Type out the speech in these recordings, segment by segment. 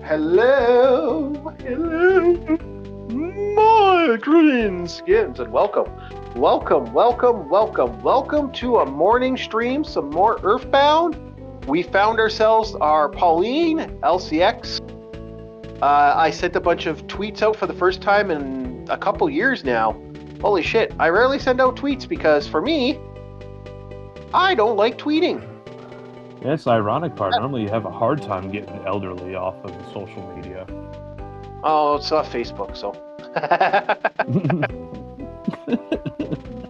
Hello, my green skins, and welcome to a morning stream, some more EarthBound. We found ourselves our Pauline, LCX. I sent a bunch of tweets out for the first time in a couple years now. Holy shit, I rarely send out tweets because, for me, I don't like tweeting. That's the ironic part. Normally you have a hard time getting elderly off of social media. Oh, it's not Facebook, so.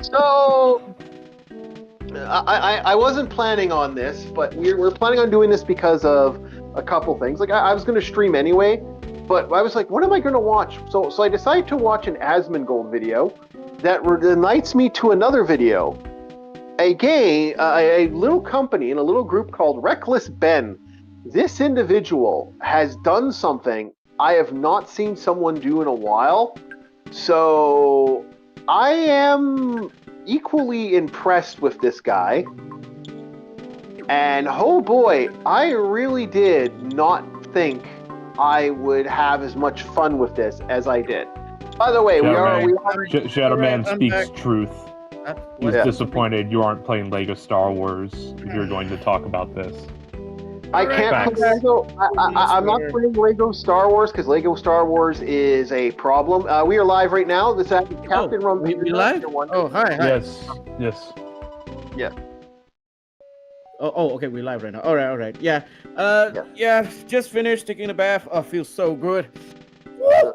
So, I wasn't planning on this, but we're planning on doing this because of a couple things. Like, I was going to stream anyway, but I was like, what am I going to watch? So I decided to watch an Asmongold video that unites me to another video. A little company and a little group called Reckless Ben. This individual has done something I have not seen someone do in a while. So I am equally impressed with this guy. And oh boy, I really did not think I would have as much fun with this as I did. By the way, Shadow Man speaks truth. He's disappointed you aren't playing Lego Star Wars if you're going to talk about this. I can't play Lego. I'm not playing Lego Star Wars because Lego Star Wars is a problem. We are live right now. This is Captain Rum. We live? Oh, hi. Yes. Yeah. Oh, okay. We're live right now. All right. Yeah. Just finished taking a bath. Oh, feels so good. Woo!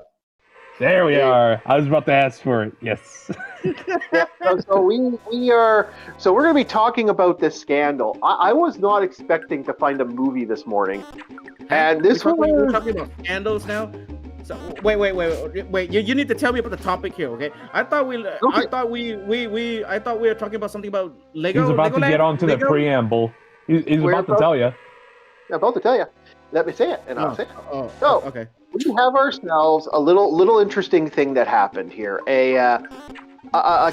There we are. I was about to ask for it. Yes. So we're going to be talking about this scandal. I was not expecting to find a movie this morning, and this we're talking about scandals now. So wait. You need to tell me about the topic here, okay? I thought we were talking about something about Lego. He's about to get onto the preamble. He's about to tell you. I'm about to tell you. Let me say it, and I'll say it. So, okay. We have ourselves a little interesting thing that happened here. A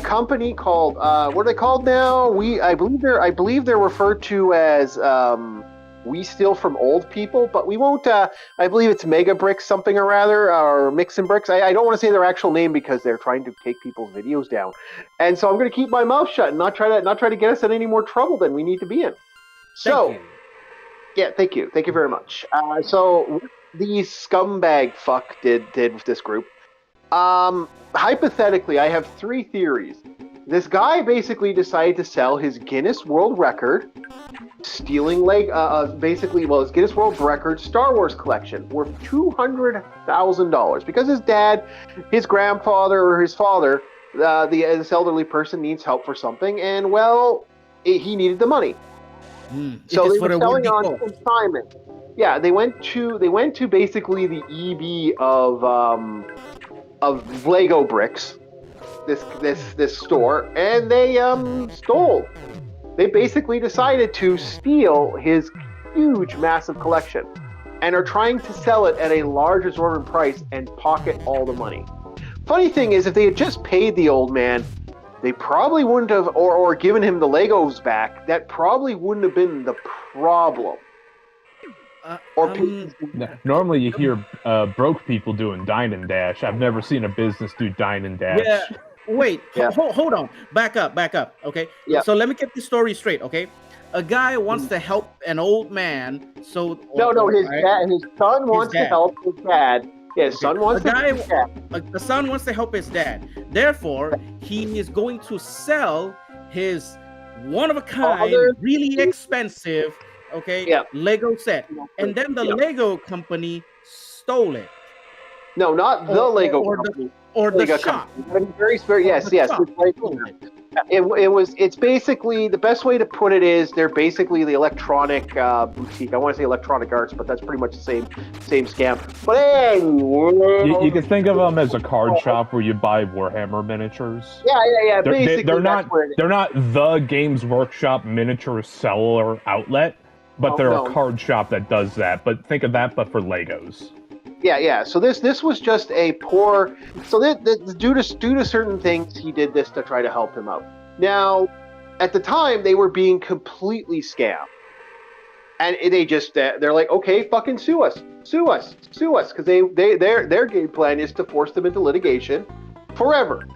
company called what are they called now? I believe they're referred to as We Steal from Old People, but we won't. I believe it's Mega Bricks something or rather, or Mixin' Bricks. I don't want to say their actual name because they're trying to take people's videos down, and so I'm going to keep my mouth shut and not try to get us in any more trouble than we need to be in. So. Yeah, thank you very much. So what the scumbag fuck did with this group? Hypothetically, I have three theories. This guy basically decided to sell his Guinness World Record, stealing his Guinness World Record Star Wars collection worth $200,000 because his dad, his grandfather, or his father, this elderly person needs help for something, and he needed the money. So they were selling on consignment. Yeah, they went to basically the EB of Lego bricks, this store, and they stole. They basically decided to steal his huge, massive collection, and are trying to sell it at a large exorbitant price and pocket all the money. Funny thing is, if they had just paid the old man, they probably wouldn't have, or given him the Legos back. That probably wouldn't have been the problem. Normally you hear broke people doing dine and dash. I've never seen a business do dine and dash. Yeah. Wait. Yeah. Hold on. Back up. Okay. Yeah. So let me get the story straight. Okay. A guy wants to help an old man. His son wants to help his dad. Yeah, his son wants to help his dad. The son wants to help his dad. Therefore, he is going to sell his one-of-a-kind, really expensive, Lego set. And then the Lego company stole it. No, not the Lego company. Or the shop. Yes. It's basically, the best way to put it is they're basically the electronic boutique. I want to say electronic arts, but that's pretty much the same scam. But anyway, you can think of them as a card shop where you buy Warhammer miniatures. Yeah. They're not the Games Workshop miniature seller outlet, but they're a card shop that does that. But think of that, but for Legos. Yeah. So this was just a poor. So due to certain things, he did this to try to help him out. Now, at the time, they were being completely scammed, and they're like, okay, fucking sue us. sue us, because their game plan is to force them into litigation forever,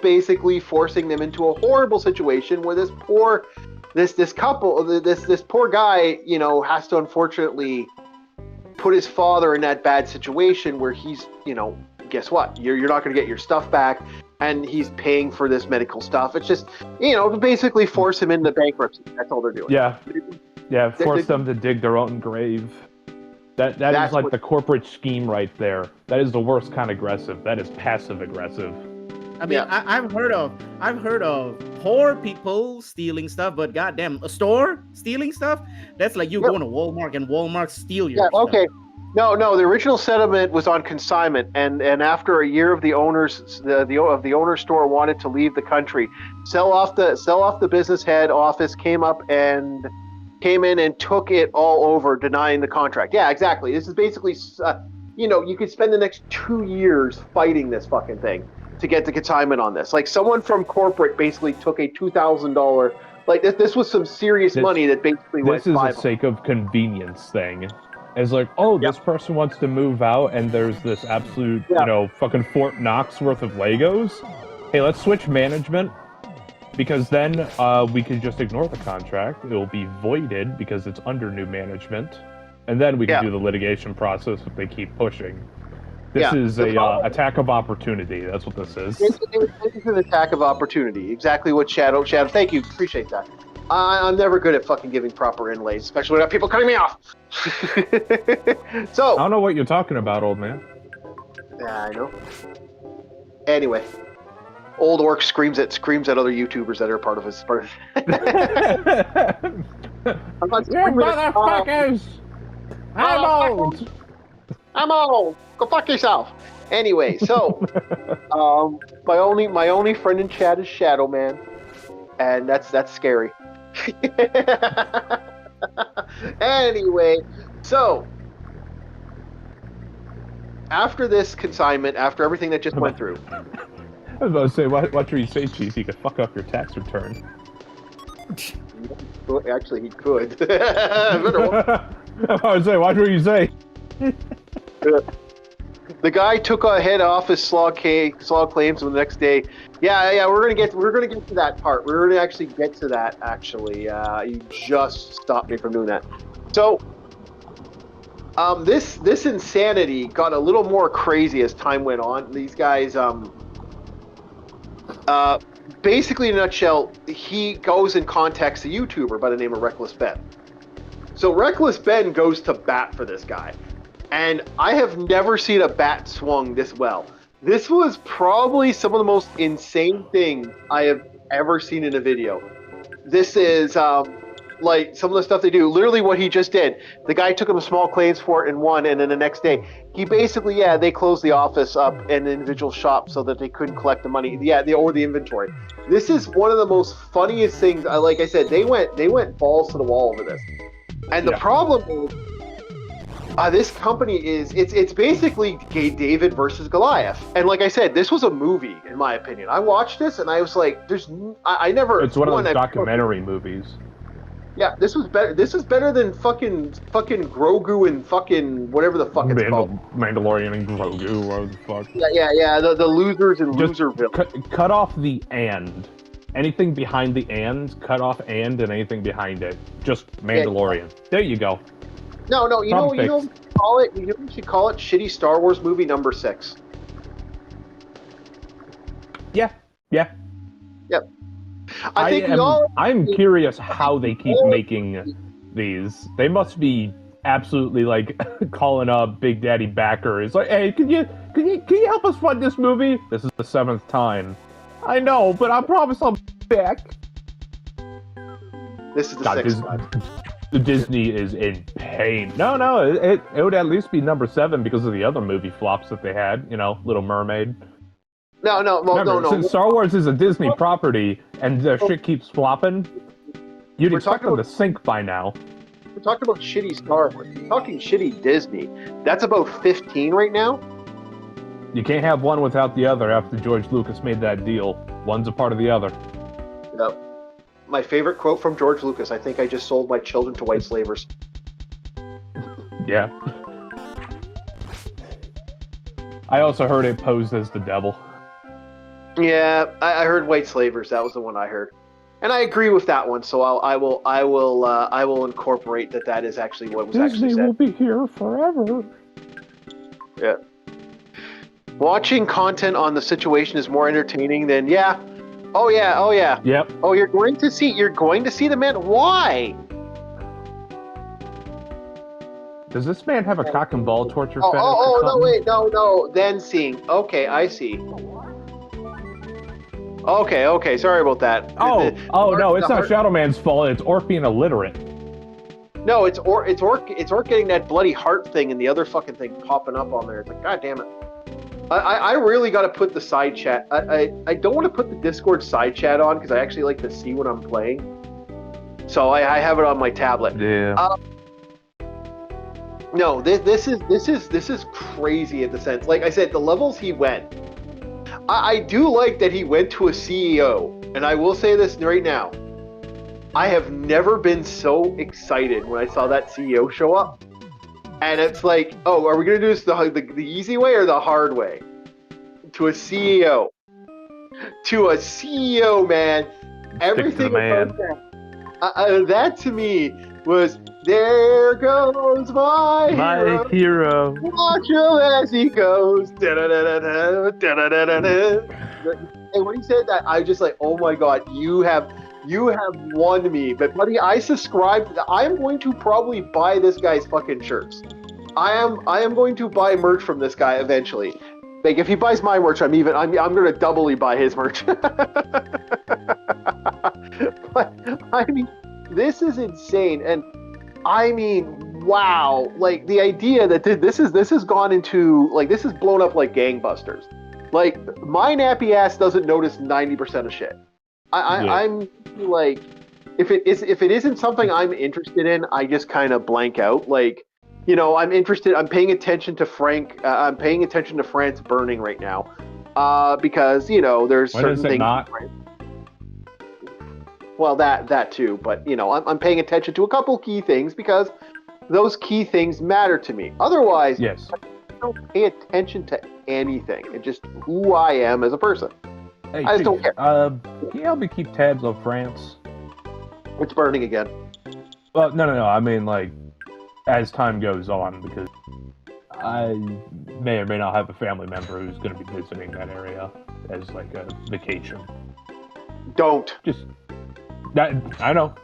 basically forcing them into a horrible situation where this poor guy, you know, has to unfortunately put his father in that bad situation where he's, you know, guess what? You're not going to get your stuff back, and he's paying for this medical stuff. It's just, you know, to basically force him into bankruptcy. That's all they're doing. Yeah, force them to dig their own grave. That is like the corporate scheme right there. That is the worst kind of aggressive. That is passive aggressive. I mean, yeah. I've heard of poor people stealing stuff, but goddamn, a store stealing stuff? That's like you going to Walmart and Walmart steal your stuff. Okay. No, the original settlement was on consignment, and after a year of the owner's owner's store wanted to leave the country, sell off the business head office, came in and took it all over, denying the contract. Yeah, exactly. This is basically, you know, you could spend the next 2 years fighting this fucking thing to get the consignment on this. Like, someone from corporate basically took a $2,000. Like, this was some serious money that basically went. This is a sake of convenience thing. It's like, oh, this person wants to move out, and there's this absolute, you know, fucking Fort Knox worth of Legos. Hey, let's switch management, because then we could just ignore the contract. It will be voided because it's under new management, and then we can do the litigation process if they keep pushing. This is a attack of opportunity. That's what this is. This is an attack of opportunity. Exactly what Shadow. Thank you. Appreciate that. I'm never good at fucking giving proper inlays, especially when I have people cutting me off. So I don't know what you're talking about, old man. Yeah, I know. Anyway, old orc screams at other YouTubers that are part of his. I'm not screaming. Motherfuckers! I'm old. I'm old. Go fuck yourself. Anyway, so my only friend in chat is Shadow Man, and that's scary. Anyway, so after this consignment, after everything that just went through, I was about to say, what do you say, Chief? You could fuck up your tax return. Well, actually, he could. I was going to say, what do you say? The guy took a head off his slog claims, and the next day, we're gonna get to that part. We're gonna actually get to that. Actually, you just stopped me from doing that. So, this insanity got a little more crazy as time went on. These guys, basically in a nutshell, he goes and contacts a YouTuber by the name of Reckless Ben. So Reckless Ben goes to bat for this guy. And I have never seen a bat swung this well. This was probably some of the most insane things I have ever seen in a video. This is like some of the stuff they do. Literally what he just did. The guy took him small claims for it and won, and then the next day, he basically, they closed the office up in an individual shop so that they couldn't collect the money. Or the inventory. This is one of the most funniest things. Like I said, they went balls to the wall over this. And the problem is, this company it's basically David versus Goliath. And like I said, this was a movie, in my opinion. I watched this and I was like, I never. It's one of those documentary movies. Yeah, this was better. This is better than fucking Grogu and fucking whatever the fuck it's called. Mandalorian and Grogu, what the fuck? Yeah. The losers in Loserville. Cut off the and. Anything behind the and, cut off and anything behind it. Just Mandalorian. Yeah. There you go. No, you know what you call it? You know what you call it? Shitty Star Wars movie number 6. Yeah. Yep. I'm curious how they keep making these. They must be absolutely like calling up Big Daddy backers. Like, hey, can you help us fund this movie? This is the 7th time. I know, but I promise I'll be back. This is the 6th time. Disney is in pain. No, it would at least be number 7 because of the other movie flops that they had. You know, Little Mermaid. No. Since Star Wars is a Disney property and their shit keeps flopping, you'd expect them to sink by now. We're talking about shitty Star Wars. We're talking shitty Disney. That's about 15 right now. You can't have one without the other after George Lucas made that deal. One's a part of the other. Yep. My favorite quote from George Lucas, I think I just sold my children to white slavers. Yeah. I also heard it posed as the devil. Yeah, I heard white slavers. That was the one I heard, and I agree with that one. So I will incorporate that is actually what was actually said. Disney will be here forever. Yeah. Watching content on the situation is more entertaining than Oh yeah. Yep. Oh, you're going to see the man. Why? Does this man have a cock and ball torture fetish? No. Then seeing. Okay, I see. Okay. Sorry about that. No, it's not Shadow Man's fault. It's Orc being illiterate. No, it's Orc getting that bloody heart thing and the other fucking thing popping up on there. It's like, God damn it. I really got to put the side chat. I don't want to put the Discord side chat on because I actually like to see what I'm playing. So I have it on my tablet. Yeah. No, this is crazy in the sense. Like I said, the levels he went. I do like that he went to a CEO, and I will say this right now. I have never been so excited when I saw that CEO show up. And it's like, oh, are we going to do this the easy way or the hard way? To a CEO. To a CEO, man. Everything about that. That to me was, there goes my hero. Watch him as he goes. Da-da-da-da-da, da-da-da-da-da. And when he said that, I was just like, oh my God, you have won me. But buddy, I subscribed. I'm going to probably buy this guy's fucking shirts. I am going to buy merch from this guy eventually. Like if he buys my merch, I'm going to doubly buy his merch. But I mean, this is insane, and I mean, wow! Like the idea that this has gone into like this is blown up like gangbusters. Like my nappy ass doesn't notice 90% of shit. I'm like, if it isn't something I'm interested in, I just kind of blank out. Like, you know, I'm paying attention to I'm paying attention to France burning right now, because you know there's certain things. Not? Well, that too, but you know, I'm paying attention to a couple key things because those key things matter to me. Otherwise, yes, I don't pay attention to anything. It's just who I am as a person. Hey, I just don't care. Can you help me keep tabs on France? It's burning again. Well, no. I mean, like, as time goes on, because I may or may not have a family member who's going to be visiting that area as like a vacation. Don't. Just that. I know.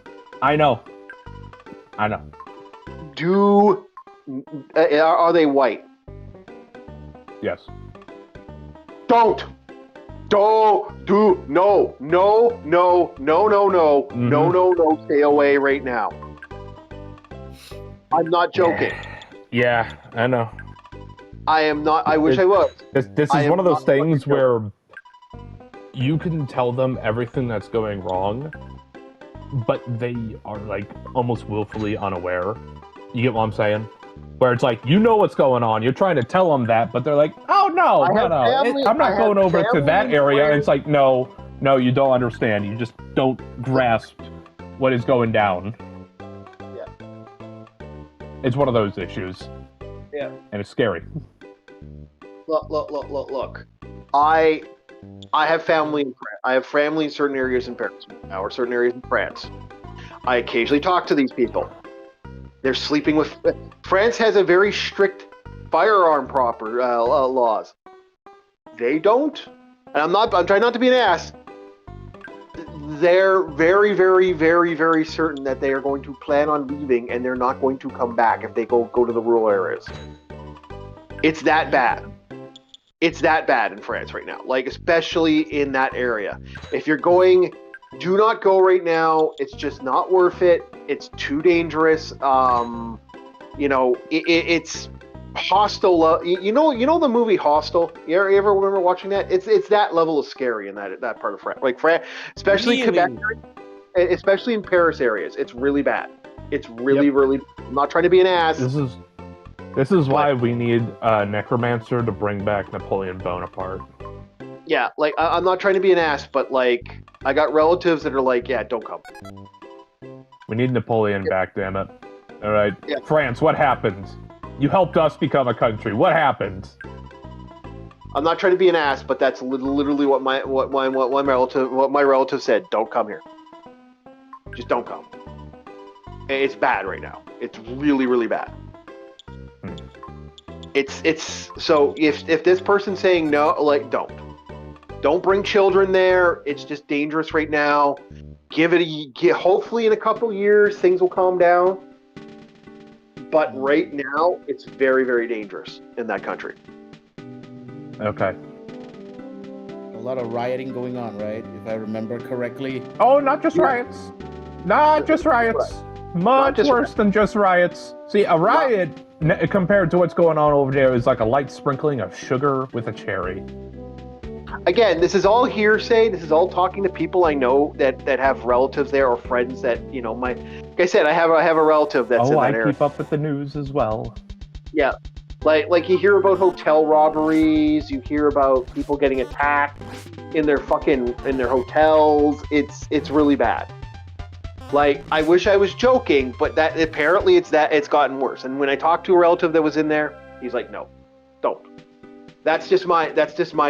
Do. Are they white? Yes. Don't. No. Mm-hmm. No. Stay away right now. I'm not joking. Yeah, I know. I am not. I wish I was. This is one of those things where you can tell them everything that's going wrong, but they are like almost willfully unaware. You get what I'm saying? Where it's like, you know what's going on. You're trying to tell them that, but they're like, oh, no. I'm not going over to that area. And it's like, no, you don't understand. You just don't grasp what is going down. Yeah. It's one of those issues. Yeah. And it's scary. Look. I have family in France. I have family in certain areas in Paris or certain areas in France. I occasionally talk to these people. They're sleeping with... France has a very strict firearm laws. They don't. And I'm trying not to be an ass. They're very, very, very, very certain that they are going to plan on leaving and they're not going to come back if they go to the rural areas. It's that bad. It's that bad in France right now. Like, especially in that area. If you're going... Do not go right now. It's just not worth it. It's too dangerous. You know, it's Hostel. You know the movie Hostel. You ever remember watching that? It's that level of scary in that part of France. Like especially really? Quebec, especially in Paris areas. It's really bad. It's really. I'm not trying to be an ass. This is why we need a necromancer to bring back Napoleon Bonaparte. Yeah, like I'm not trying to be an ass, but like I got relatives that are like, yeah, don't come. We need Napoleon back, damn it. All right, yeah. France, what happened? You helped us become a country. What happened? I'm not trying to be an ass, but that's literally what my relative said. Don't come here. Just don't come. It's bad right now. It's really, really bad. It's so if this person's saying no, like don't bring children there. It's just dangerous right now. Hopefully in a couple years things will calm down. But right now it's very, very dangerous in that country. Okay. A lot of rioting going on, right? If I remember correctly. Oh, not just riots. Not just riots. Much worse than just riots. See, a riot compared to what's going on over there is like a light sprinkling of sugar with a cherry. Again, this is all hearsay. This is all talking to people I know that have relatives there or friends that, like I said, I have a relative that's in that area. I keep up with the news as well. Yeah. Like you hear about hotel robberies, you hear about people getting attacked in their hotels. It's really bad. Like, I wish I was joking, but that apparently it's gotten worse. And when I talked to a relative that was in there, he's like, no, don't. That's just my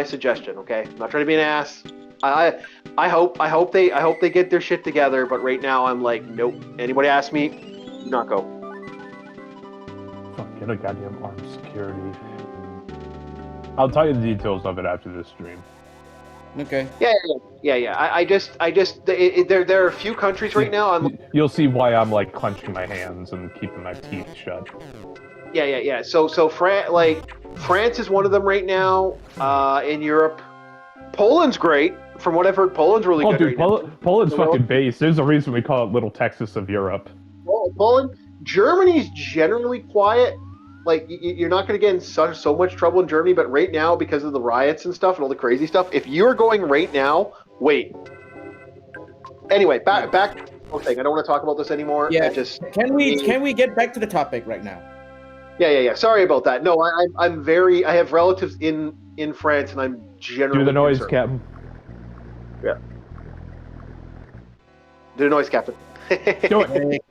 suggestion, okay? I'm not trying to be an ass. I hope they get their shit together, but right now I'm like, nope. Anybody ask me, do not go. Fuck, get a goddamn armed security. I'll tell you the details of it after this stream. Okay. Yeah. I just there are a few countries right now. You'll see why I'm like clenching my hands and keeping my teeth shut. Yeah. So France is one of them right now. In Europe, Poland's great. From what I've heard, Poland's really good. Dude, Poland's fucking base. There's a reason we call it Little Texas of Europe. Poland, Germany's generally quiet. Like, you're not going to get in so much trouble in Germany, but right now, because of the riots and stuff and all the crazy stuff, if you're going right now, wait. Anyway, back to the thing. I don't want to talk about this anymore. Yeah. Can we get back to the topic right now? Yeah. Sorry about that. No, I have relatives in France, and I'm generally do the noise, concerned. Captain. Yeah. Do the noise, Captain. Do it.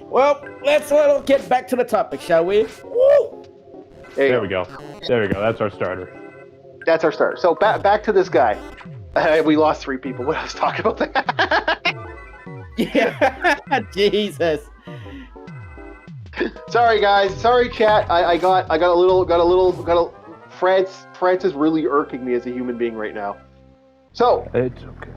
Well, let's get back to the topic, shall we? Woo! There we go. That's our starter. So back to this guy. We lost 3 people when I was talking about that. Yeah, Jesus. Sorry, guys. Sorry, chat. I got a little. France is really irking me as a human being right now. So it's okay.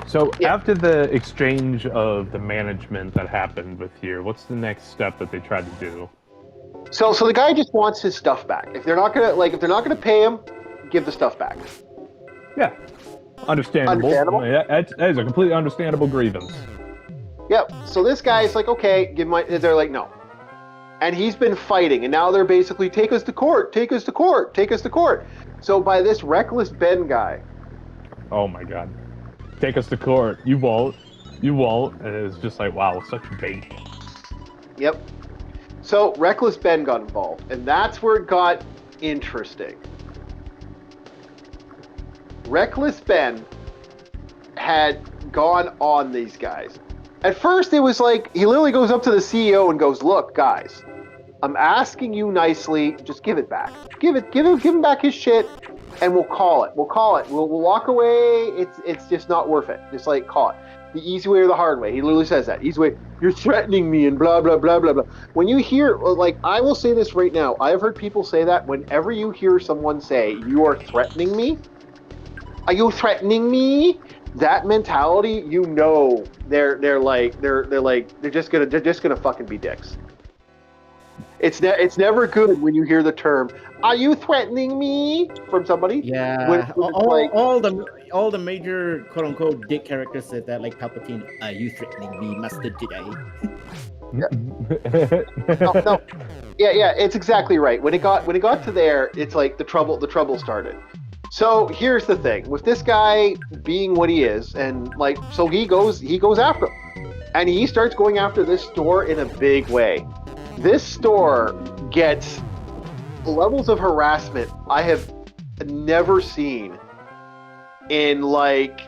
So after the exchange of the management that happened with here, what's the next step that they tried to do? So the guy just wants his stuff back. If they're not gonna pay him, give the stuff back. Yeah, understandable. Yeah, that is a completely understandable grievance. Yep. So this guy's like, okay, they're like, no. And he's been fighting, and now they're basically, take us to court. So by this Reckless Ben guy. Oh my God. Take us to court. You won't. And it's just like, wow, such bait. Yep. So Reckless Ben got involved, and that's where it got interesting. Reckless Ben had gone on these guys. At first, it was like, he literally goes up to the CEO and goes, look, guys, I'm asking you nicely, just give it back. Give him back his shit. And we'll call it. We'll walk away. It's just not worth it. Just like, call it. The easy way or the hard way. He literally says that. Easy way. You're threatening me and blah, blah, blah, blah, blah. When you hear, like, I will say this right now. I've heard people say that whenever you hear someone say, you are threatening me. Are you threatening me? That mentality, you know, they're just gonna fucking be dicks. It's never good when you hear the term, "Are you threatening me?" from somebody. Yeah, all the major quote unquote dick characters said that, like Palpatine. Are you threatening me, Master Jedi? No. Yeah, it's exactly right. When it got to there, it's like the trouble started. So here's the thing with this guy being what he is, and like, so he goes after him, and he starts going after this store in a big way. This store gets levels of harassment I have never seen in like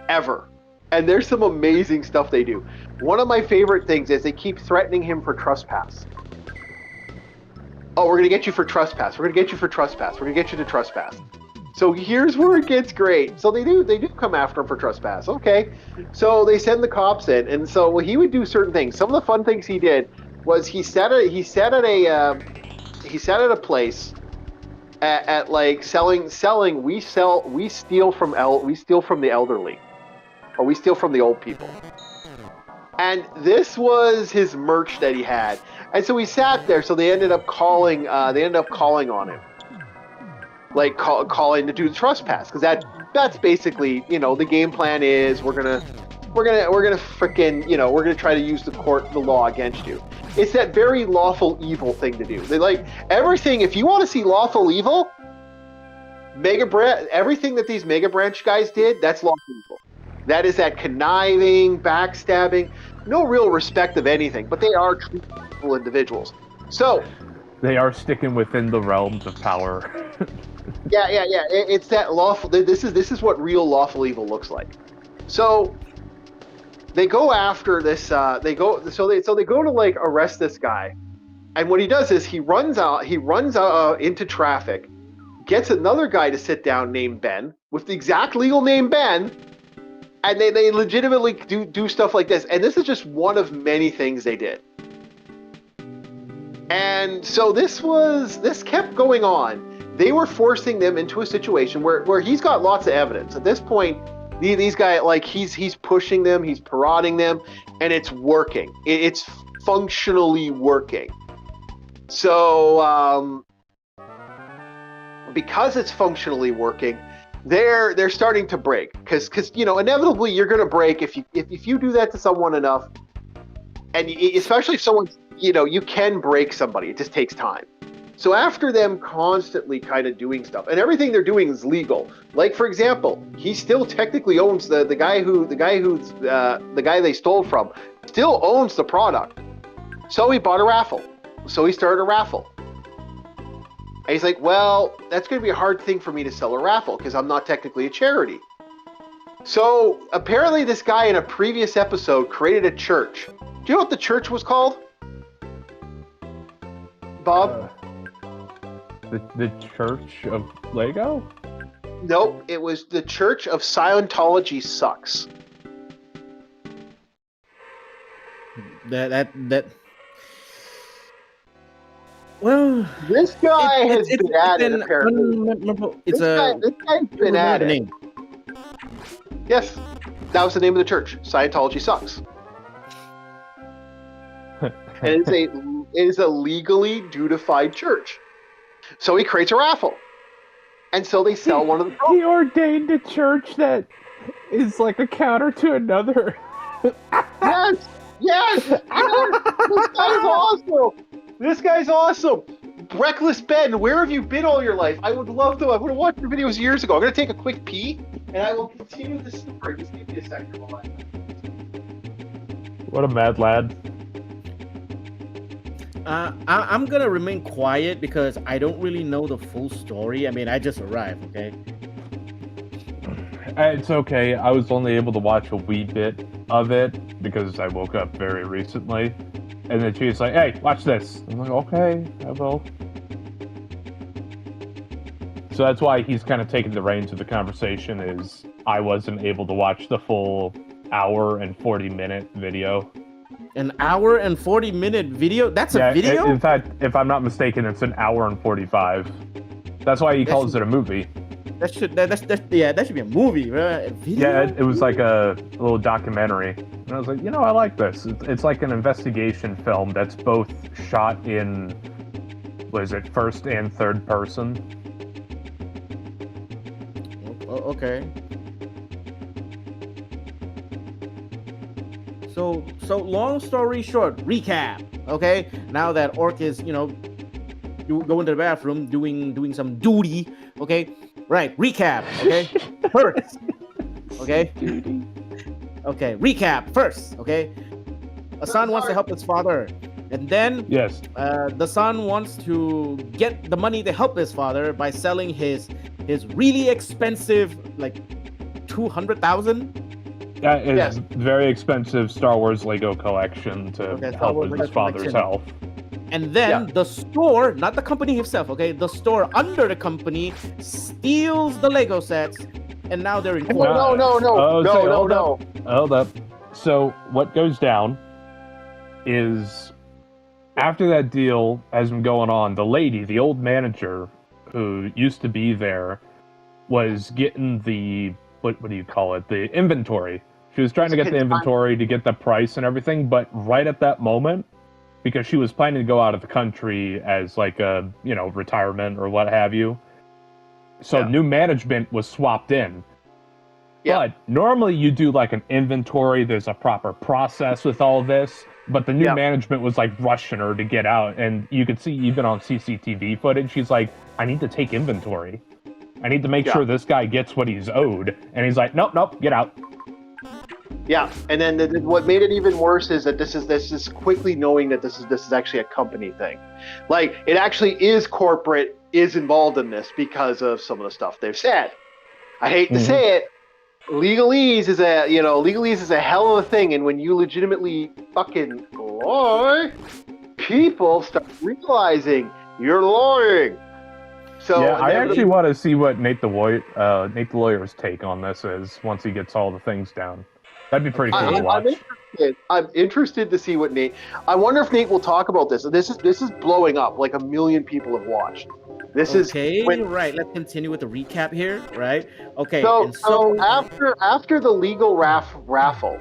ever. And there's some amazing stuff they do. One of my favorite things is they keep threatening him for trespass. oh, we're gonna get you for trespass. We're gonna get you for trespass. We're gonna get you to trespass. So here's where it gets great. So they do come after him for trespass. Okay, so they send the cops in, and so he would do certain things. Some of the fun things he did was he sat at a place at like selling. We steal from the elderly, or we steal from the old people. And this was his merch that he had. And so he sat there. So they ended up calling on him, like calling to do the trespass, because that's basically, the game plan is we're gonna freaking, try to use the law against you. It's that very lawful evil thing to do. They like everything. If you want to see lawful evil, everything that these Mega Branch guys did, that's lawful evil. That is that conniving, backstabbing, no real respect of anything, but they are true evil individuals. So they are sticking within the realms of power. Yeah. It's that lawful. This is what real lawful evil looks like. So they go after this. They go to like arrest this guy, and what he does is he runs out into traffic, gets another guy to sit down named Ben with the exact legal name Ben. And they legitimately do stuff like this. And this is just one of many things they did. And so this kept going on. They were forcing them into a situation where he's got lots of evidence. At this point, these guys, like, he's pushing them, he's prodding them, and it's working. It's functionally working. So because it's functionally working, they're starting to break, because inevitably you're going to break if you do that to someone enough, and especially if someone, you can break somebody. It just takes time. So after them constantly kind of doing stuff, and everything they're doing is legal. Like, for example, he still technically owns the guy they stole from still owns the product. So he bought a raffle. So he started a raffle. And he's like, well, that's going to be a hard thing for me to sell a raffle because I'm not technically a charity. So apparently this guy in a previous episode created a church. Do you know what the church was called? Bob? The Church of Lego? Nope, it was the Church of Scientology Sucks. Well, this guy has been at it, apparently. This guy's been at it. Yes, that was the name of the church. Scientology Sucks. And it is a legally dutified church. So he creates a raffle. And so they sell one of the programs. He ordained a church that is like a counter to another. Yes! This guy's awesome! This guy's awesome! Reckless Ben, where have you been all your life? I would have watched your videos years ago. I'm going to take a quick pee, and I will continue this story. Just give me a second. What a mad lad. I'm going to remain quiet because I don't really know the full story. I mean, I just arrived, okay? It's okay. I was only able to watch a wee bit of it because I woke up very recently. And then she was like, hey, watch this. I'm like, okay, I will. So that's why he's kind of taking the reins of the conversation, is I wasn't able to watch the full hour and 40-minute video. An hour and 40-minute video? That's a video? In fact, if I'm not mistaken, it's an hour and 45. That's why he calls it a movie. That should be a movie, right? A video? Yeah, it was like a little documentary. And I was like, I like this. It's like an investigation film that's both shot in, first and third person? Okay. So long story short, recap. Okay, now that Orc is, going to the bathroom, doing some duty. Okay, right. Recap. Okay, first. Okay. Okay. Recap first. Okay, a son wants to help his father, and then yes, the son wants to get the money to help his father by selling his really expensive, like 200,000. That is very expensive Star Wars Lego collection to help with his father's health. And then the store, not the company itself, okay, the store under the company steals the Lego sets, and now they're in court. No. Hold up. So what goes down is after that deal has been going on, the lady, the old manager who used to be there, was getting the what do you call it? The inventory. She was trying to get the inventory to get the price and everything, but right at that moment, because she was planning to go out of the country as like a, retirement or what have you. So new management was swapped in. Yeah. But normally you do like an inventory, there's a proper process with all this, but the new management was like rushing her to get out, and you could see even on CCTV footage, she's like, I need to take inventory. I need to make sure this guy gets what he's owed. And he's like, nope, get out. Yeah, and then what made it even worse is that this is quickly knowing that this is actually a company thing. Like, it actually is corporate, is involved in this because of some of the stuff they've said. I hate to say it, legalese is a hell of a thing, and when you legitimately fucking lie, people start realizing you're lying. So yeah, I actually want to see what Nate the Lawyer's take on this is once he gets all the things down. That'd be pretty cool to watch. I'm interested to see what Nate. I wonder if Nate will talk about this. This is blowing up. Like 1 million people have watched. This is right. Let's continue with the recap here. Right. Okay. So after the legal raffle,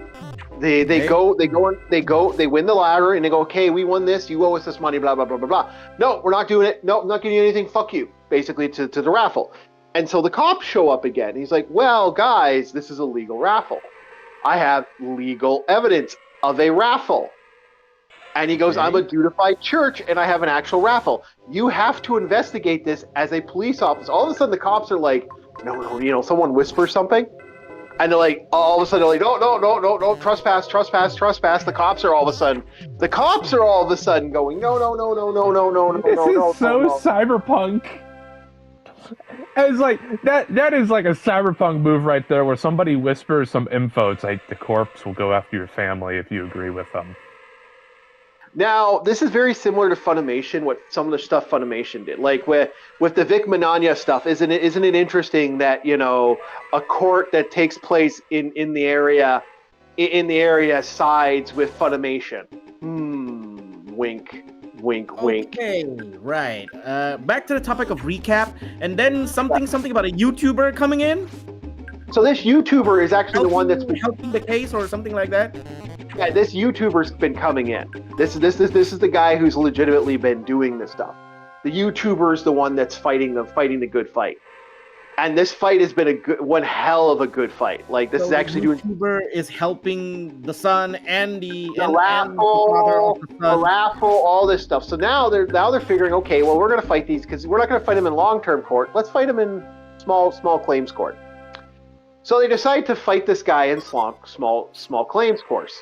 they win the lottery and they go, okay, we won this. You owe us this money. Blah blah blah blah blah. No, we're not doing it. No, I'm not getting anything. Fuck you. Basically to the raffle. And so the cops show up again. He's like, well, guys, this is a legal raffle. I have legal evidence of a raffle. And he goes, I'm a dudified church and I have an actual raffle. You have to investigate this as a police officer. All of a sudden the cops are like, no, someone whispers something. And they're like, all of a sudden they're like, no, trespass. The cops are all of a sudden going, no. This is so cyberpunk. It's like that is like a cyberpunk move right there, where somebody whispers some info. It's like the corpse will go after your family if you agree with them. Now, this is very similar to Funimation, what some of the stuff Funimation did. Like with the Vic Manania stuff, isn't it interesting that, a court that takes place in the area sides with Funimation? Wink. Okay, right. Back to the topic of recap, and then something about a YouTuber coming in. So this YouTuber is actually the one that's been helping the case or something like that. Yeah, this YouTuber's been coming in. This is the guy who's legitimately been doing this stuff. The YouTuber's the one that's fighting the good fight. And this fight has been one hell of a good fight. Like, this is actually doing. The YouTuber is helping the son and the raffle, all this stuff. So now they're figuring, okay, well, we're gonna fight these because we're not gonna fight them in long-term court. Let's fight them in small claims court. So they decide to fight this guy in small claims court.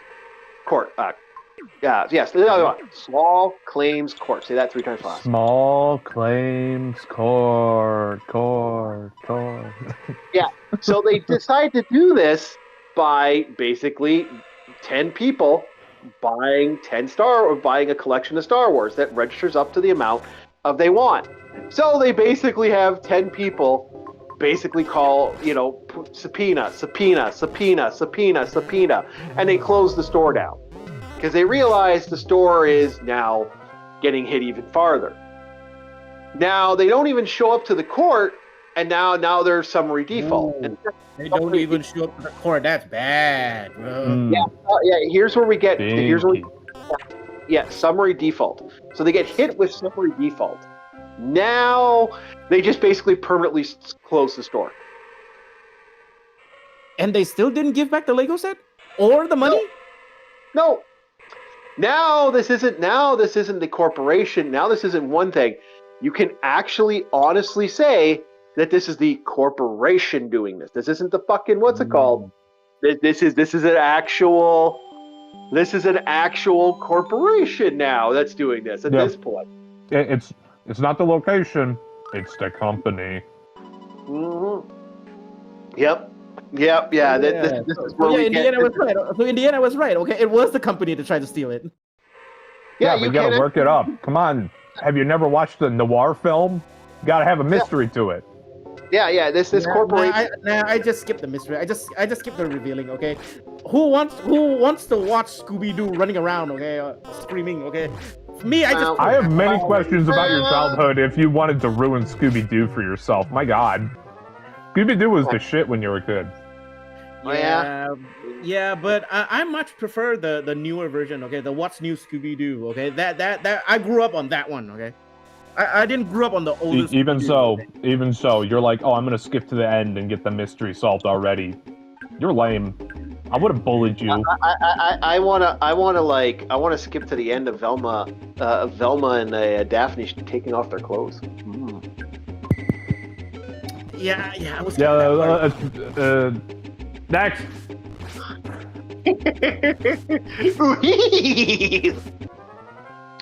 Yes, the other one. Small claims court. Say that 3 times fast. Small claims court. Yeah. So they decide to do this by basically 10 people buying a collection of Star Wars that registers up to the amount of they want. So they basically have 10 people basically call, subpoena, and they close the store down. Because they realize the store is now getting hit even farther. Now they don't even show up to the court, and now there's summary default. And they don't even show up to the court. That's bad, bro. Yeah. Here's where we get. Summary default. So they get hit with summary default. Now they just basically permanently close the store. And they still didn't give back the Lego set or the money? No. Now this isn't the corporation. Now this isn't one thing. You can actually honestly say that this is the corporation doing this. This isn't the fucking what's it called? This is an actual corporation now that's doing this at this point. It's not the location, it's the company. Mm-hmm. Yep. Yeah. This is where we Indiana was right. So Indiana was right. Okay, it was the company that tried to steal it. Yeah, you gotta work it up. Come on. Have you never watched a noir film? You gotta have a mystery to it. Yeah. This corporation. I just skipped the mystery. I just skipped the revealing. Okay, who wants to watch Scooby-Doo running around? Okay, screaming. Okay, me, I have many questions about your childhood. If you wanted to ruin Scooby-Doo for yourself, my God, Scooby-Doo was the shit when you were a kid. Yeah, but I much prefer the newer version. Okay, the What's New Scooby-Doo. Okay, that I grew up on that one. Okay. I didn't grow up on the oldest. Even so, you're like, oh, I'm gonna skip to the end and get the mystery solved already. You're lame. I would have bullied you. I wanna skip to the end of Velma and Daphne taking off their clothes. Yeah. I was next.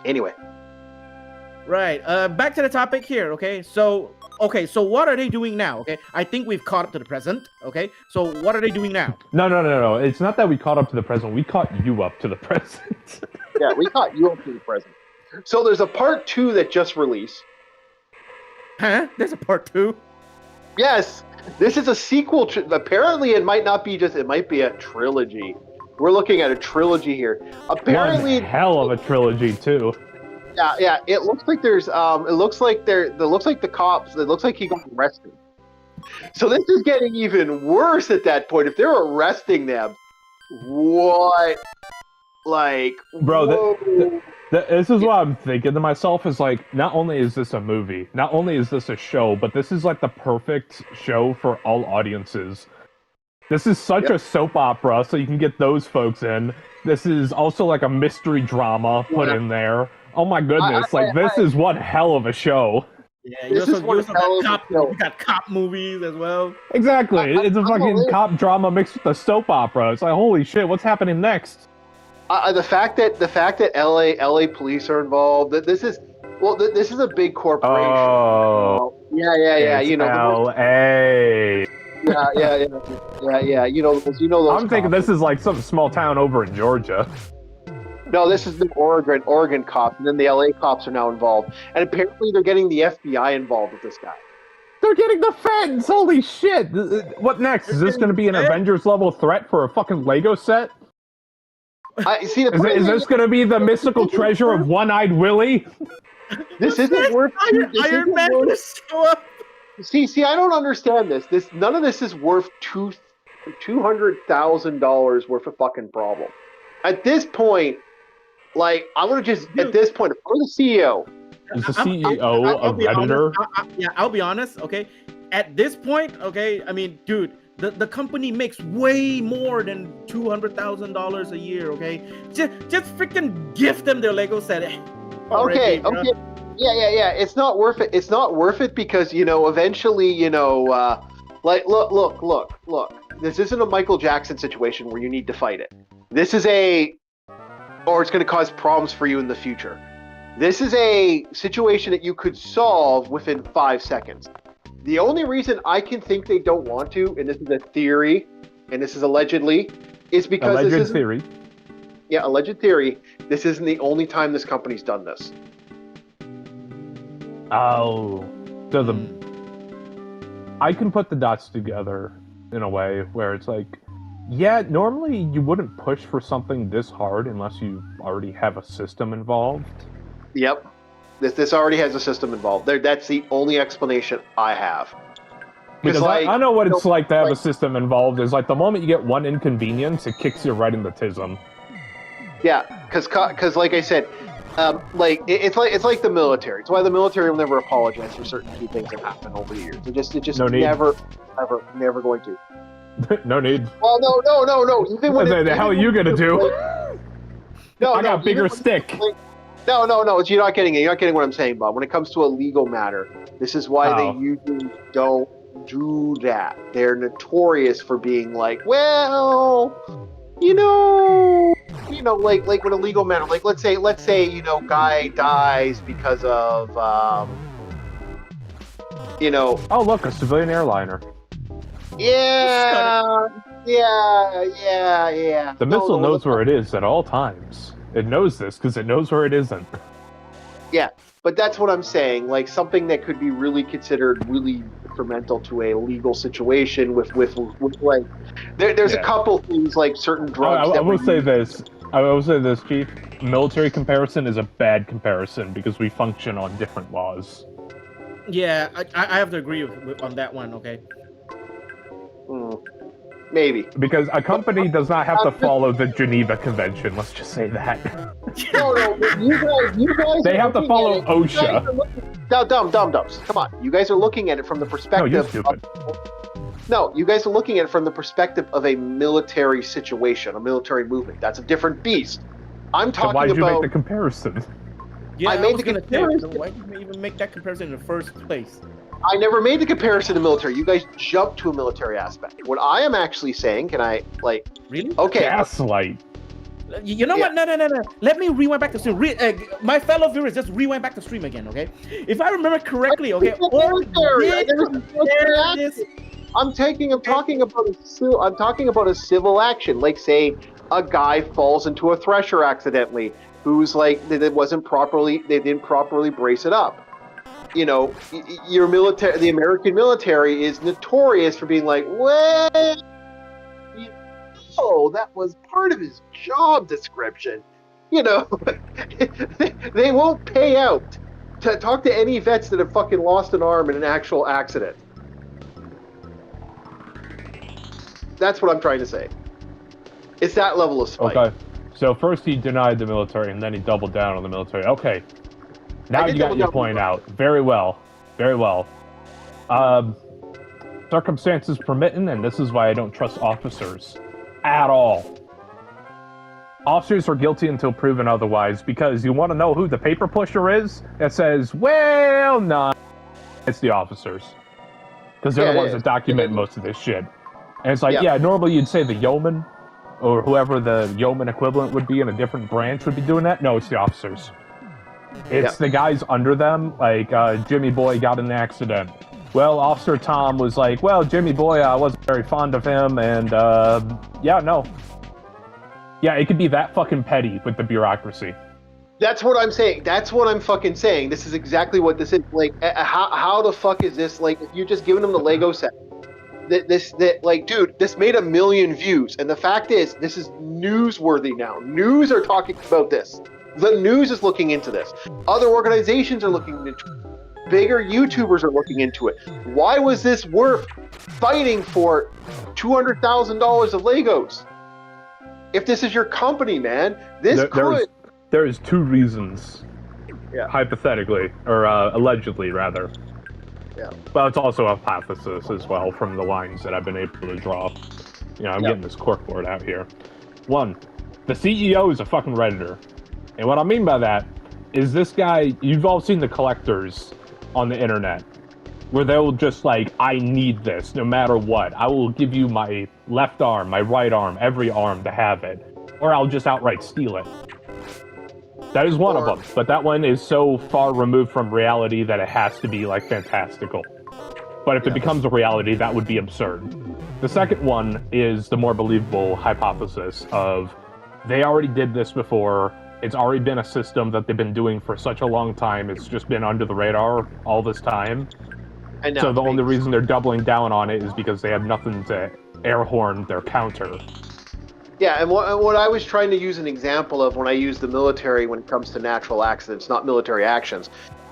Anyway. Right. Back to the topic here. Okay. So what are they doing now? Okay. I think we've caught up to the present. Okay. So what are they doing now? No. It's not that we caught up to the present. We caught you up to the present. Yeah, we caught you up to the present. So there's a part 2 that just released. Huh? There's a part 2? Yes. This is a sequel. Apparently, it might not be it might be a trilogy. We're looking at a trilogy here. Apparently, one hell of a trilogy too. Yeah. It looks like there's it looks like the cops. It looks like he got arrested. So this is getting even worse at that point. If they're arresting them, what? Like, bro, this is what I'm thinking to myself. Is like, not only is this a movie, not only is this a show, but this is like the perfect show for all audiences. This is such a soap opera, so you can get those folks in. This is also like a mystery drama put in there. Oh my goodness, this is one hell of a show. Yeah, you got cop movies as well. Exactly, it's a fucking cop drama mixed with a soap opera. It's like, holy shit, what's happening next? The fact that LA police are involved, this is a big corporation. Oh, yeah. You know, LA. Yeah. You know those. I'm thinking this is like some small town over in Georgia. No, this is the Oregon cops, and then the LA cops are now involved, and apparently they're getting the FBI involved with this guy. They're getting the feds! Holy shit! What next? Is this going to be an Avengers level threat for a fucking Lego set? Is this going to be the mystical treasure of One-Eyed Willie? This isn't worth. Iron Man to show up. See, I don't understand this. None of this is worth $200,000 worth of fucking problem. At this point, like, I'm gonna just at this point, if I'm the CEO. Is the CEO a Redditor? I'll be honest. Okay, at this point, okay, I mean, dude, the company makes way more than $200,000 a year. Okay, just freaking gift them their Lego set. Okay. Yeah. It's not worth it. It's not worth it because, eventually, like, look. This isn't a Michael Jackson situation where you need to fight it. This is or it's going to cause problems for you in the future. This is a situation that you could solve within 5 seconds. The only reason I can think they don't want to, and this is a theory, and this is allegedly, is because alleged theory. Yeah, alleged theory. This isn't the only time this company's done this. Oh, so I can put the dots together in a way where it's like, yeah, normally you wouldn't push for something this hard unless you already have a system involved. Yep. This already has a system involved. That's the only explanation I have. Because I know what it's like to have a system involved. Is like the moment you get one inconvenience, it kicks you right in the tism. Yeah, because like I said, it's like the military. It's why the military will never apologize for certain key things that happen over the years. It just no never going to. No need. Well, no. Even when the hell are you gonna do? I got a bigger stick. No. You're not getting it. You're not getting what I'm saying, Bob. When it comes to a legal matter, this is why they usually don't do that. They're notorious for being like, well, like when a legal matter, like let's say, guy dies because of, Oh, look, a civilian airliner. Yeah. The missile knows where it is at all times. It knows this because it knows where it isn't. Yeah, but that's what I'm saying. Like something that could be really considered really detrimental to a legal situation with like there's a couple things like certain drugs. I will say this. I will say this, Chief. Military comparison is a bad comparison because we function on different laws. Yeah, I have to agree on that one. Okay. Maybe. Because a company does not have to follow the Geneva Convention. Let's just say that. No, you guys. They have to follow OSHA. Dumb-dumbs. Come on, you guys are looking at it from the perspective. No, you're stupid. No, you guys are looking at it from the perspective of a military situation, a military movement. That's a different beast. I'm talking about. Why did you make the comparison? Yeah, I made the comparison. Why did you even make that comparison in the first place? I never made the comparison to military. You guys jumped to a military aspect. What I am actually saying, can I, like... Really? Okay. Gaslight. You know what? No. Let me rewind back to stream. My fellow viewers, just rewind back to stream again, okay? If I remember correctly, okay? I'm talking about a civil action. Like, say, a guy falls into a thresher accidentally, who's like, they didn't properly brace it up. You know, your military, the American military is notorious for being like, well, that was part of his job description. You know, they won't pay out. To talk to any vets that have fucking lost an arm in an actual accident. That's what I'm trying to say. It's that level of spite. Okay. So first he denied the military, and then he doubled down on the military. Okay. Now you got your point out. Very well. Very well. Circumstances permitting, and this is why I don't trust officers. At all. Officers are guilty until proven otherwise, because you want to know who the paper pusher is? That says, well, no. It's the officers. Because they're the ones that document most of this shit. And it's like, normally you'd say the yeoman, or whoever the yeoman equivalent would be in a different branch would be doing that. No, it's the officers. It's the guys under them, like Jimmy Boy got in an accident. Well, Officer Tom was like, well, Jimmy Boy, I wasn't very fond of him, and Yeah, it could be that fucking petty with the bureaucracy. That's what I'm saying. That's what I'm fucking saying. This is exactly what this is. Like, how the fuck is this? Like, if you're just giving them the Lego set. Dude, this made 1 million views. And the fact is, this is newsworthy now. News are talking about this. The news is looking into this. Other organizations are looking into it. Bigger YouTubers are looking into it. Why was this worth fighting for $200,000 of Legos? If this is your company, man, There's 2 reasons. Yeah. Hypothetically, or allegedly, rather. Yeah. Well, it's also a hypothesis as well from the lines that I've been able to draw. You know, I'm getting this corkboard out here. 1, the CEO is a fucking Redditor. And what I mean by that is this guy, you've all seen the collectors on the internet, where they'll just like, I need this no matter what. I will give you my left arm, my right arm, every arm to have it. Or I'll just outright steal it. That is one of them, but that one is so far removed from reality that it has to be, like, fantastical. But if it becomes a reality, that would be absurd. The second one is the more believable hypothesis of, they already did this before, it's already been a system that they've been doing for such a long time, it's just been under the radar all this time. And so the only reason they're doubling down on it is because they have nothing to air horn their counter. Yeah, and what I was trying to use an example of when I use the military when it comes to natural accidents, not military actions,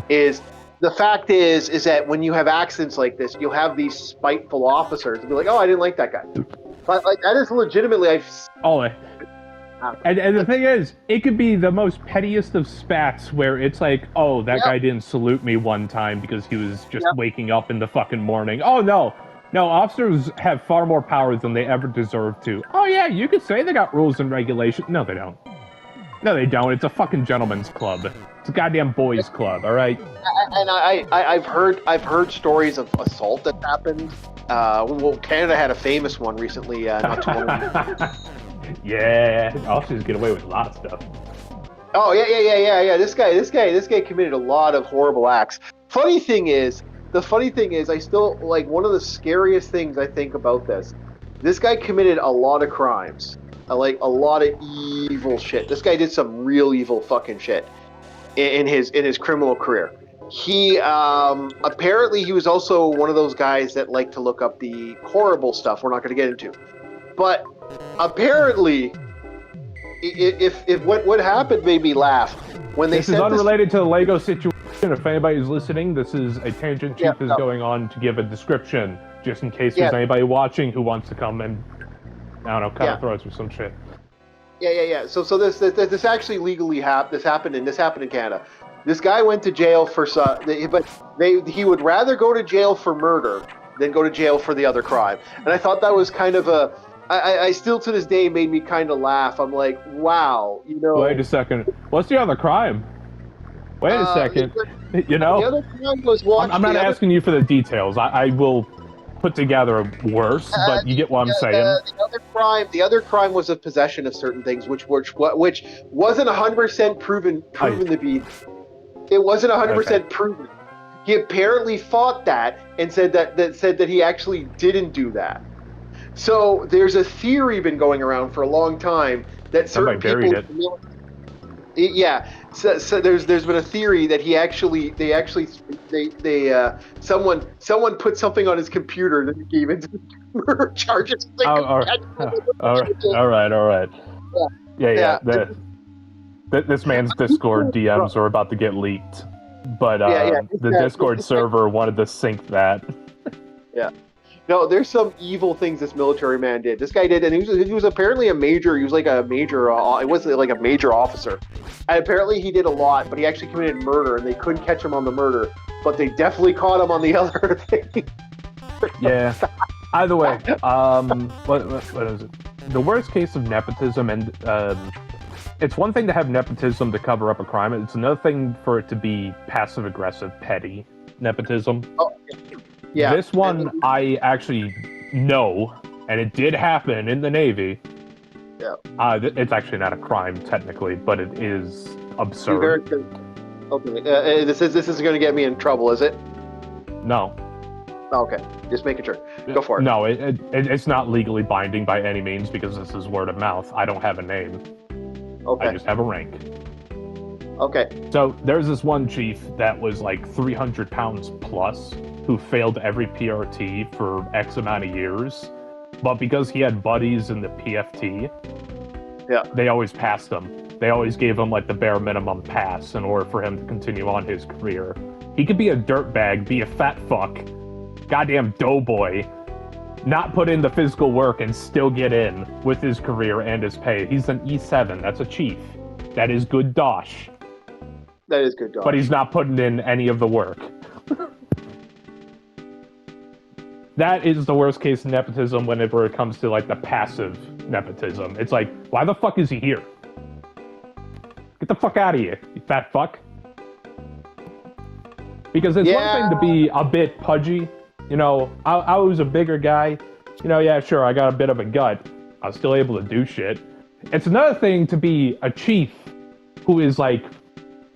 is the fact is that when you have accidents like this, you'll have these spiteful officers and be like, oh, I didn't like that guy. But like that is legitimately And the thing is, it could be the most pettiest of spats where it's like, oh, that guy didn't salute me one time because he was just waking up in the fucking morning. Oh, no. No, officers have far more power than they ever deserve to. Oh, yeah, you could say they got rules and regulations. No, they don't. No, they don't. It's a fucking gentleman's club. It's a goddamn boys' club, all right? And I've heard stories of assault that happened. Well, Canada had a famous one recently, not too long ago. Yeah, officers get away with a lot of stuff. Oh yeah. This guy committed a lot of horrible acts. The funny thing is, I still like one of the scariest things I think about this. This guy committed a lot of crimes, like a lot of evil shit. This guy did some real evil fucking shit in his criminal career. He apparently he was also one of those guys that like to look up the horrible stuff we're not going to get into. But apparently, if what happened made me laugh when they said this is unrelated to the Lego situation. If anybody's listening, this is a tangent Chief is going on to give a description, just in case there's anybody watching who wants to come and I don't know, cut our throats or some shit. Yeah. So this actually legally happened. This happened in Canada. This guy went to jail for he would rather go to jail for murder than go to jail for the other crime. And I thought that was kind of I still to this day made me kind of laugh. I'm like, wow, you know. Wait a second. What's the other crime? Wait a second. You know, the other crime was I'm not asking you for the details. I will put together worse, but you get what I'm saying. The other crime was a possession of certain things, which wasn't 100% proven to be. It wasn't 100% proven. He apparently fought that and said that he actually didn't do that. So there's a theory been going around for a long time that certain people. Yeah, so there's been a theory that someone put something on his computer that he gave into murder charges. All right. Yeah. This man's Discord DMs are about to get leaked, but the Discord server wanted to sync that. Yeah. No, there's some evil things this military man did. This guy did, and he was apparently a major. He was like a major. It wasn't like a major officer. And apparently he did a lot, but he actually committed murder, and they couldn't catch him on the murder, but they definitely caught him on the other thing. Yeah. Either way, what is it? The worst case of nepotism, and it's one thing to have nepotism to cover up a crime. It's another thing for it to be passive-aggressive, petty nepotism. Oh, yeah. This one I actually know, and it did happen in the Navy. Yeah. It's actually not a crime technically, but it is absurd. Okay. This is going to get me in trouble, is it? No. Okay. Just making sure. Go for it. No, it's not legally binding by any means because this is word of mouth. I don't have a name. Okay. I just have a rank. Okay. So there's this one chief that was like 300 pounds plus who failed every PRT for X amount of years. But because he had buddies in the PFT, they always passed him. They always gave him like the bare minimum pass in order for him to continue on his career. He could be a dirtbag, be a fat fuck, goddamn doughboy, not put in the physical work and still get in with his career and his pay. He's an E7. That's a chief. That is good dosh. That is good dosh. But he's not putting in any of the work. That is the worst case nepotism whenever it comes to like the passive nepotism. It's like, why the fuck is he here? Get the fuck out of here, you fat fuck. Because it's one thing to be a bit pudgy. You know, I was a bigger guy. You know, yeah, sure, I got a bit of a gut. I was still able to do shit. It's another thing to be a chief who is like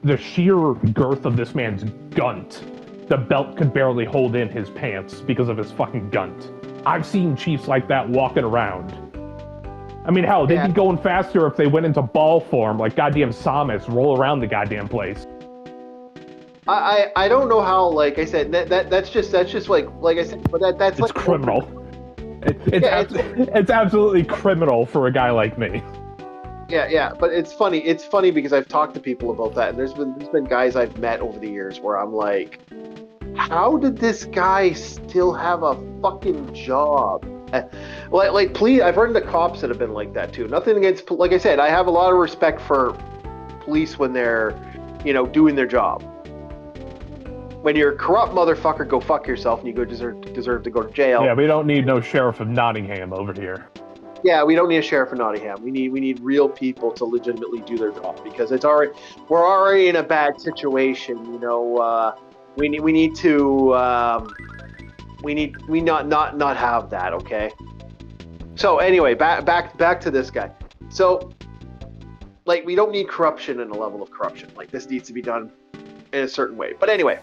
the sheer girth of this man's gunt. The belt could barely hold in his pants because of his fucking gunt. I've seen chiefs like that walking around. I mean, hell, they'd be going faster if they went into ball form like goddamn Samus, roll around the goddamn place. I don't know how, like I said, that's just like I said, but that's it's like criminal. It's absolutely criminal for a guy like me. Yeah, but it's funny. It's funny because I've talked to people about that, and there's been guys I've met over the years where I'm like, how did this guy still have a fucking job? Like, please, I've heard the cops that have been like that too. Nothing against, like I said, I have a lot of respect for police when they're, doing their job. When you're a corrupt motherfucker, go fuck yourself, and you deserve to go to jail. Yeah, we don't need no sheriff of Nottingham over here. Yeah, we don't need a sheriff of Nottingham. We need real people to legitimately do their job because we're already in a bad situation. We need to not have that. Okay. So anyway, back to this guy. So, like, we don't need corruption in a level of corruption. Like, this needs to be done in a certain way. But anyway,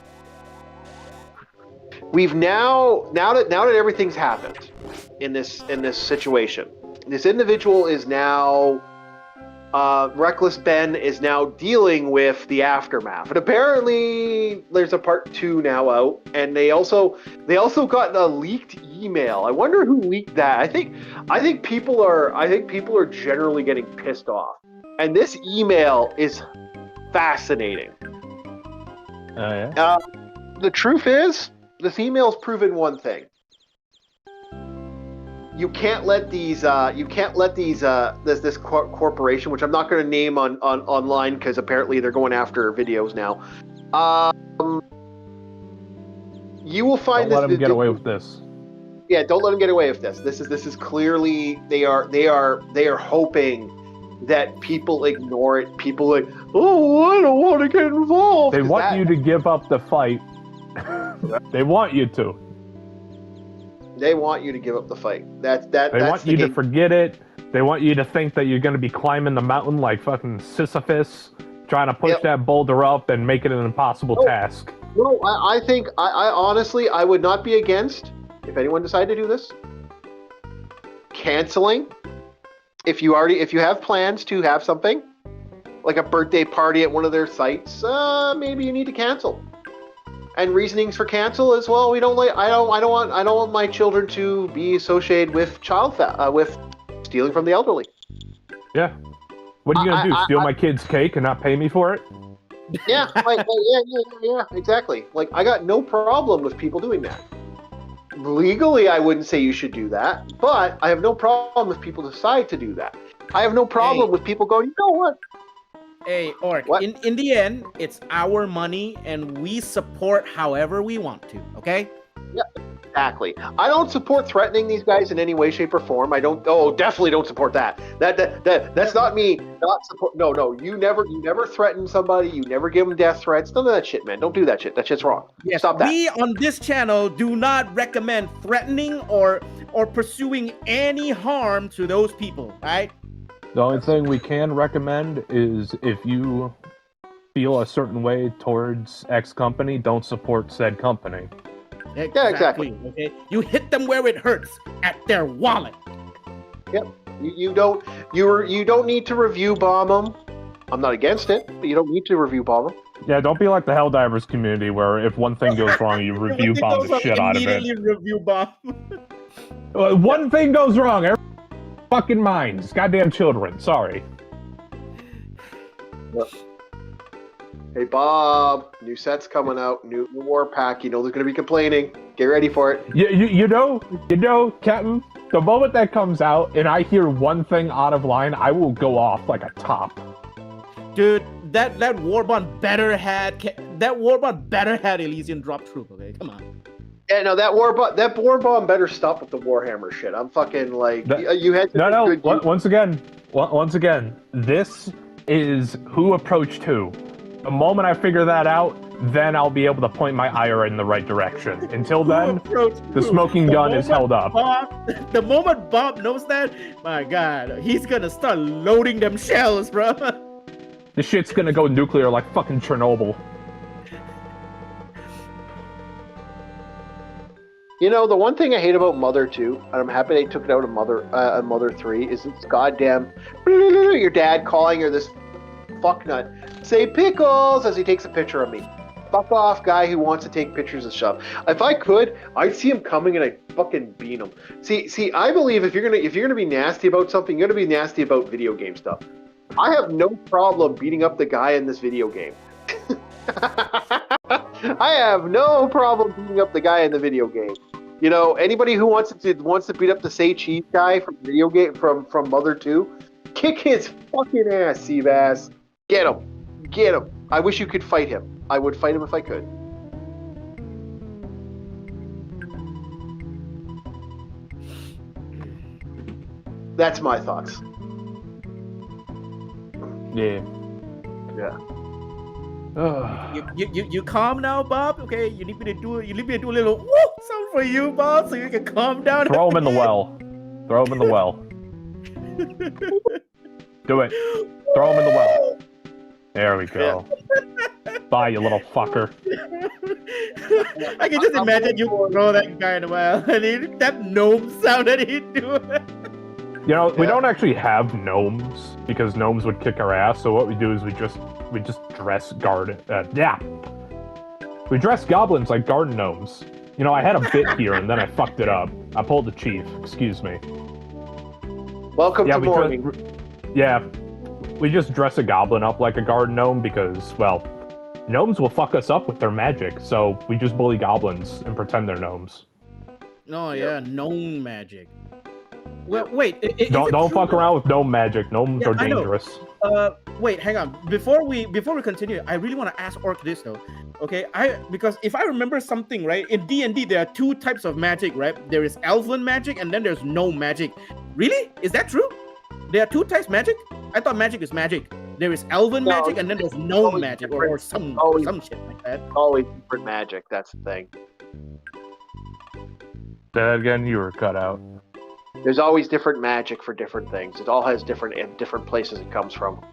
we've now that everything's happened in this situation, This individual is now Reckless Ben is now dealing with the aftermath, and apparently there's a part 2 now out. And they also got a leaked email. I wonder who leaked that. I think people are generally getting pissed off, and this email is fascinating. Yeah. The truth is, this email's proven one thing. You can't let these this corporation, which I'm not going to name on online because apparently they're going after videos now. You will find don't let them get away with this. Yeah, don't let them get away with this. This is clearly they are hoping that people ignore it. People like, oh, I don't want to get involved. They want you to give up the fight. They want you to. They want you to give up the fight. They want you to forget it. They want you to think that you're going to be climbing the mountain like fucking Sisyphus, trying to push that boulder up and make it an impossible task. No, I think I honestly I would not be against, if anyone decided to do this, canceling. If you have plans to have something like a birthday party at one of their sites, maybe you need to cancel. And reasonings for cancel as well. I don't want my children to be associated with with stealing from the elderly. Yeah. What are you gonna do? Steal my kid's cake and not pay me for it? Yeah, yeah, exactly. Like, I got no problem with people doing that. Legally, I wouldn't say you should do that, but I have no problem if people decide to do that. I have no problem with people going, you know what? Hey, Orc, in the end, it's our money, and we support however we want to, okay? Yeah, exactly. I don't support threatening these guys in any way, shape, or form. I don't. Oh, definitely don't support that. That's not me. Not support. No. You never threaten somebody. You never give them death threats. None of that shit, man. Don't do that shit. That shit's wrong. Yes, stop that. We on this channel do not recommend threatening or pursuing any harm to those people, right? The only thing we can recommend is if you feel a certain way towards X company, don't support said company. Exactly. Yeah, exactly. Okay, you hit them where it hurts, at their wallet. Yep. You don't need to review bomb them. I'm not against it, but you don't need to review bomb them. Yeah, don't be like the Helldivers community where if one thing goes wrong, you review bomb the shit out of it. Immediately review bomb. One thing goes wrong, every fucking minds, goddamn children. Sorry. Yep. Hey Bob, new set's coming out, new war pack. You know they're gonna be complaining. Get ready for it. You know, Captain. The moment that comes out and I hear one thing out of line, I will go off like a top. Dude, that Warbond better had Elysian drop troop. Okay, come on. Yeah, no, that Warbond better stop with the Warhammer shit. I'm fucking like you had to once again, this is who approached who. The moment I figure that out, then I'll be able to point my ire in the right direction. Until then, the smoking gun is held up. The moment Bob knows that, my God, he's gonna start loading them shells, bro. This shit's gonna go nuclear like fucking Chernobyl. You know, the one thing I hate about Mother 2, and I'm happy they took it out of Mother 3, is this goddamn your dad calling her this fucknut. Say pickles as he takes a picture of me. Fuck off, guy who wants to take pictures of stuff. If I could, I'd see him coming and I'd fucking beat him. See, I believe if you're gonna be nasty about something, you're gonna be nasty about video game stuff. I have no problem beating up the guy in this video game. I have no problem beating up the guy in the video game. You know, anybody who wants to beat up the Say Cheese guy from video game from Mother 2, kick his fucking ass, Seabass. Get him. I wish you could fight him. I would fight him if I could. That's my thoughts. Yeah. You calm now, Bob? Okay, you need me to do a little woo sound for you, Bob, so you can calm down. Throw him in the well. Do it. Throw him in the well. There we go. Bye, you little fucker. I can just imagine you throw that guy in the well, and that gnome sound that he'd do. You know, we don't actually have gnomes because gnomes would kick our ass. So what we do is we just dress we dress goblins like garden gnomes. You know, I had a bit here and then I fucked it up. I pulled the chief. Excuse me. Welcome to morning. We just dress a goblin up like a garden gnome because, well, gnomes will fuck us up with their magic. So we just bully goblins and pretend they're gnomes. Oh yeah, gnome magic. Well, wait. Don't fuck around with gnome magic. Gnomes are dangerous. Wait, hang on. Before we continue, I really want to ask Orc this though. Okay, because if I remember something right, in D&D there are two types of magic, right? There is elven magic and then there's gnome magic. Really? Is that true? There are two types of magic? I thought magic is magic. There is elven magic and then there's gnome magic or some shit like that. Always different magic. That's the thing. That again, you were cut out. There's always different magic for different things. It all has different places it comes from.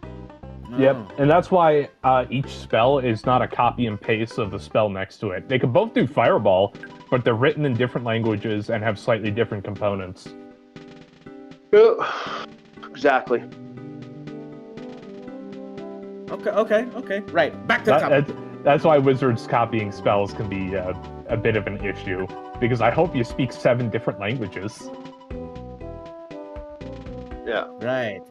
Yep, and that's why each spell is not a copy and paste of the spell next to it. They can both do Fireball, but they're written in different languages and have slightly different components. Exactly. Okay. Right, back to the topic. That's why wizards copying spells can be a bit of an issue, because I hope you speak 7 different languages. Yeah. Right.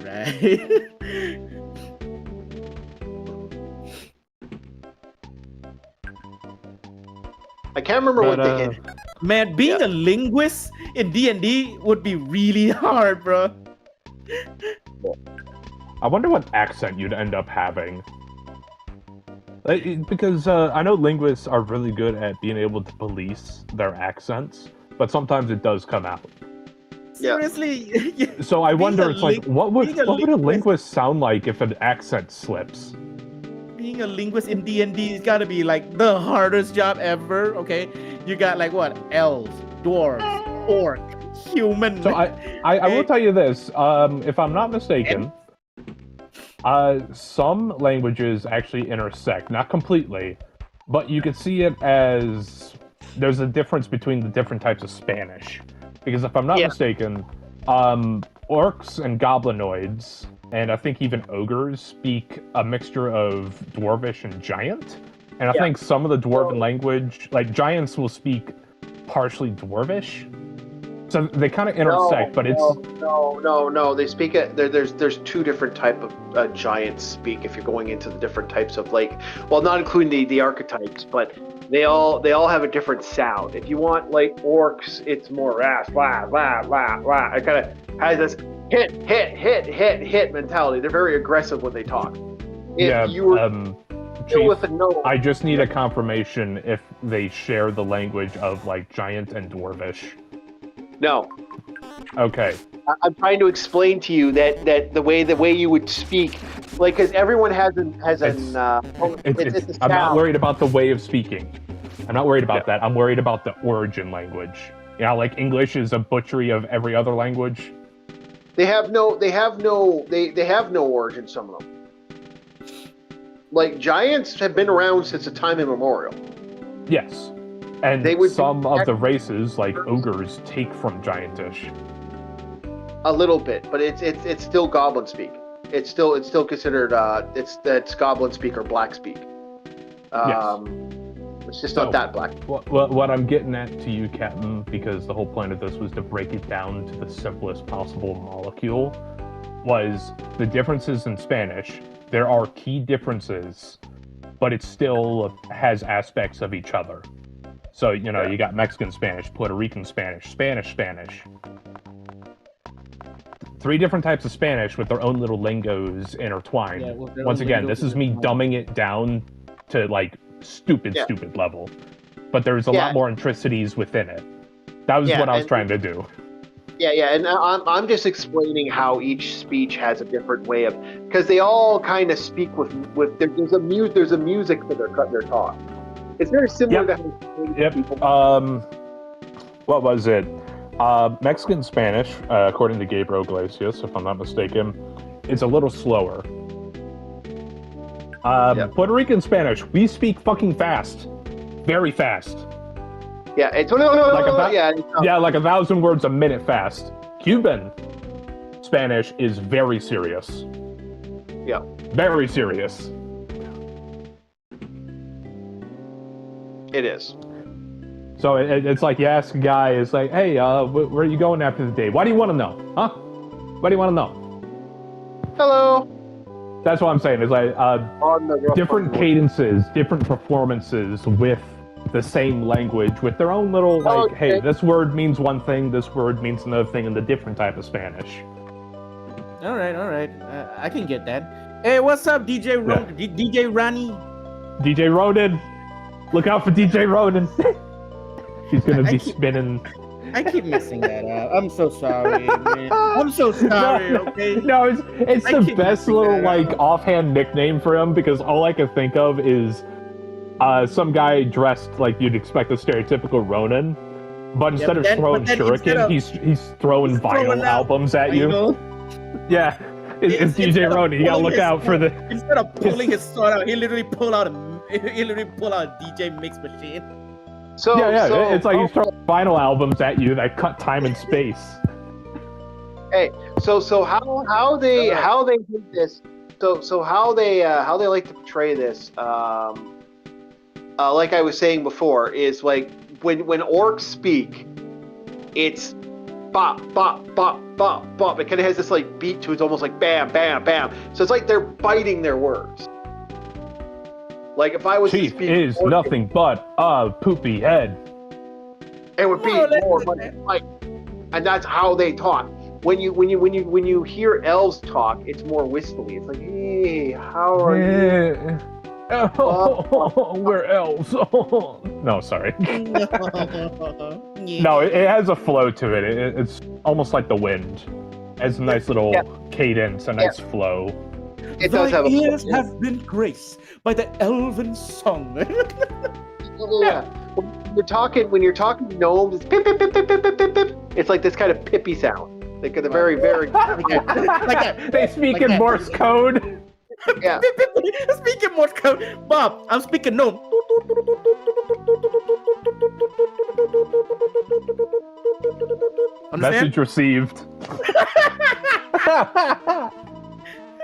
I can't remember what they did. Man, being a linguist in D&D would be really hard, bro. I wonder what accent you'd end up having. Because I know linguists are really good at being able to police their accents, but sometimes it does come out. Seriously? So I wonder, it's like, what would a linguist sound like if an accent slips? Being a linguist in D&D has got to be like the hardest job ever. Okay, you got like what? Elves, dwarves, orc, human. So I will tell you this. If I'm not mistaken, some languages actually intersect, not completely, but you could see it as there's a difference between the different types of Spanish. Because if I'm not mistaken, orcs and goblinoids, and I think even ogres, speak a mixture of Dwarvish and Giant. And I think some of the Dwarven language, like Giants will speak partially Dwarvish. So they kind of intersect, but it's... No. They speak it. There's 2 different type of giants speak if you're going into the different types of, like, well, not including the archetypes, but they all have a different sound. If you want like orcs, it's more blah blah blah blah. It kind of has this hit mentality. They're very aggressive when they talk. If you were Chief, with a gnome, I just need a confirmation if they share the language of like Giant and Dwarvish. No. Okay. I'm trying to explain to you that the way you would speak, like, because everyone has it's a I'm not worried about the way of speaking. I'm not worried about that. I'm worried about the origin language. You know, like English is a butchery of every other language. They have no origin. Some of them, like giants, have been around since the time immemorial. Yes. And some of the races, like ogres, take from Giantish. A little bit, but it's still Goblin speak. It's still considered it's Goblin speak or Black speak. Yes. It's just not that black. What I'm getting at to you, Captain, because the whole point of this was to break it down to the simplest possible molecule, was the differences in Spanish. There are key differences, but it still has aspects of each other. So, you know, you got Mexican Spanish, Puerto Rican Spanish, Spanish. 3 different types of Spanish with their own little lingos intertwined. Yeah, once again, this is me dumbing it down to, like, stupid level. But there's a lot more intricacies within it. That was what I was trying to do. Yeah, and I'm just explaining how each speech has a different way of... Because they all kind of speak with there's a music for their talk. It's very similar to how people... What was it? Mexican Spanish, according to Gabriel Iglesias, if I'm not mistaken, is a little slower. Puerto Rican Spanish, we speak fucking fast. Very fast. Yeah, it's... like 1,000 words a minute fast. Cuban. Spanish is very serious. Yeah. Very serious. It is. So it's like you ask a guy, it's like, hey, where are you going after the day? Why do you want to know? Huh? Why do you want to know? Hello. That's what I'm saying. It's like different cadences, different performances with the same language, with their own little, like, hey, this word means one thing, this word means another thing in the different type of Spanish. All right. I can get that. Hey, what's up, DJ DJ Rani? DJ Ronan. Look out for DJ Ronan. He's gonna be spinning. I keep messing that up. I'm so sorry, man. I'm so sorry. Okay. No, it's the best little like offhand nickname for him because all I can think of is some guy dressed like you'd expect a stereotypical Ronin, but instead of throwing shuriken, he's throwing vinyl albums at you. Yeah, it's DJ Ronan. You gotta look out for the. Instead of pulling his sword out, he literally pull out a DJ mix machine. So it's like he's throwing vinyl albums at you that cut time and space. Hey, so how they do this? So how they like to portray this? Like I was saying before, is like when orcs speak, it's bop bop bop bop bop. It kind of has this like beat to it. It's almost like bam bam bam. So it's like they're biting their words. Like if I was Chief to speak is orc, nothing but a poopy head. It would be more like, and that's how they talk. When you hear elves talk, it's more wistfully. It's like, hey, how are you? We're elves. No, sorry. No, it has a flow to it. It's almost like the wind. It has a nice little cadence, a nice flow. It does have ears have been graced by the elven song. Yeah. When you're talking gnomes, it's pip, pip, pip, pip, pip, pip, pip. It's like this kind of pippy sound. Like they're very, very they speak in Morse code. Yeah. Speaking Morse code. Bob, I'm speaking gnome. Understand? Message received.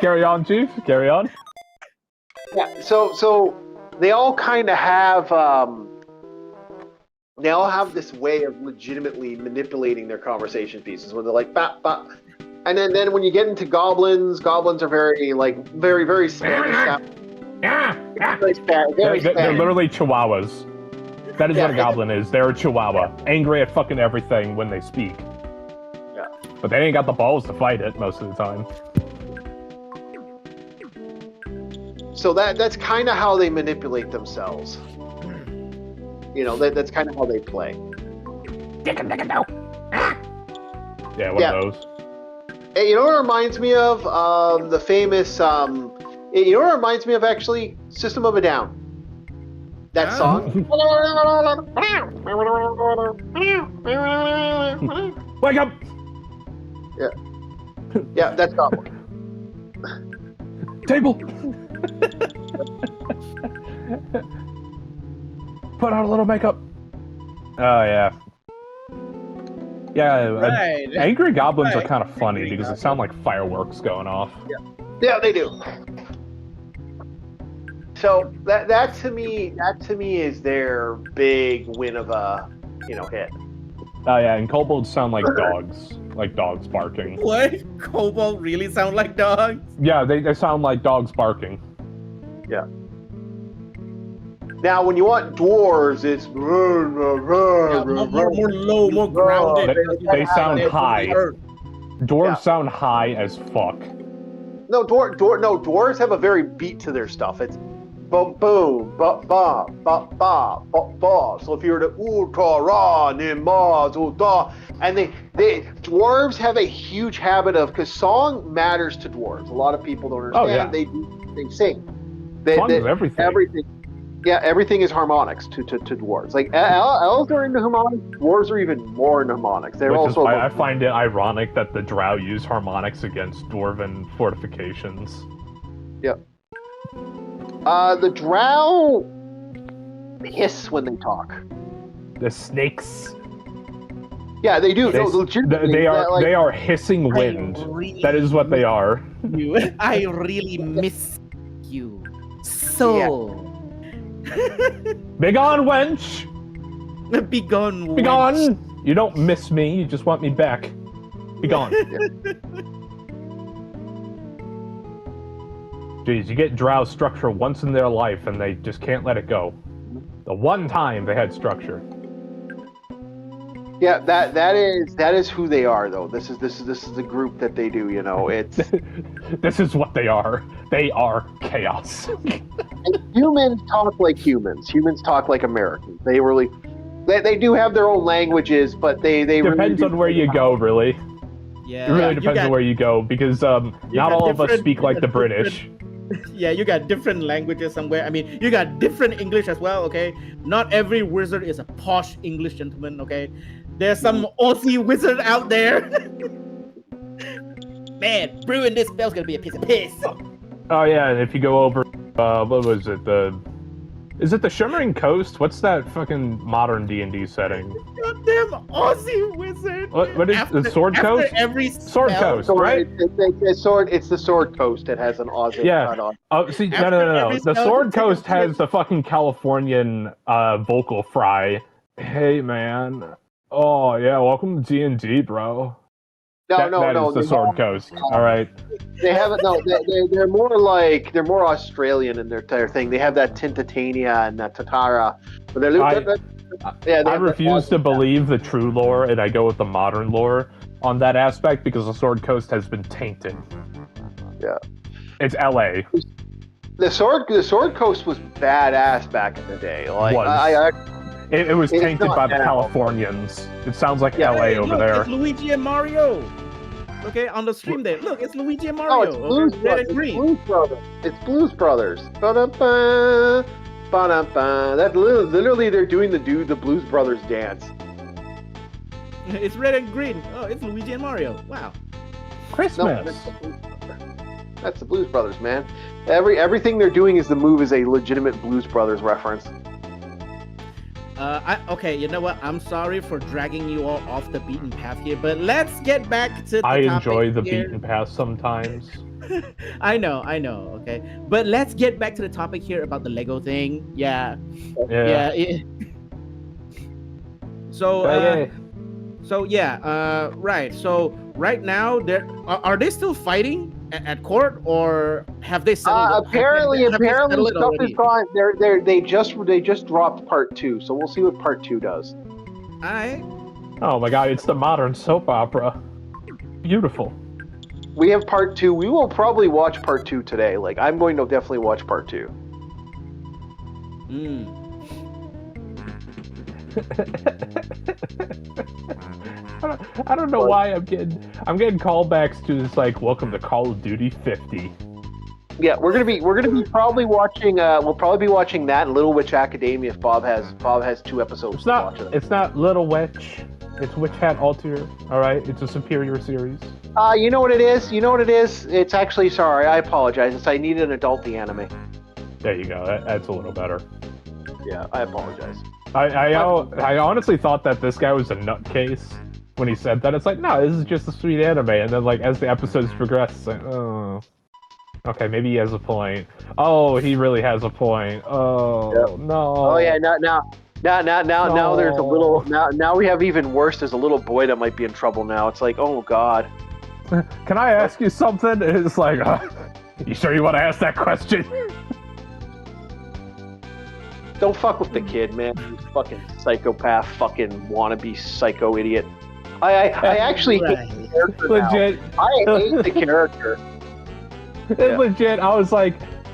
Carry on, Chief. Carry on. Yeah. So they all kind of have this way of legitimately manipulating their conversation pieces where they're like bop bop, and then when you get into goblins are very very Spanish. They're literally chihuahuas. That is what a goblin is. They're a chihuahua, angry at fucking everything when they speak. Yeah. But they ain't got the balls to fight it most of the time. So that's kind of how they manipulate themselves. You know, that's kind of how they play. Yeah, one of those. Hey, you know what it reminds me of? The famous, you know what it reminds me of, actually? System of a Down. That song. Wake up! Yeah. Yeah, that's that one. Table! Put on a little makeup. Oh, yeah. Yeah, right. Angry goblins are kind of funny because they sound like fireworks going off. Yeah, they do. So that to me is their big win of a hit. Oh yeah, and kobolds sound like dogs barking. What? Kobolds really sound like dogs? Yeah, they sound like dogs barking. Yeah. Now, when you want dwarves, it's more low, more grounded. They sound high. Dwarves sound high as fuck. No, dwarves have a very beat to their stuff. It's boom, boom, ba ba ba ba ba ba. So if you were to ultra nimaz ulta, and they dwarves have a huge habit of, because song matters to dwarves. A lot of people don't understand. They sing. Song is everything. Yeah, everything is harmonics to dwarves. Like elves are into harmonics, dwarves are even more into harmonics. They're also. Is why I find it ironic that the drow use harmonics against dwarven fortifications. Yep. The drow hiss when they talk. The snakes. Yeah, they do. They are hissing wind. That is what they are. I really miss you. So. Begone, wench! Begone, wench. Begone! You don't miss me, you just want me back. Begone. Jeez, you get drow structure once in their life and they just can't let it go. The one time they had structure. Yeah, that is who they are, though. This is the group that they do. You know, it's this is what they are. They are chaos. Humans talk like humans. Humans talk like Americans. They do have their own languages, but they depends really on where you go, really. Yeah, it really depends on where you go because not all of us speak like the British. Yeah, you got different languages somewhere. I mean, you got different English as well, okay? Not every wizard is a posh English gentleman, okay? There's some Aussie wizard out there. Man, brewing this spell's gonna be a piece of piss. Oh yeah, and if you go over, what was it? Is it the Shimmering Coast? What's that fucking modern D&D setting? Goddamn Aussie wizard! What is the Sword Coast? Sword Coast, right? It's the Sword Coast. It has an Aussie cut on. Oh, see, no. The Sword Coast has the fucking Californian vocal fry. Hey, man. Oh yeah, welcome to D&D, bro. That is the Sword Coast. All right. They haven't. No, they're more Australian in their thing. They have that Tintatania and that Tatara. But I refuse to believe the true lore, and I go with the modern lore on that aspect because the Sword Coast has been tainted. Yeah. It's LA. The Sword Coast was badass back in the day. Like it was tainted by the Californians. It sounds like LA over there. It's Luigi and Mario. Okay, on the stream there. Look, it's Luigi and Mario. It's Blues Brothers. It's Blues Brothers. Ba-da-ba, ba-da-ba. That literally they're doing the Blues Brothers dance. It's red and green. Oh, it's Luigi and Mario. Wow. Christmas. No, that's the Blues Brothers, man. Everything they're doing is a legitimate Blues Brothers reference. Okay, you know what? I'm sorry for dragging you all off the beaten path here, but let's get back to the topic. I enjoy the beaten path sometimes. I know, okay. But let's get back to the topic here about the Lego thing. Yeah. Right. So right now, are they still fighting at court, or have they settled? Apparently, stuff is gone. They just dropped part 2, so we'll see what part 2 does. Oh my god, it's the modern soap opera. Beautiful. We have part 2. We will probably watch part 2 today. Like, I'm going to definitely watch part 2. I don't know why I'm getting callbacks to this, like, welcome to Call of Duty 50. Yeah, we're gonna be probably watching. We'll probably be watching that and Little Witch Academia if Bob has 2 episodes to watch of it. It's not Little Witch. It's Witch Hat Altair. All right, it's a superior series. You know what it is. It's actually, sorry, I apologize. I needed an adult anime. There you go. That's a little better. Yeah, I apologize. I honestly thought that this guy was a nutcase when he said that. It's like, no, this is just a sweet anime. And then, like, as the episodes progress, it's like, oh, okay, maybe he has a point. Oh, he really has a point. Oh, yep. No. Oh yeah, now there's a little. Now we have even worse. There's a little boy that might be in trouble now. It's like, oh god. Can I ask you something? It's like, you sure you want to ask that question? Don't fuck with the kid, man. You fucking psychopath, fucking wannabe psycho idiot. I actually hate the character legit. Now. I hate the character. Legit, I was like,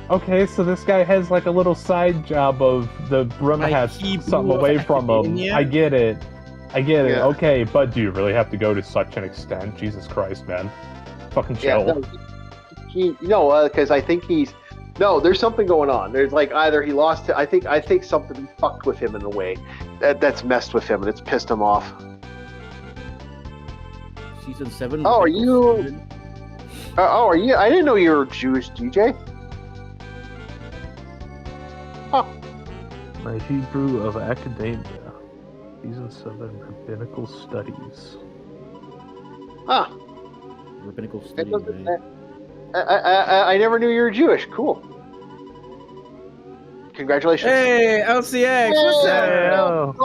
okay, so this guy has like a little side job of the Brim has something away from him. I get it. Yeah. Okay, but do you really have to go to such an extent? Jesus Christ, man. Fucking chill. Yeah, because I think he's... No, there's something going on. There's like either he lost... I think something fucked with him in a way. That's messed with him and it's pissed him off. Season 7. Oh, are you... are you... I didn't know you were Jewish, DJ. Huh. My Hebrew of academia. Season 7 Rabbinical Studies. Ah. Rabbinical Studies, right? I never knew you were Jewish. Cool. Congratulations. Hey, LCX, what's up?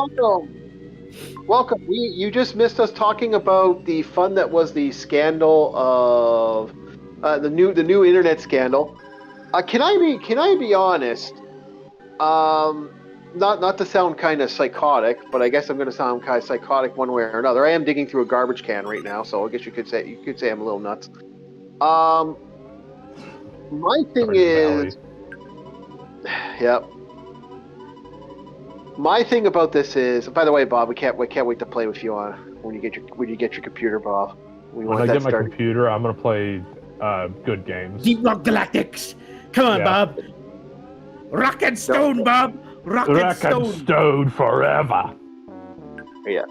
Welcome. You just missed us talking about the fun that was the scandal of the new internet scandal. Can I be honest? Not to sound kind of psychotic, but I guess I'm going to sound kind of psychotic one way or another. I am digging through a garbage can right now, so I guess you could say I'm a little nuts. My thing is, yep. My thing about this is, by the way, Bob, we can't wait to play with you on when you get your computer, Bob. When I get my computer, I'm gonna play good games. Deep Rock Galactics. Come on, Bob. Rock and Stone, Bob. Rock and Stone forever. Yeah.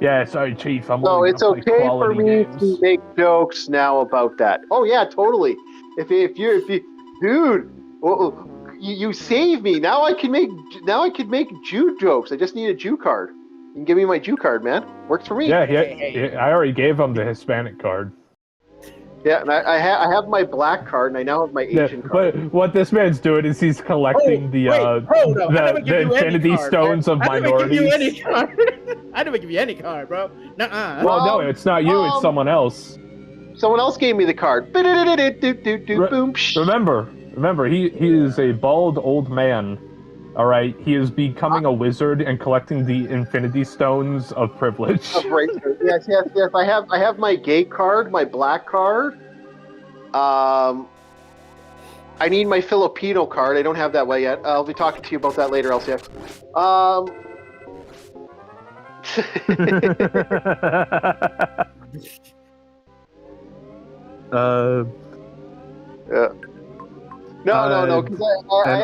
Yeah, sorry, Chief. It's okay for me to make jokes now about that. Oh yeah, totally. If you, dude, you save me. Now I can make Jew jokes. I just need a Jew card. You can give me my Jew card, man. Works for me. Yeah, I already gave him the Hispanic card. Yeah, and I have my black card, and I now have my Asian card. But what this man's doing is he's collecting the Infinity Stones of minorities. I never give you any card, bro. Nuh-uh. Well, no, it's not you. It's someone else. Someone else gave me the card. Remember, he is a bald old man. All right, he is becoming a wizard and collecting the Infinity Stones of privilege. Yes. I have my gay card, my black card. I need my Filipino card. I don't have that way yet. I'll be talking to you about that later, LCX. Yeah. No. An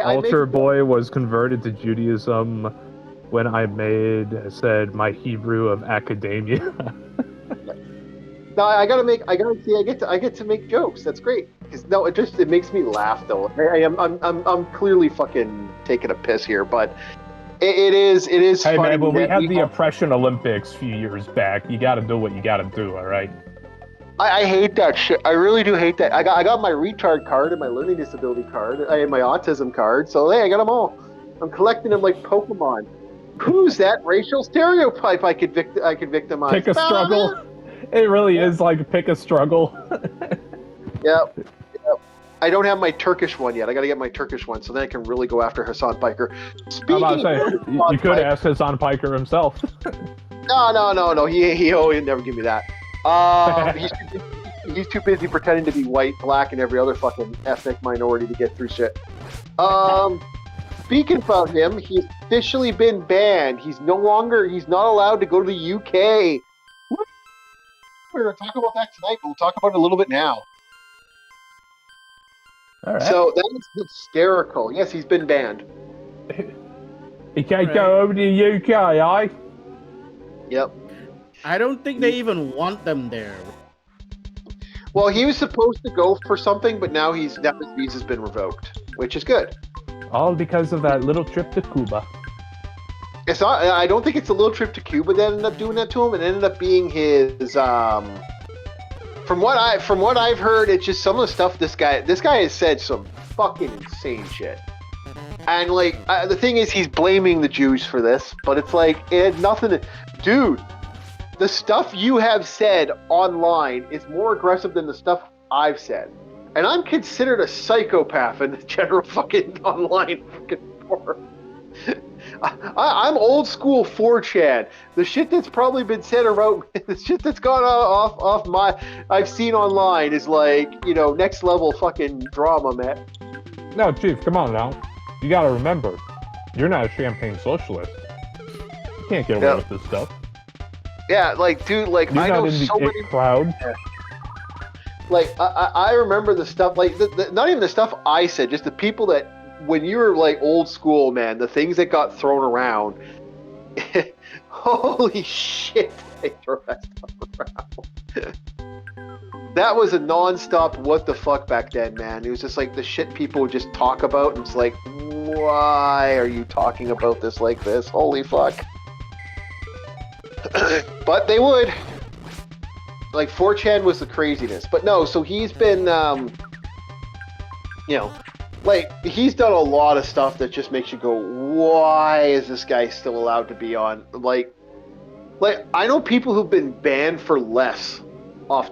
altar boy was converted to Judaism when I said my Hebrew of academia. No, I get to make jokes. That's great. It makes me laugh though. I'm clearly fucking taking a piss here, but it is. Hey funny man, when we had the Oppression Olympics a few years back, you got to do what you got to do. All right. I hate that shit. I really do hate that. I got my retard card and my learning disability card. I have my autism card. So hey, I got them all. I'm collecting them like Pokemon. Who's that racial stereotype I could victimize? Pick a struggle. It really is like pick a struggle. Yep. I don't have my Turkish one yet. I got to get my Turkish one, so then I can really go after Hassan Piker. You could ask Hassan Piker himself. No. He'll never give me that. He's too busy pretending to be white, black, and every other fucking ethnic minority to get through shit. Speaking about him, he's officially been banned. He's not allowed to go to the UK. We're going to talk about that tonight, but we'll talk about it a little bit now. All right. So that is hysterical. Yes, he's been banned. He can't go over to the UK, eh? Yep. I don't think they even want them there. Well, he was supposed to go for something, but now his visa's been revoked, which is good. All because of that little trip to Cuba. It's not. I don't think it's a little trip to Cuba that ended up doing that to him. It ended up being his. From what I've heard, it's just some of the stuff this guy has said some fucking insane shit. And like the thing is, he's blaming the Jews for this, but it's like it had nothing to, dude. The stuff you have said online is more aggressive than the stuff I've said. And I'm considered a psychopath in the general fucking online fucking forum. I'm old school 4chan. The shit that's probably been said around, the shit that's gone off I've seen online is like, next level fucking drama, man. No, Chief, come on now. You gotta remember, you're not a champagne socialist. You can't get away with this stuff. Yeah, like, dude, like, you're I know not in so the many crowd. Like, I remember the stuff, like, not even the stuff I said, just the people that, when you were, like, old school, man, the things that got thrown around, holy shit, they throw that stuff around. that was a non-stop what the fuck back then, man. It was just like the shit people would just talk about, and it's like, why are you talking about this like this? Holy fuck. But they would. Like 4chan was the craziness. But no, so he's been like he's done a lot of stuff that just makes you go, why is this guy still allowed to be on? Like I know people who've been banned for less off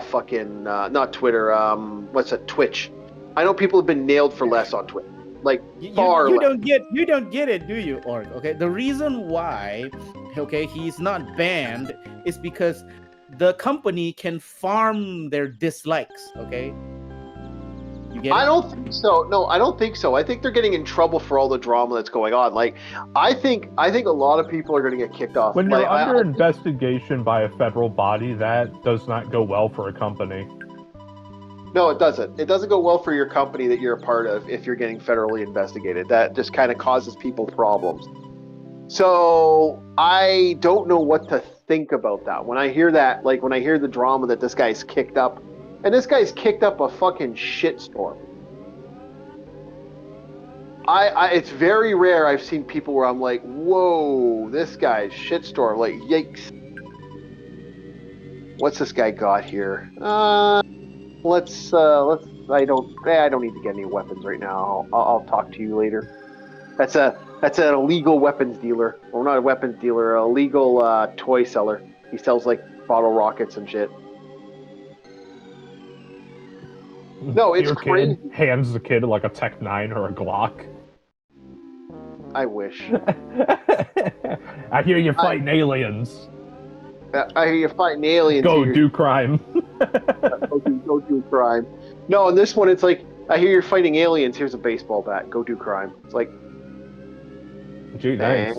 fucking not Twitter, what's that, Twitch. I know people have been nailed for less on Twitch. Like far you less. You don't get it, do you, Org? Okay, the reason why he's not banned is because the company can farm their dislikes. Okay, you get it? I don't think so. No, I don't think so. I think they're getting in trouble for all the drama that's going on. Like, I think a lot of people are going to get kicked off. When you're under investigation by a federal body, that does not go well for a company. No, it doesn't. It doesn't go well for your company that you're a part of if you're getting federally investigated. That just kind of causes people problems. So I don't know what to think about that. When I hear that, like when I hear the drama that this guy's kicked up, and this guy's kicked up a fucking shitstorm. It's very rare I've seen people where I'm like, whoa, this guy's shitstorm. Like, yikes. What's this guy got here? Let's. I don't need to get any weapons right now. I'll talk to you later. That's an illegal weapons dealer, or not a weapons dealer, a illegal toy seller. He sells like bottle rockets and shit. No, it's crazy. Kid hands the kid like a Tech 9 or a Glock. I wish. I hear you fighting aliens. I hear you fighting aliens. Go do crime. Go do crime. No, in this one, it's like, I hear you're fighting aliens. Here's a baseball bat. Go do crime. It's like, gee, nice.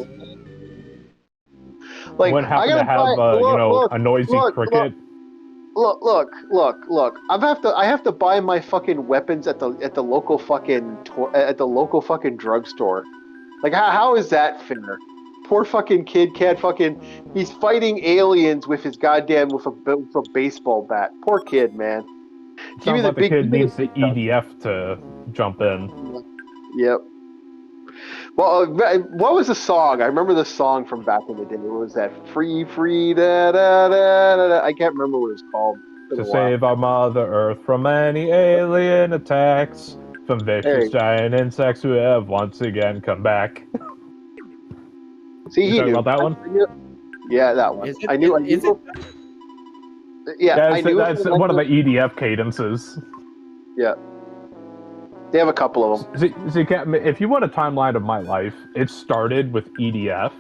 Like, what happened to have a noisy cricket? Look. I have to buy my fucking weapons at the local fucking drugstore. Like, how is that fair? Poor fucking kid can't fucking. He's fighting aliens with his goddamn with a baseball bat. Poor kid, man. Sounds like the kid needs the EDF to jump in. Yep. Well, what was the song? I remember the song from back in the day. What was that? Free, da da da da. I can't remember what it's called. To save our Mother Earth from any alien attacks, from vicious giant insects who have once again come back. See, he knew about that one. Yeah, that one. I knew. Yeah, I knew. That's one of the EDF cadences. Yeah. They have a couple of them. See, if you want a timeline of my life, it started with EDF.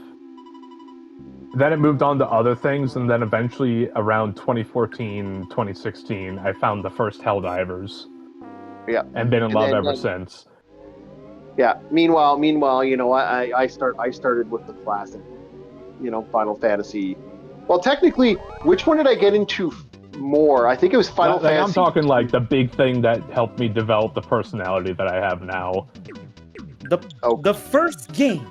Then it moved on to other things, and then eventually around 2014, 2016, I found the first Helldivers. Yeah. And been in love ever since. Yeah. Meanwhile, I started with the classic, Final Fantasy. Well, technically, which one did I get into more? I think it was Final Fantasy. I'm talking like the big thing that helped me develop the personality that I have now. The first game.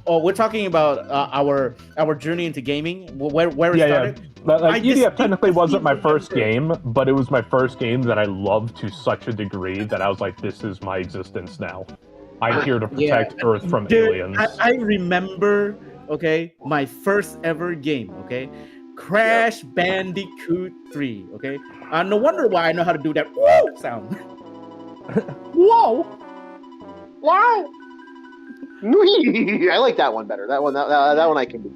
We're talking about our journey into gaming. Where it started. Yeah. Like, EDF technically wasn't my first game, but it was my first game that I loved to such a degree that I was like, this is my existence now. I'm here to protect Earth from aliens. I remember, my first ever game, Crash Bandicoot 3, no wonder why I know how to do that whoa sound. Whoa! Wow! I like that one better. That one I can do.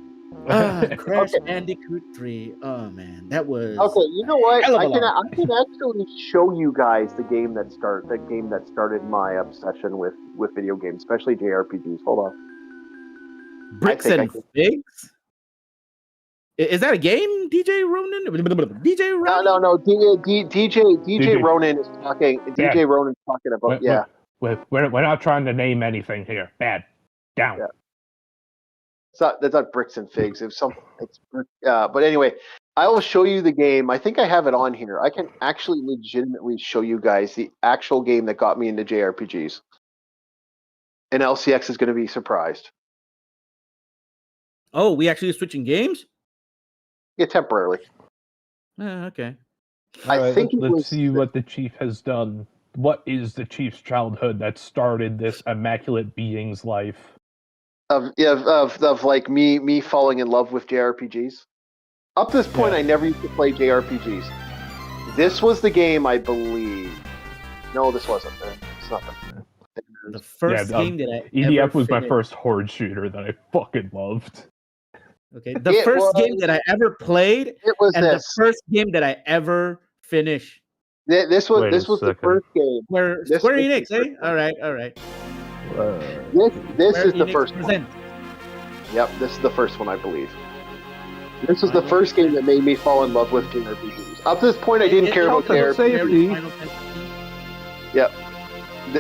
Crash Bandicoot 3. Oh man, that was okay. You know what? I can actually show you guys the game that started my obsession with video games, especially JRPGs. Hold on. Bricks and Figs. Is that a game, DJ Ronan? DJ Ronan? No. DJ Ronan is talking. Yeah. DJ Ronan's talking about We're not trying to name anything here. Bad. Down. Yeah. That's not Bricks and Figs. But anyway, I will show you the game. I think I have it on here. I can actually legitimately show you guys the actual game that got me into JRPGs. And LCX is going to be surprised. Oh, we actually switching games? Yeah, temporarily. Okay. I think let's see what the chief has done. What is the chief's childhood that started this immaculate being's life? Of like me falling in love with JRPGs. Up to this point, I never used to play JRPGs. This was the game, I believe. No, this wasn't. It's not the first game that I EDF was my first horde shooter that I fucking loved. Okay, the first game that I ever played, the first game that I ever finished. This was the first game. Square Enix, eh? All right. This is the first one. Yep, this is the first one, I believe. This was the first game that made me fall in love with JRPGs. Up to this point, I didn't care about JRPGs. Yep.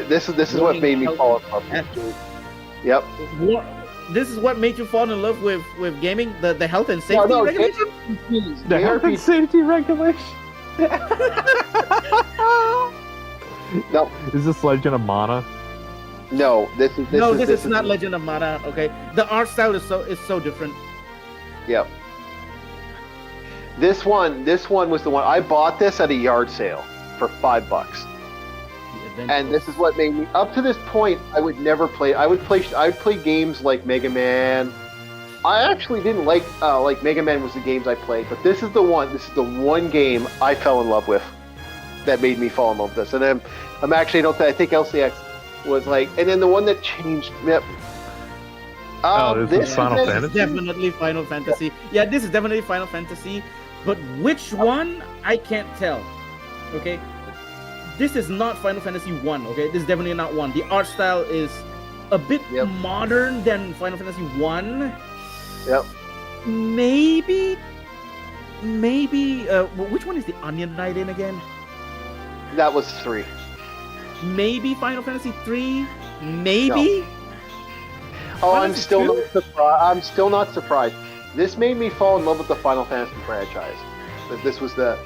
This is what made me fall in love with games. Yep. This is what made you fall in love with gaming? The health and safety regulation? The health and safety regulation? No. Is this Legend of Mana? No, this is not Legend of Mana. Okay, the art style is so different. Yep. This one was the one I bought this at a yard sale for $5. And this is what made me. Up to this point, I would never play. I would play games like Mega Man. I actually didn't like Mega Man was the games I played, but this is the one. This is the one game I fell in love with that made me fall in love with this. And I'm actually I think LCX was like, and then the one that changed. Yep. This is Final Fantasy. Definitely Final Fantasy. Yeah, this is definitely Final Fantasy. But which one, I can't tell. Okay. This is not Final Fantasy 1, okay? This is definitely not 1. The art style is a bit modern than Final Fantasy 1. Yep. Maybe, which one is the Onion Knight in again? That was 3. Maybe Final Fantasy 3? Maybe? No. Oh, I'm still not surprised. This made me fall in love with the Final Fantasy franchise. This was the...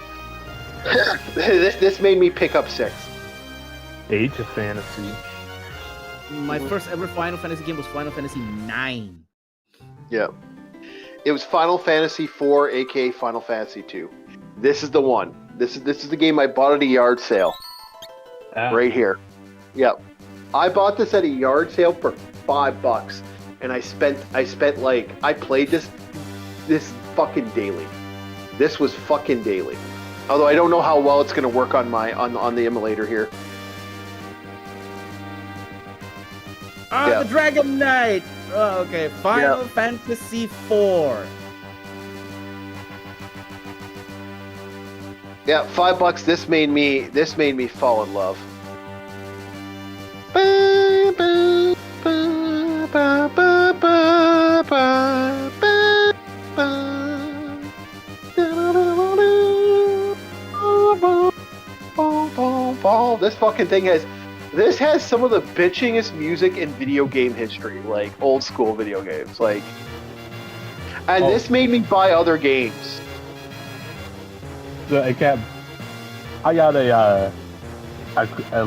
this made me pick up 6. Age of Fantasy. My first ever Final Fantasy game was Final Fantasy 9. Yeah. It was Final Fantasy 4, aka Final Fantasy 2. This is the one. This is the game I bought at a yard sale. Right here. Yep. I bought this at a yard sale for $5, and I played this fucking daily. This was fucking daily. Although I don't know how well it's going to work on on the emulator here. The Dragon Knight. Oh, okay, Final Fantasy 4. Yeah, $5. This made me fall in love. This fucking thing has some of the bitchingest music in video game history, like old school video games, like. And this made me buy other games. I got a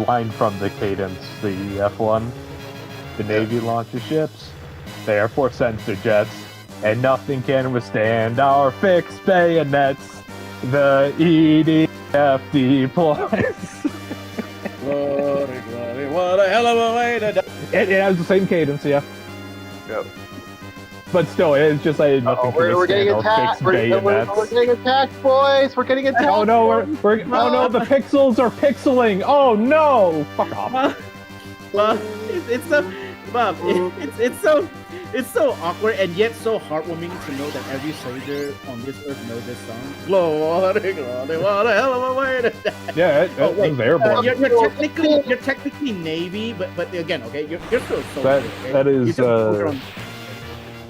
line from the Cadence, the F1. The Navy launches ships, the Air Force sends their jets, and nothing can withstand our fixed bayonets. The EDF deploys. What a hell of a way to die. It has the same cadence, yeah. Yep. But still, it's just like nothing can withstand our fixed bayonets. We're getting attacked, boys! We're getting attacked! Oh no, oh no, the pixels are pixeling! Oh no! Fuck off. Bob, it's so awkward and yet so heartwarming to know that every soldier on this earth knows this song. Glory, glory, what a hell of a way to die. Yeah, it's airborne. You're technically Navy, but again, okay, you're still a soldier. That is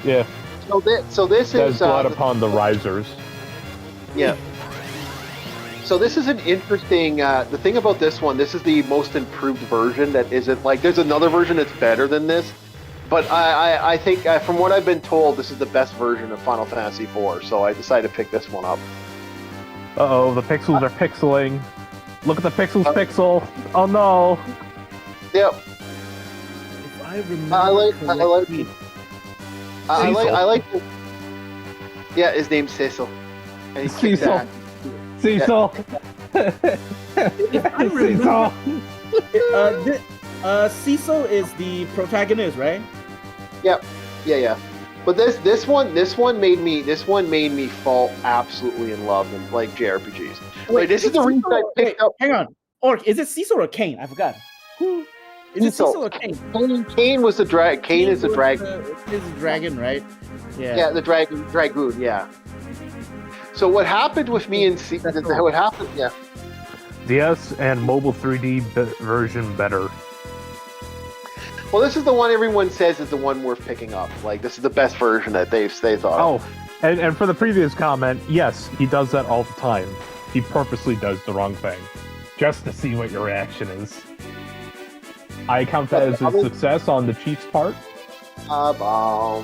yeah. So this is blood upon the risers. Yeah. So this is an interesting. The thing about this one, this is the most improved version. That isn't like there's another version that's better than this, but I think from what I've been told, this is the best version of Final Fantasy IV. So I decided to pick this one up. The pixels are pixeling. Look at the pixels pixel. Oh no. Yep. If I remember I like this. Yeah, his name's Cecil. Cecil. Cecil. If I remember, Cecil is the protagonist, right? Yep. Yeah. But this one made me fall absolutely in love with like JRPGs. Wait, this is the reason I picked up. Hang on, Orc, is it Cecil or Kane? I forgot. Who is it? Cecil or Kane? Kane was the drag. Kane is the dragon. Is the dragon, right? Yeah. Yeah, the dragoon. Yeah. So what happened with me and what happened? Yeah. DS and mobile 3D version better. Well, this is the one everyone says is the one worth picking up. Like, this is the best version that they thought. Oh, and for the previous comment, yes, he does that all the time. He purposely does the wrong thing, just to see what your reaction is. I count that as a success on the Chiefs' part. Bow.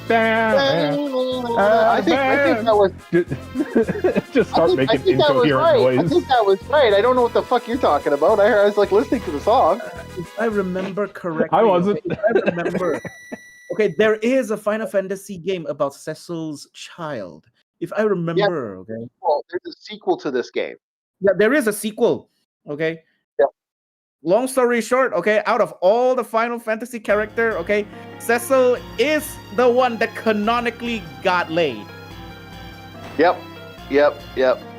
I think that was. Just start making incoherent noise. I think that was right. I don't know what the fuck you're talking about. I was like listening to the song. If I remember correctly, I wasn't. Okay, I remember. Okay, there is a Final Fantasy game about Cecil's child. If I remember, okay. Well, there's a sequel to this game. Yeah, there is a sequel. Okay. Yeah. Long story short, okay, out of all the Final Fantasy character, okay, Cecil is the one that canonically got laid. Yep.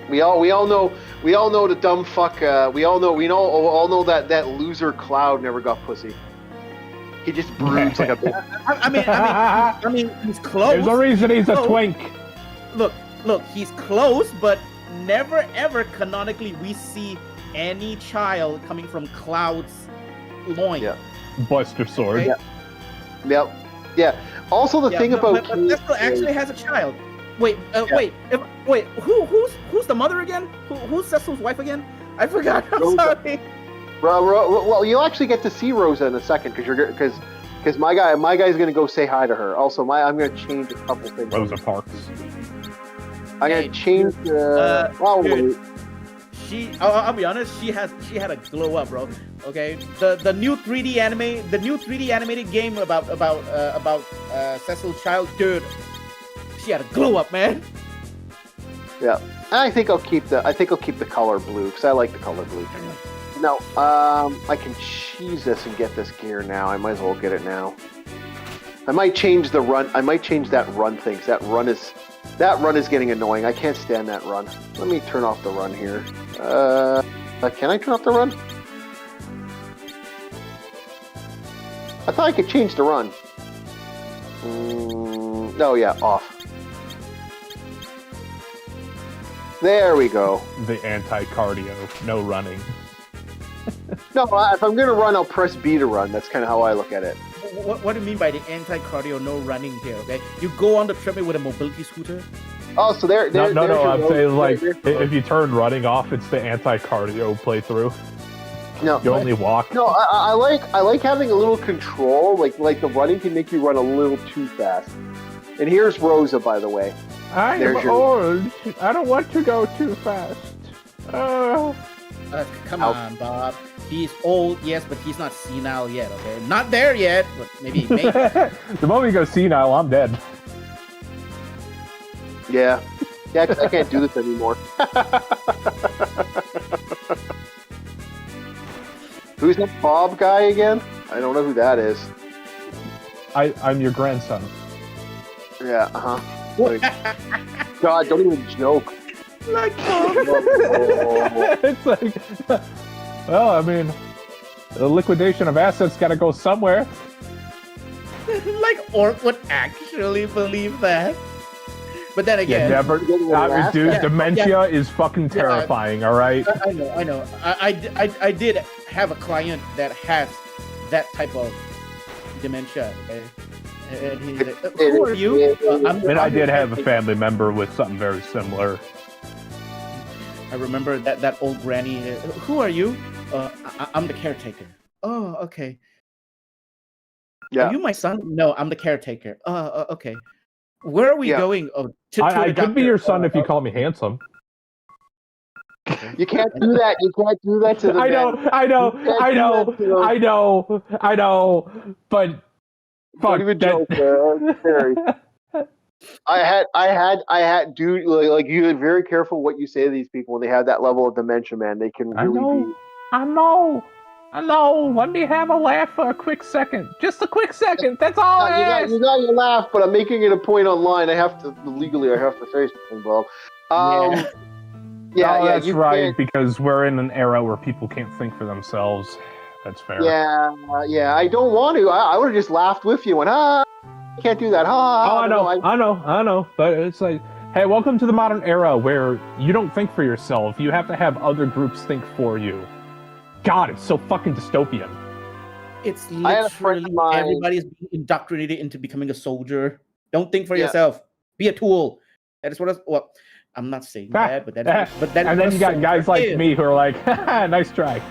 We all know the dumb fuck. We all know that loser Cloud never got pussy. He just broods like a bitch. I mean, he's close. There's a reason he's a twink. Look, he's close, but never ever canonically we see any child coming from Cloud's loin. Yeah. Buster Sword. Okay? Yep. Yeah. Also, the thing about but Cecil actually has a child. Wait, who's the mother again? Who's Cecil's wife again? I forgot. I'm sorry. Well, you'll actually get to see Rosa in a second because my guy's gonna go say hi to her. Also, I'm gonna change a couple things. Rosa Parks. I'm gonna change. Dude, I'll be honest. She had a glow up, bro. Okay, the new 3D animated game about Cecil's child, dude. She had a glow up, man. Yeah, I think I'll keep the color blue because I like the color blue. No, I can cheese this and get this gear now. I might as well get it now. I might change the run. I might change that run thing. That run is getting annoying. I can't stand that run. Let me turn off the run here. Can I turn off the run? I thought I could change the run. Oh yeah, off. There we go. The anti-cardio, no running. No, if I'm gonna run, I'll press B to run. That's kind of how I look at it. What do you mean by the anti-cardio, no running here? Okay, you go on the treadmill with a mobility scooter. Oh, so there. No. I'm saying like if you turn running off, it's the anti-cardio playthrough. No, you only walk. No, I like having a little control. Like the running can make you run a little too fast. And here's Rosa, by the way. I'm old. I don't want to go too fast. Come on, Bob. He's old, yes, but he's not senile yet, okay? Not there yet, but maybe. The moment you go senile, I'm dead. Yeah, because I can't do this anymore. Who's that Bob guy again? I don't know who that is. I'm your grandson. Yeah, God, don't even joke. Like, it's like, well, I mean, the liquidation of assets got to go somewhere. Like Orc would actually believe that. But then again, dude, dementia is fucking terrifying. All right. I know. I did have a client that has that type of dementia. Okay? And he's like, who are you? I did have a family member with something very similar. I remember that old granny. Who are you? I'm the caretaker. Oh, okay. Yeah. Are you my son? No, I'm the caretaker. Okay. Where are we going? Oh, I could be your son if you call me handsome. You can't do that. You can't do that to the I know. But Don't even joke, man. Scary. I had, dude. Like you, very careful what you say to these people when they have that level of dementia, man. They can really be. I know. Let me have a laugh for a quick second. Just a quick second. That's all you got your laugh, but I'm making it a point online. I have to say something, Bob. That's right, because we're in an era where people can't think for themselves. That's fair. Yeah. I don't want to. I would have just laughed with you and you can't do that. I know. But it's like, hey, welcome to the modern era where you don't think for yourself. You have to have other groups think for you. God, it's so fucking dystopian. It's literally everybody's being indoctrinated into becoming a soldier. Don't think for yourself. Be a tool. That is what I'm not saying that, but that. And then you got guys like me who are like, nice try.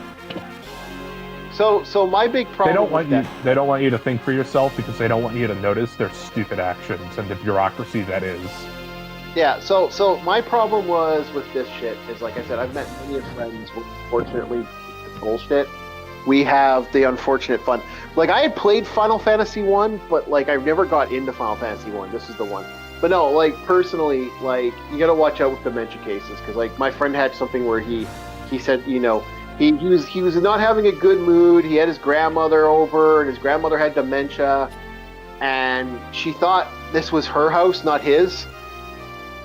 So my big problem. They don't want you to think for yourself because they don't want you to notice their stupid actions and the bureaucracy that is. Yeah. So my problem was with this shit is, like I said, I've met many friends who unfortunately bullshit. We have the unfortunate fun. Like, I had played Final Fantasy 1, but like I've never got into Final Fantasy 1. This is the one. But no, like personally, like you gotta watch out with dementia cases, because like my friend had something where he said, he was not having a good mood. He had his grandmother over, and his grandmother had dementia, and she thought this was her house, not his.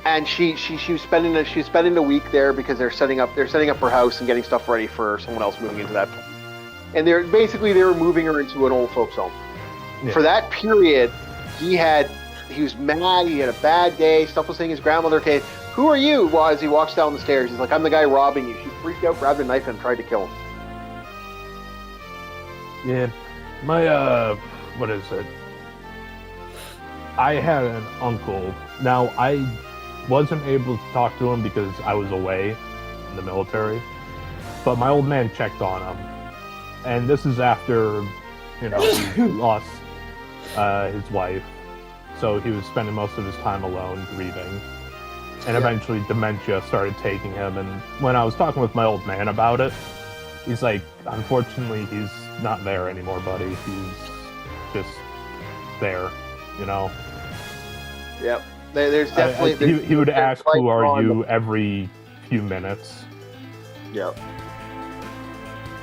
And she was spending a week there because they're setting up her house and getting stuff ready for someone else moving into that. And they were moving her into an old folks home. Yeah. For that period, he was mad. He had a bad day. Stuff was saying his grandmother. Okay, who are you? Well, as he walks down the stairs, he's like, I'm the guy robbing you. She freaked out, grabbed a knife, and tried to kill him. Yeah, my what is it? I had an uncle. Now I wasn't able to talk to him because I was away in the military, but my old man checked on him, and this is after, he lost his wife, so he was spending most of his time alone, grieving, and eventually dementia started taking him. And when I was talking with my old man about it, he's like, unfortunately, he's not there anymore, buddy. He's just there, Yep. There's definitely... He would ask, who are you, every few minutes. Yep.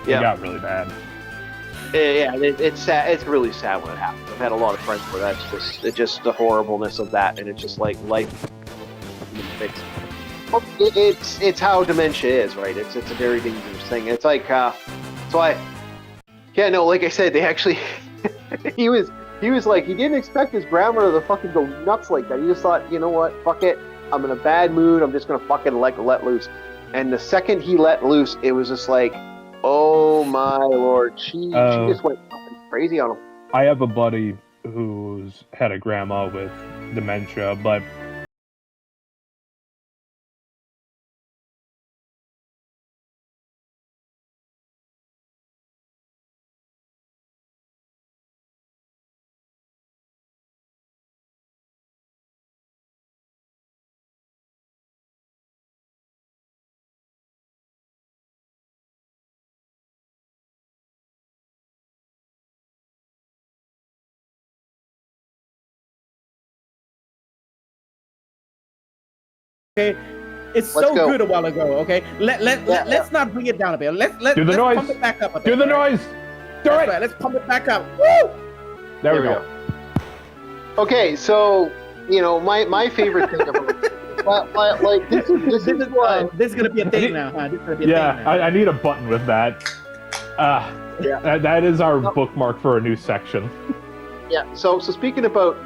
It got really bad. Yeah, it's sad. It's really sad when it happens. I've had a lot of friends where it's just the horribleness of that, and it's just like life. It's how dementia is, right? It's a very dangerous thing. It's like like I said, they actually he was like, he didn't expect his grandmother to fucking go nuts like that. He just thought, you know what, fuck it, I'm in a bad mood, I'm just gonna fucking let loose. And the second he let loose, it was just like, oh my lord, she just went fucking crazy on him. I have a buddy who's had a grandma with dementia, but Okay, it's so good a while ago. Okay, let's not bring it down a bit. Let's pump it back up a bit. Do the noise. Do it. Right, let's pump it back up. Woo! There we go. Okay, so my favorite thing about like this is gonna be a thing now, huh? This is gonna be a thing now. I need a button with that. That is our bookmark for a new section. Yeah. So speaking about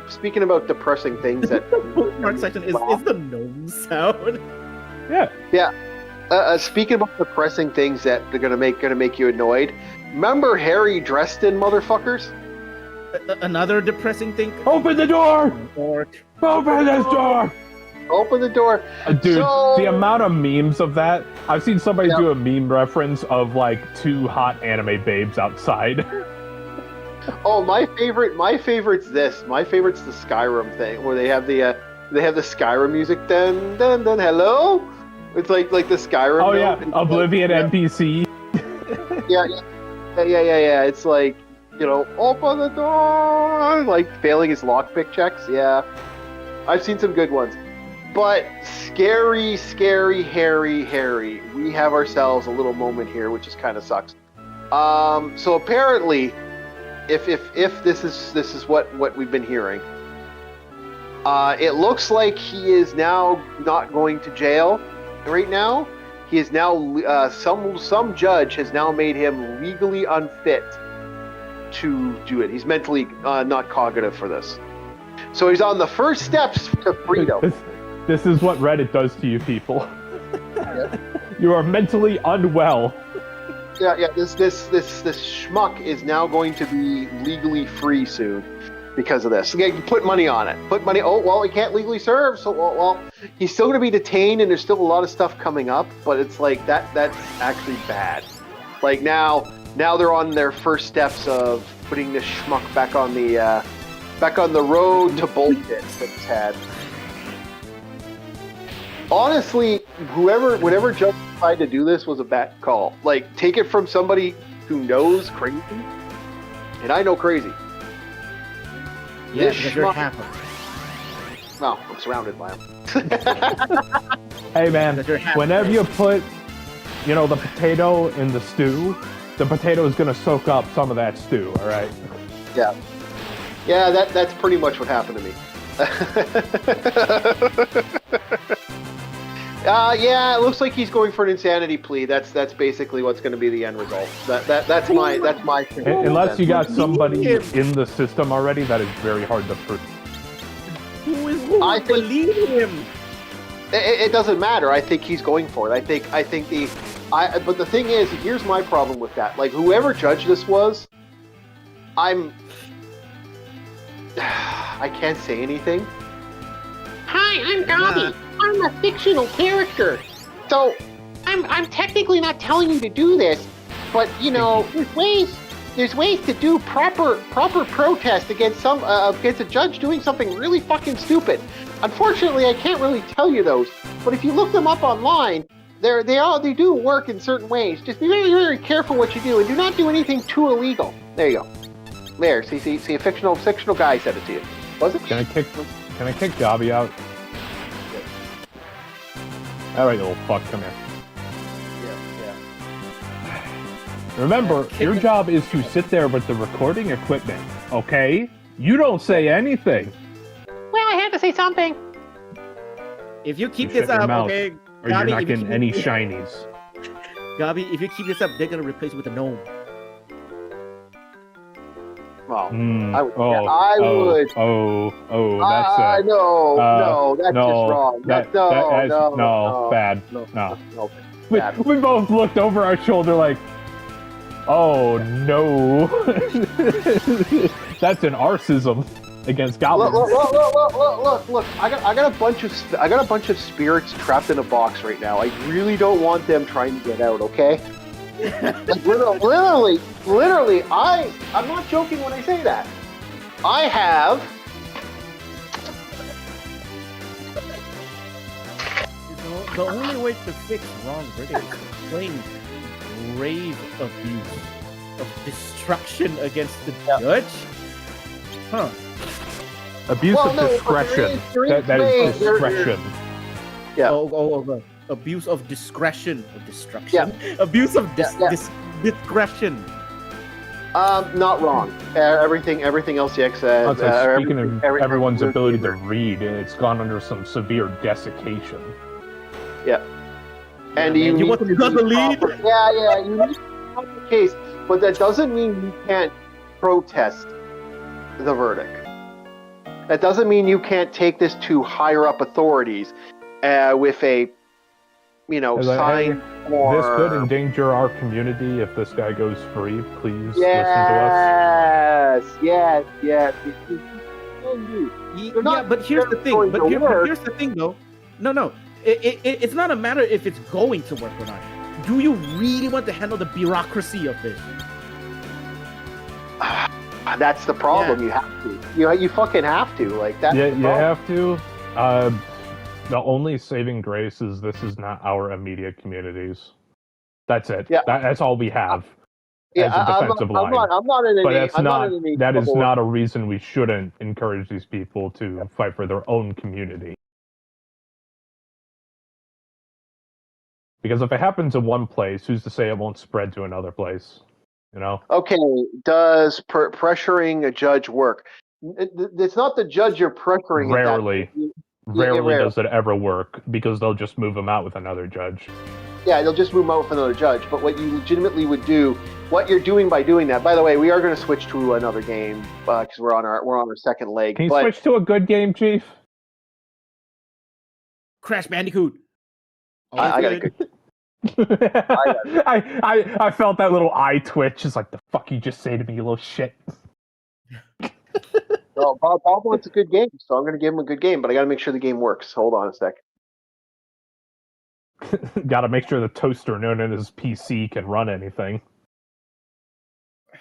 depressing things, that the bookmark section is the gnome sound. Yeah. Yeah. Speaking about depressing things that are gonna make you annoyed. Remember Harry Dresden, motherfuckers? Another depressing thing. Open the door. Open this door. Open the door. Dude, the amount of memes of that. I've seen somebody do a meme reference of like two hot anime babes outside. Oh, my favorite's this. My favorite's the Skyrim thing where they have the Skyrim music. Dun dun dun. Hello. It's like the Skyrim. Oh yeah, Oblivion NPC. Yeah. It's like open the door, like failing his lockpick checks. Yeah, I've seen some good ones. But scary, Harry, we have ourselves a little moment here, which is kind of sucks. So apparently, if this is what we've been hearing, it looks like he is now not going to jail right now. He is now some judge has now made him legally unfit to do it. He's mentally not cognitive for this. So he's on the first steps to freedom. This is what Reddit does to you people. You are mentally unwell. Yeah. This schmuck is now going to be legally free soon because of this. Okay, put money on it. Put money. Oh well, he can't legally serve, so well, he's still going to be detained, and there's still a lot of stuff coming up. But it's like that's actually bad. Like now they're on their first steps of putting this schmuck back on the road to bullshit that he's had. Honestly, whatever judge tried to do this was a bad call. Like, take it from somebody who knows crazy, and I know crazy. Yeah, because you're half of it. Well, I'm surrounded by them. Hey man, whenever you put, the potato in the stew, the potato is gonna soak up some of that stew. All right. Yeah. Yeah, that's pretty much what happened to me. Yeah, it looks like he's going for an insanity plea. That's basically what's going to be the end result. That's my unless you got somebody in the system already, that is very hard to prove. I believe him. It doesn't matter. I think he's going for it. But the thing is, here's my problem with that. Like, whoever judge this was, I can't say anything. Hi, I'm Gabi. I'm a fictional character. So, I'm technically not telling you to do this, but there's ways to do proper protest against a judge doing something really fucking stupid. Unfortunately, I can't really tell you those, but if you look them up online, they do work in certain ways. Just be very, very careful what you do, and do not do anything too illegal. There you go. There, see, a fictional guy said it to you. Was it? Can I kick Gabi out? All right, little fuck, come here. Yeah. Remember, your job is to sit there with the recording equipment, okay? You don't say anything. Well, I had to say something. If you keep this up, okay, or Gabi, you're not getting any shinies. Gabi, if you keep this up, they're gonna replace it with a gnome. Well, I would. No, that's just wrong. Bad. No. We both looked over our shoulder like, oh no, that's an arcism against goblins. Look! I got a bunch of spirits trapped in a box right now. I really don't want them trying to get out. Okay. Like, literally, I'm not joking when I say that. I have. The only way to fix wrong verdict is plain grave abuse of destruction against the judge. Huh? Abuse of discretion. That is discretion. Yeah. Oh. Abuse of discretion or destruction. Yeah. Abuse of discretion. Not wrong. Everything else Yak said. Speaking of everyone's ability to read, it's gone under some severe desiccation. Yeah. And you want to lead? Yeah. You need to help the case, but that doesn't mean you can't protest the verdict. That doesn't mean you can't take this to higher up authorities with a sign or... This could endanger our community if this guy goes free. Please listen to us. Yes. Yeah, but here's the thing. Here's the thing, though. No. It's not a matter if it's going to work or not. Do you really want to handle the bureaucracy of this? That's the problem. Yeah. You have to. You fucking have to. Like that. Yeah, you have to. The only saving grace is this is not our immediate communities. That's it. Yeah. That's all we have. as a defensive line. I'm not in any. But that's I'm not. in any That is trouble. not a reason we shouldn't encourage these people to fight for their own community. Because if it happens in one place, who's to say it won't spread to another place? You know? Okay, does pressuring a judge work? It's not the judge you're pressuring. Rarely does it ever work, because they'll just move them out with another judge. Yeah, they'll just move them out with another judge. But what you legitimately would do, what you're doing by doing that. By the way, we are going to switch to another game because we're on our second leg. Can you switch to a good game, Chief? Crash Bandicoot. I got a good. I felt that little eye twitch. It's like, the fuck you just say to me, you little shit. Well, Bob wants a good game, so I'm going to give him a good game, but I got to make sure the game works. Hold on a sec. Got to make sure the toaster known as PC can run anything.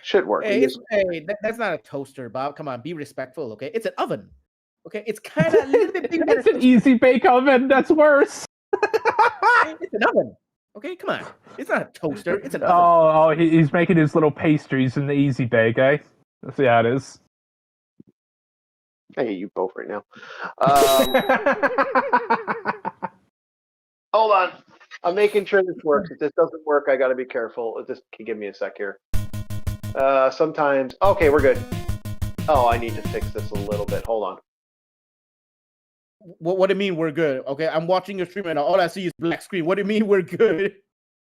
Should work. Hey, that's not a toaster, Bob. Come on, be respectful, okay? It's an oven. Okay, it's kind of a little bit bigger. It's an easy bake oven. That's worse. It's an oven. Okay, come on. It's not a toaster. It's an oven. Oh, he's making his little pastries in the easy bake, eh? Let's see how it is. I hate you both right now. Hold on. I'm making sure this works. If this doesn't work, I got to be careful. Just give me a sec here. Sometimes... Okay, we're good. Oh, I need to fix this a little bit. Hold on. What do you mean we're good? Okay, I'm watching your stream and all I see is black screen. What do you mean we're good?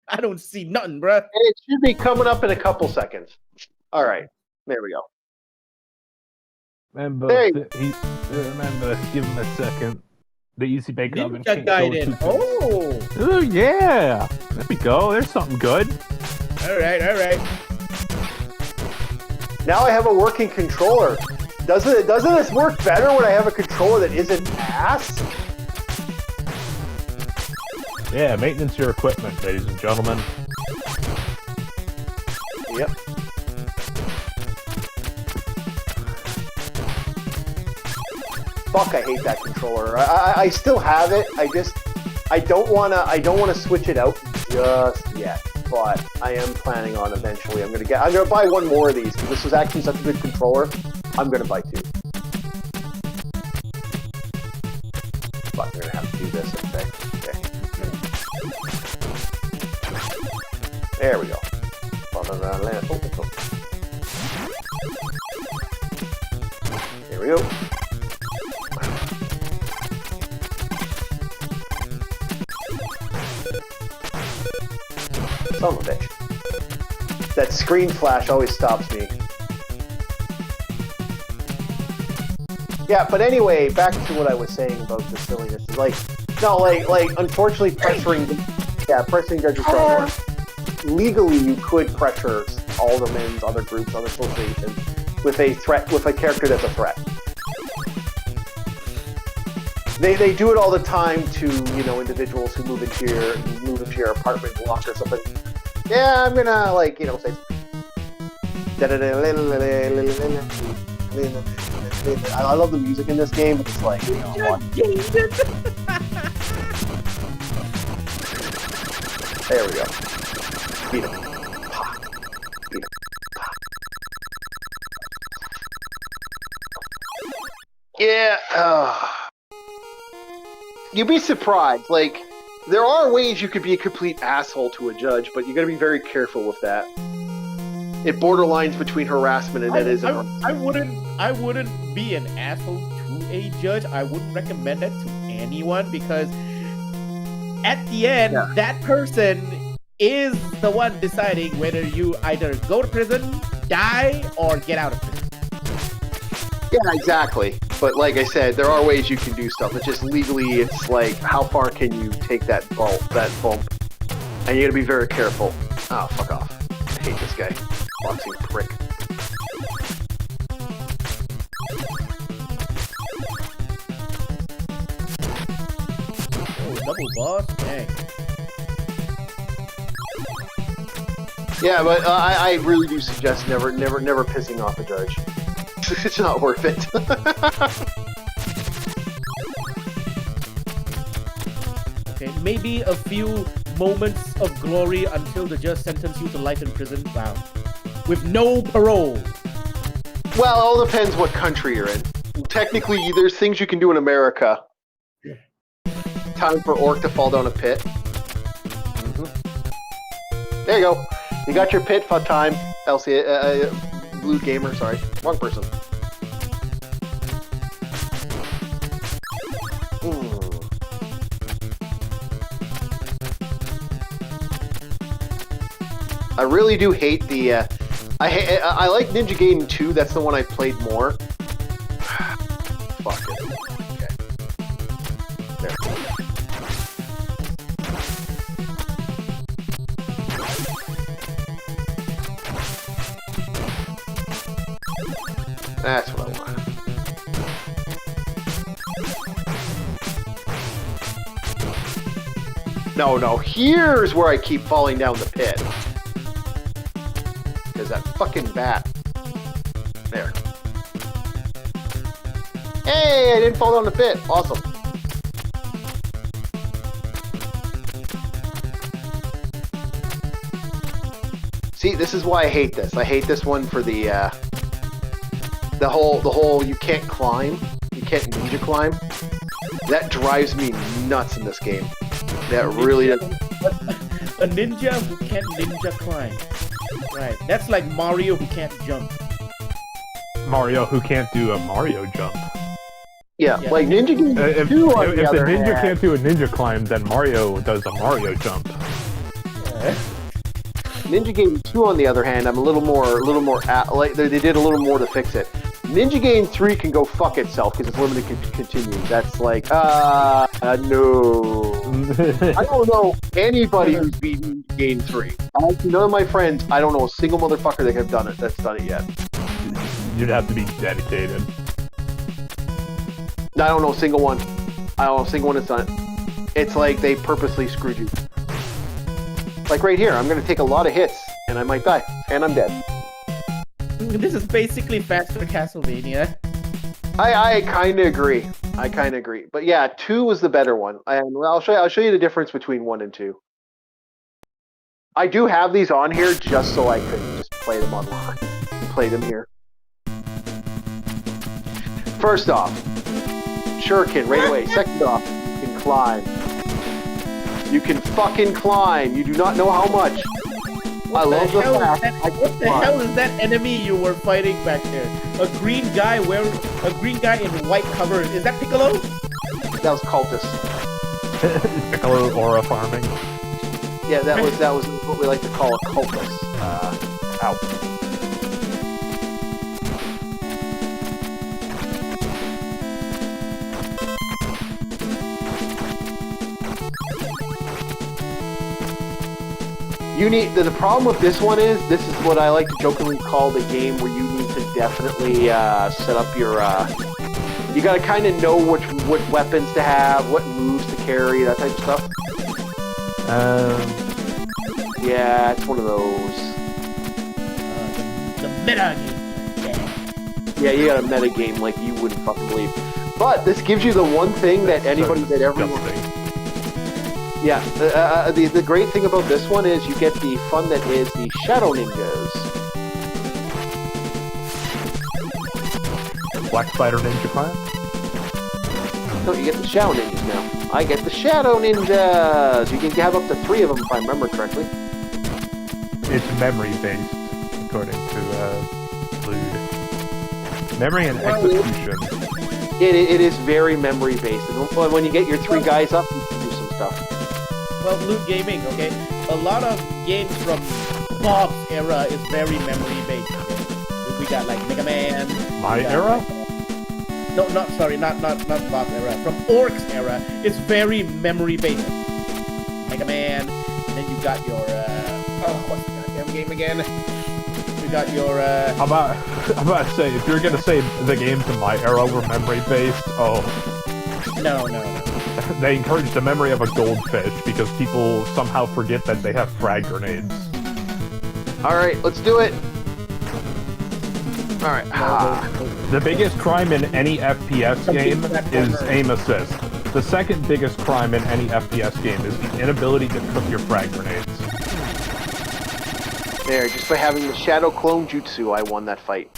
I don't see nothing, bruh. It should be coming up in a couple seconds. All right. There we go. Remember, give him a second. The easy bake oven can't go too fast. Oh, yeah. There we go. There's something good. All right. Now I have a working controller. Doesn't this work better when I have a controller that isn't ass? Yeah, maintenance your equipment, ladies and gentlemen. Yep. Fuck, I hate that controller. I still have it. I don't wanna switch it out just yet. But I am planning on eventually. I'm gonna buy one more of these because this was actually such a good controller. I'm gonna buy two. But I'm gonna have to do this. Okay. There we go. There we go. Son of a bitch. That screen flash always stops me. Yeah, but anyway, back to what I was saying about the silliness. Like, unfortunately, pressing judges don't work. Legally, you could pressure aldermen, other groups, other associations with a character that's a threat. They do it all the time to individuals who move into your apartment block or something. Yeah, I'm gonna say. I love the music in this game, but it's like what? There we go. Beat him. Yeah. You'd be surprised. Like, there are ways you could be a complete asshole to a judge, but you got to be very careful with that. It borderlines between harassment and I wouldn't be an asshole to a judge. I wouldn't recommend that to anyone because at the end, that person is the one deciding whether you either go to prison, die, or get out of prison. Yeah, exactly. But like I said, there are ways you can do stuff. It's just legally, it's like, how far can you take that bump? And you gotta be very careful. Oh, fuck off. I hate this guy. Boxing prick. Oh, double boss? Dang. Yeah, but I really do suggest never pissing off a judge. It's not worth it. Okay, maybe a few moments of glory until the judge sentences you to life in prison. Wow. with no parole. Well, it all depends what country you're in. Technically, there's things you can do in America. Time for Orc to fall down a pit. There you go. You got your pit for time. Elsie, Blue Gamer, sorry. Wrong person. I really do hate the, I like Ninja Gaiden 2, that's the one I played more. Fuck it. Okay. There. That's what I want. No, here's where I keep falling down the pit. Because that fucking bat. There. Hey, I didn't fall down the pit. Awesome. See, this is why I hate this. I hate this one for the whole you can't climb, you can't ninja climb. That drives me nuts in this game. That really does. A ninja who can't ninja climb. Right. That's like Mario who can't jump. Mario who can't do a Mario jump. Yeah, like Ninja Gaiden 2 on the other hand. If the ninja can't do a ninja climb, then Mario does a Mario jump. Yeah. Ninja Gaiden 2, on the other hand, I'm a little more like they did a little more to fix it. Ninja Gaiden 3 can go fuck itself because it's limited to continue. That's like, no. I don't know anybody who's beaten Gaiden 3. None of my friends, I don't know a single motherfucker that have done it that's done it yet. You'd have to be dedicated. I don't know a single one. I don't know a single one that's done it. It's like they purposely screwed you. Like right here, I'm going to take a lot of hits, and I might die, and I'm dead. This is basically faster Castlevania. I kind of agree. But yeah, 2 was the better one. And I'll show you the difference between 1 and 2. I do have these on here just so I could just play them online. Play them here. First off, Shuriken right away. Second off, you can climb. You can fucking climb. You do not know how much. I love the fact. What the hell is that enemy you were fighting back there? A green guy in white cover. Is that Piccolo? That was Cultist. Piccolo aura farming. Yeah, that was what we like to call a cultist. Ow. You need the problem with this one is this is what I like to jokingly call the game where you need to definitely set up your you gotta kind of know what weapons to have, what moves to carry, that type of stuff. Yeah, it's one of those. The meta game. Yeah, you got a meta game like you wouldn't fucking believe. But this gives you the one thing that anybody that everyone. Yeah, the great thing about this one is you get the fun that is the Shadow Ninjas. Black Spider Ninja Clan? No, you get the Shadow Ninjas now. I get the Shadow Ninjas! You can have up to 3 of them if I remember correctly. It's memory-based, according to Lude. Memory and execution. It is very memory-based. And when you get your 3 guys up, you can do some stuff. Well, Loot Gaming, okay? A lot of games from Bob's era is very memory-based. Okay? We got like Mega Man. My era? No, not Bob's era. From Orc's era, it's very memory-based. Mega Man. And then you got your what's the goddamn game again? You got your I'm about to say, if you're gonna say the games in my era were memory-based, No. They encourage the memory of a goldfish because people somehow forget that they have frag grenades. Alright, let's do it! Alright. The biggest crime in any FPS game is aim assist. The second biggest crime in any FPS game is the inability to cook your frag grenades. There, just by having the Shadow Clone Jutsu, I won that fight.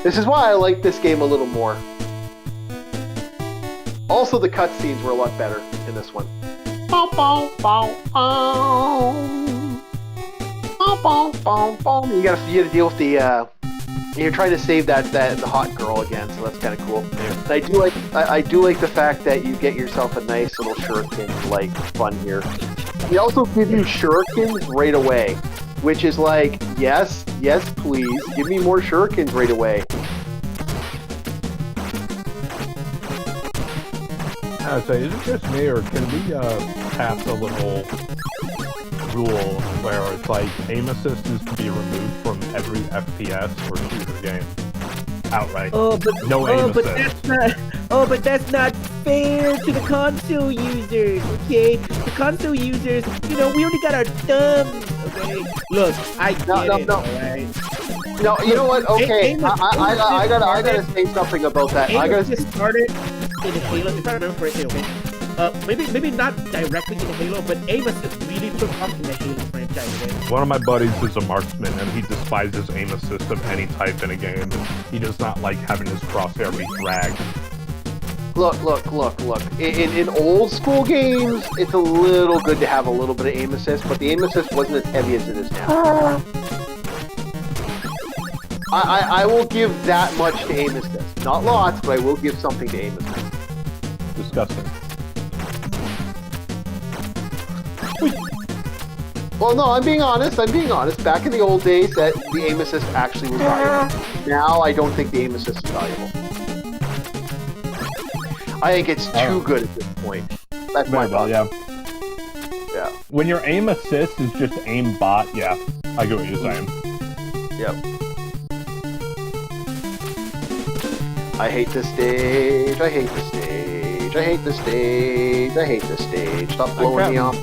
This is why I like this game a little more. Also, the cutscenes were a lot better in this one. You gotta deal with the you're trying to save the hot girl again, so that's kind of cool. Yeah. I do like the fact that you get yourself a nice little shuriken like fun here. They also give you shurikens right away, which is like, yes, please, give me more shurikens right away. So is it just me, or can we pass a little rule where it's like aim assist is to be removed from every FPS or shooter game outright? No aim assist. But that's not fair to the console users, okay? The console users, we only got our thumbs, okay? Look, I get it, alright? No, you know what? Okay, I gotta say something about that. I gotta started in Halo, if I remember correctly, okay? Maybe not directly in Halo, but aim assist really took off in the Halo franchise. Okay? One of my buddies is a marksman, and he despises aim assist of any type in a game. He does not like having his crosshair be dragged. Look. In old school games, it's a little good to have a little bit of aim assist, but the aim assist wasn't as heavy as it is now. I will give that much to aim assist. Not lots, but I will give something to aim assist. Disgusting. Well, no, I'm being honest. Back in the old days, that the aim assist actually was valuable. Now, I don't think the aim assist is valuable. I think it's too good at this point. That's my thought. Yeah. Yeah. When your aim assist is just aim bot, yeah, I get what you're saying. Yep. I hate this stage. Stop blowing me off.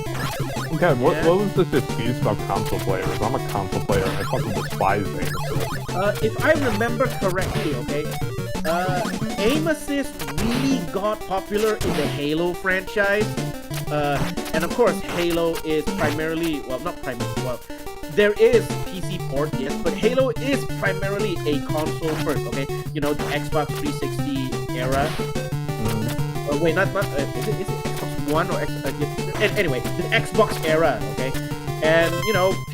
Okay, what was this excuse about console players? I'm a console player and I fucking despise aim assist. If I remember correctly, okay, aim assist really got popular in the Halo franchise. And of course, Halo is primarily, there is PC port, yes, but Halo is primarily a console first, okay? The Xbox 360 era. Wait, not is it Xbox One or anyway, the Xbox era, okay? And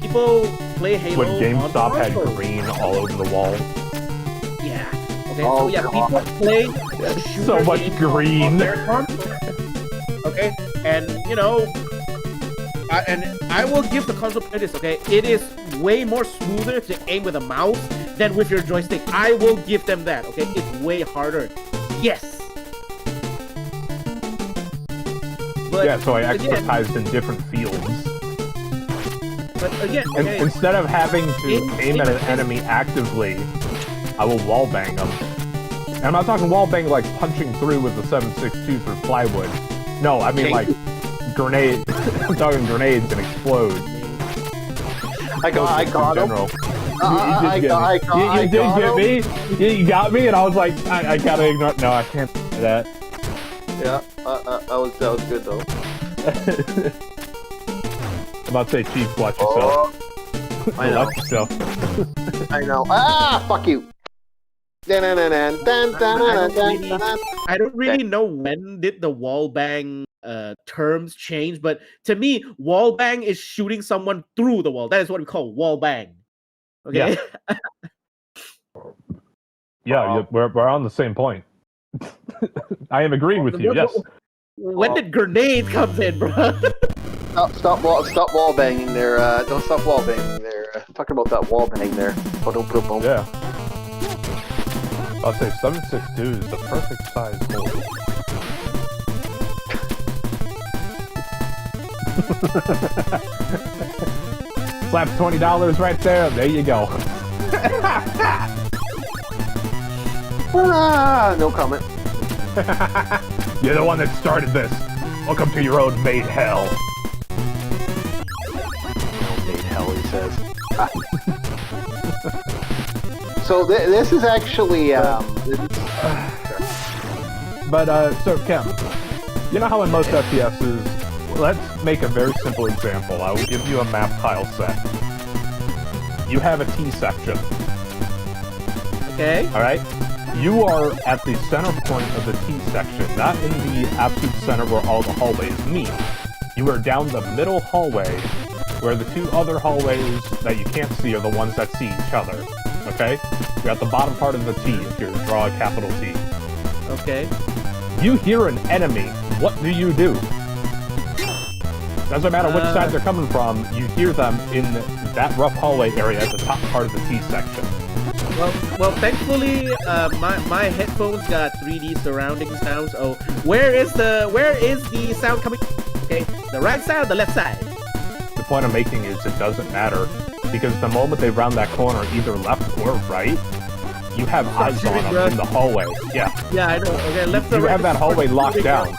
people play Halo. When GameStop had green all over the wall. Yeah. Okay. So yeah, people play so much green on their console. Okay, and I will give the console player this. Okay, it is way more smoother to aim with a mouse than with your joystick. I will give them that. Okay, it's way harder. Yes. But yeah, so I expertised in different fields. But again, okay, instead of having to aim at an enemy actively, I will wallbang them. And I'm not talking wallbang like punching through with the 7.62 through plywood. No, I mean like grenade. I'm talking grenades and explode. I got him. You did get me. You got me, and I was like, I gotta ignore. No, I can't do that. Yeah, that was good though. I'm about to say, Chief, watch yourself. I know. Watch yourself. I know. Ah, fuck you. I don't really know when did the wallbang terms change, but to me, wallbang is shooting someone through the wall. That is what we call wallbang. Okay. Yeah, we're on the same point. I am agreeing with you. Yes. When did grenade come in, bro? Stop wall banging there. Don't stop wall banging there. Talking about that wall bang there. Yeah. I'll say 7.62 is the perfect size hole. Slap $20 right there. There you go. No comment. You're the one that started this. Welcome to your own made hell. Made hell, he says. So this is actually But so Cam, You know how in most FPSs, let's make a very simple example. I will give you a map tile set. You have a T section. Okay. Alright? You are at the center point of the T section, not in the absolute center where all the hallways meet. You are down the middle hallway, where the two other hallways that you can't see are the ones that see each other. Okay? You're at the bottom part of the T if you draw a capital T. Okay. You hear an enemy, what do? Doesn't matter which side they're coming from, you hear them in that rough hallway area at the top part of the T section. Well, thankfully, my headphones got 3D surrounding sounds. Oh, where is the sound coming? Okay, the right side or the left side? The point I'm making is it doesn't matter, because the moment they round that corner, either left or right, you have eyes on them in the hallway. Yeah. Yeah, I know. Okay, left or right. You have that hallway locked down.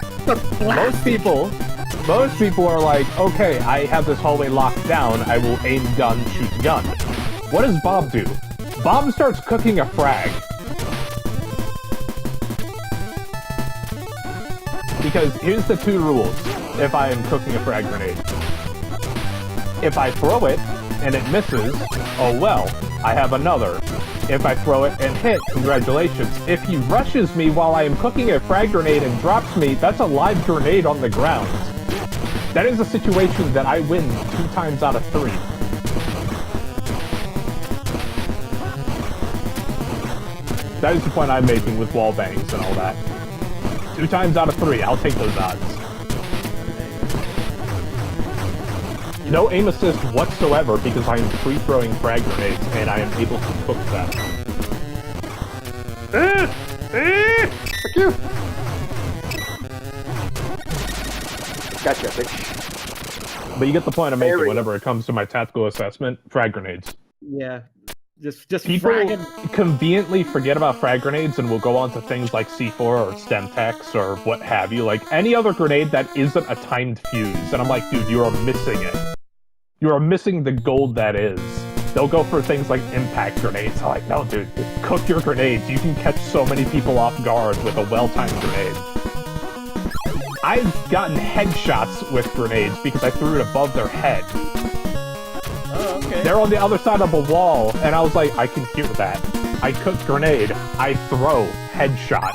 Most people are like, okay, I have this hallway locked down, I will aim gun, shoot gun. What does Bob do? Bob starts cooking a frag. Because here's the two rules if I am cooking a frag grenade. If I throw it and it misses, oh well, I have another. If I throw it and hit, congratulations. If he rushes me while I am cooking a frag grenade and drops me, that's a live grenade on the ground. That is a situation that I win 2 times out of 3. That is the point I'm making with wall bangs and all that. 2 times out of 3, I'll take those odds. No aim assist whatsoever because I am free-throwing frag grenades and I am able to cook them. Fuck you! Gotcha, bitch. But you get the point I'm making whenever it comes to my tactical assessment. Frag grenades. Yeah. Just People fragging. conveniently forget about frag grenades and will go on to things like C4 or Stemtex or what have you, like any other grenade that isn't a timed fuse. And I'm like, dude, you are missing it. You are missing the gold that is. They'll go for things like impact grenades. I'm like, no, dude, cook your grenades. You can catch so many people off guard with a well-timed grenade. I've gotten headshots with grenades because I threw it above their head. Oh, okay. They're on the other side of a wall, and I was like, I can hear that. I cook grenade, I throw, headshot.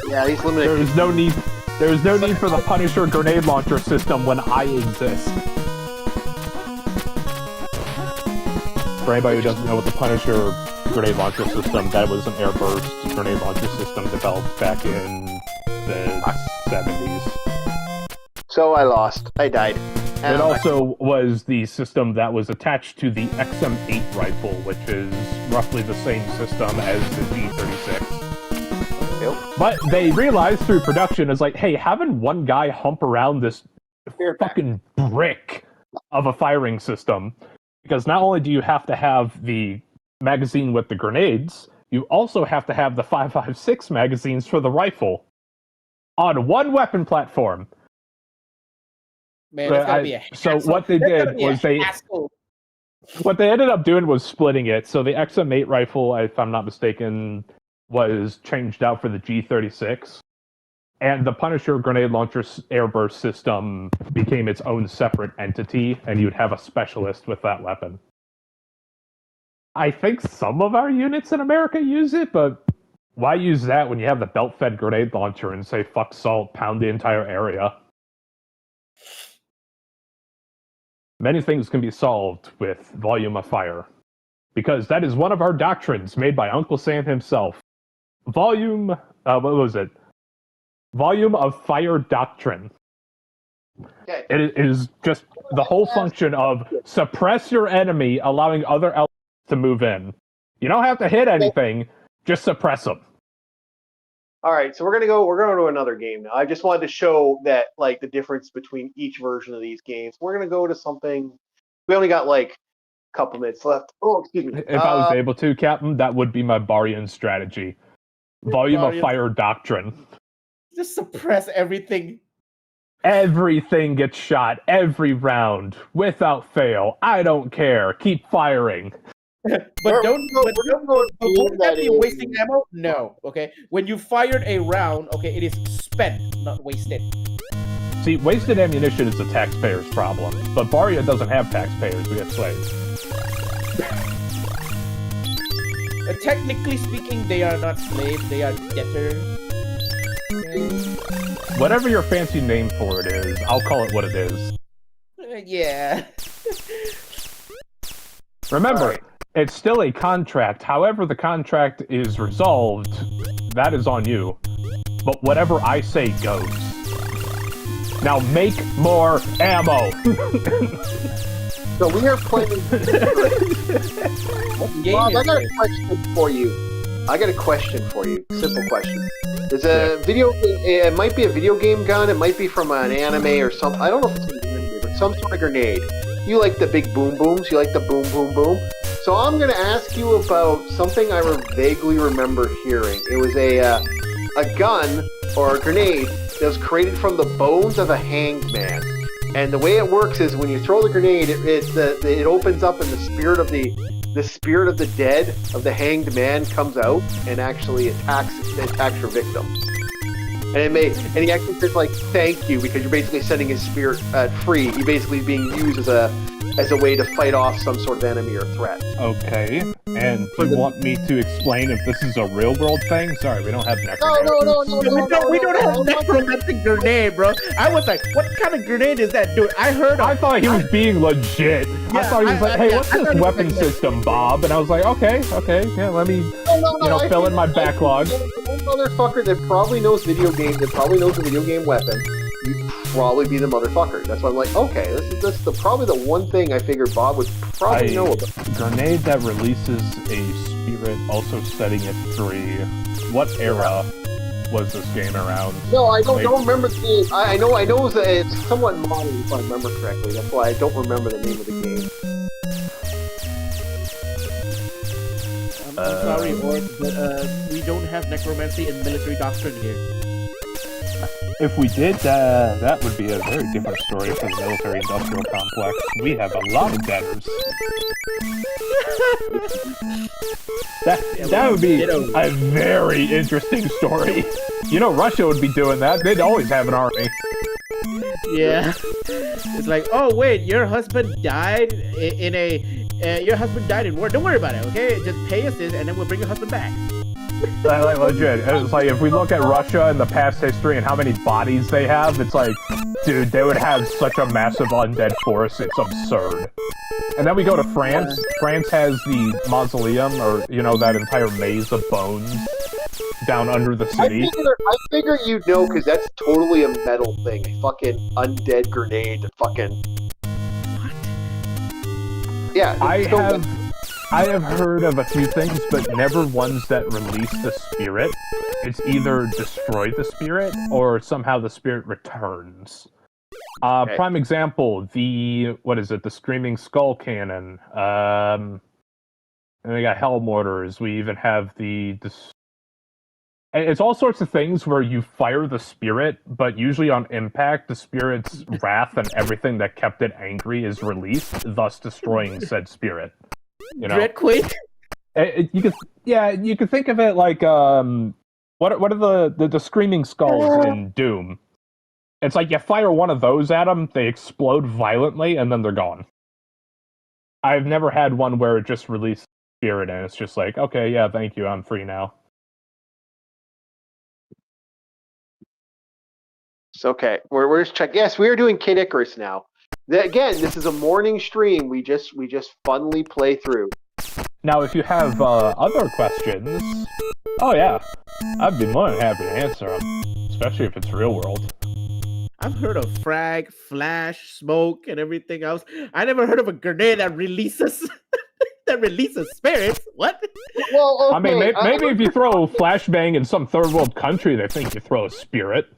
Yeah, he's limited. There is no need for the Punisher grenade launcher system when I exist. For anybody who doesn't know what the Punisher grenade launcher system, that was an airburst grenade launcher system developed back in the 70s. So I lost. I died. It also was the system that was attached to the XM8 rifle, which is roughly the same system as the G36. Yep. But they realized through production is like, hey, having one guy hump around this fucking brick of a firing system, because not only do you have to have the magazine with the grenades, you also have to have the 5.56 magazines for the rifle on one weapon platform. Man, that's gotta be a so what they did was what they ended up doing was splitting it. So the XM8 rifle, if I'm not mistaken, was changed out for the G36, and the Punisher grenade launcher airburst system became its own separate entity, and you'd have a specialist with that weapon. I think some of our units in America use it, but why use that when you have the belt-fed grenade launcher and say, fuck salt, pound the entire area? Many things can be solved with volume of fire, because that is one of our doctrines made by Uncle Sam himself. Volume of fire doctrine. Okay. It is just the whole function of suppress your enemy, allowing other elements to move in. You don't have to hit anything, just suppress them. All right, so we're gonna go to another game now. I just wanted to show that like the difference between each version of these games. We're gonna go to something. We only got like a couple minutes left. Oh, excuse me. If I was able to, Captain, that would be my Barian strategy. Volume of fire doctrine. Just suppress everything. Everything gets shot every round without fail. I don't care. Keep firing. But don't that be wasting ammo? No. Okay. When you fired a round, okay, it is spent, not wasted. See, wasted ammunition is the taxpayer's problem, but Barria doesn't have taxpayers. We have slaves. Technically speaking, they are not slaves; they are debtors. Okay. Whatever your fancy name for it is, I'll call it what it is. Yeah. Remember, it's still a contract. However the contract is resolved, that is on you. But whatever I say goes. Now make more ammo! So we are playing... Bob, I got a question for you. Simple question. There's a video... It might be a video game gun. It might be from an anime or something. I don't know if it's an anime, but some sort of grenade. You like the big boom booms. You like the boom boom boom. So I'm going to ask you about something I vaguely remember hearing. It was a gun or a grenade that was created from the bones of a hanged man. And the way it works is when you throw the grenade, it opens up, and the spirit of the dead of the hanged man comes out and actually attacks your victim. And he actually says like thank you, because you're basically setting his spirit free. He's basically being used as a way to fight off some sort of enemy or threat. Okay, and you want me to explain if this is a real world thing? Sorry, we don't have necromancy. No, we don't have necromantic grenade, bro. I was like, what kind of grenade is that, dude? I thought he was being legit. Yeah, I thought he was like, hey, what's this weapon system, Bob? And I was like, okay, yeah, let me, fill in my backlog. One motherfucker that probably knows video games, that probably knows the video game weapon, you'd probably be the motherfucker. That's why I'm like, okay, this is probably the one thing I figured Bob would probably know about. Grenade that releases a spirit, also setting it free. What era was this game around? No, I don't remember the game. I know it's somewhat modern, if I remember correctly. That's why I don't remember the name of the game. I'm sorry, Ort, but we don't have necromancy in military doctrine here. If we did, that would be a very different story for the military-industrial complex. We have a lot of debtors. That would be a very interesting story. You know, Russia would be doing that. They'd always have an army. Yeah. It's like, oh wait, your husband died your husband died in war. Don't worry about it, okay? Just pay us this, and then we'll bring your husband back. Like legit. It's like if we look at Russia in the past history and how many bodies they have, it's like, dude, they would have such a massive undead force. It's absurd. And then we go to France. France has the mausoleum, or that entire maze of bones down under the city. I figure you'd know, because that's totally a metal thing. A fucking undead grenade. Fucking. What? Yeah. I have heard of a few things, but never ones that release the spirit. It's either destroy the spirit, or somehow the spirit returns. Okay. Prime example, the Screaming Skull Cannon. And we got Hell Mortars. We even have it's all sorts of things where you fire the spirit, but usually on impact, the spirit's wrath and everything that kept it angry is released, thus destroying said spirit. Dreadquake? You could think of it like what are the screaming skulls in Doom? It's like you fire one of those at them, they explode violently, and then they're gone. I've never had one where it just released spirit and it's just like, okay, yeah, thank you, I'm free now. It's okay. We're just checking. Yes, we are doing Kid Icarus now. Again, this is a morning stream. We just funnily play through. Now, if you have other questions, oh yeah, I'd be more than happy to answer them, especially if it's real world. I've heard of frag, flash, smoke, and everything else. I never heard of a grenade that releases spirits. What? Well, okay. I mean, maybe if you throw flashbang in some third world country, they think you throw a spirit.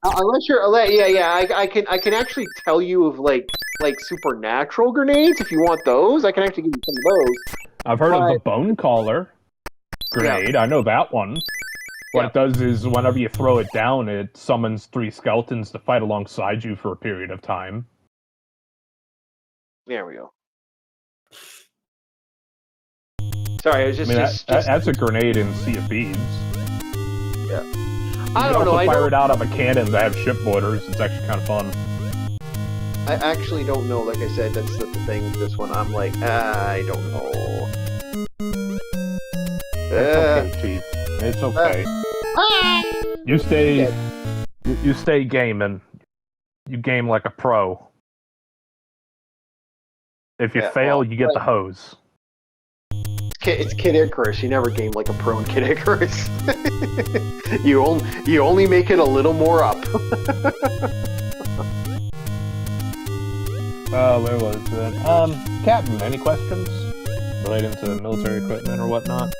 Unless you're, I can actually tell you of like supernatural grenades if you want those. I can actually give you some of those. I've heard of the bone caller grenade. Yeah. I know that one. What it does is whenever you throw it down, it summons 3 skeletons to fight alongside you for a period of time. There we go. Sorry, it was just. I mean, just that's a grenade in Sea of Thieves. Yeah. I don't know. I fire it out of a cannon that have shipboarders. It's actually kind of fun. I actually don't know. Like I said, that's the thing with this one. I'm like, I don't know. It's okay, Chief. It's okay. You stay gaming. You game like a pro. If you fail, you get the hose. It's Kid Icarus. You never game like a pro in Kid Icarus. you only make it a little more up. Where was it? Captain, any questions relating to military equipment or whatnot?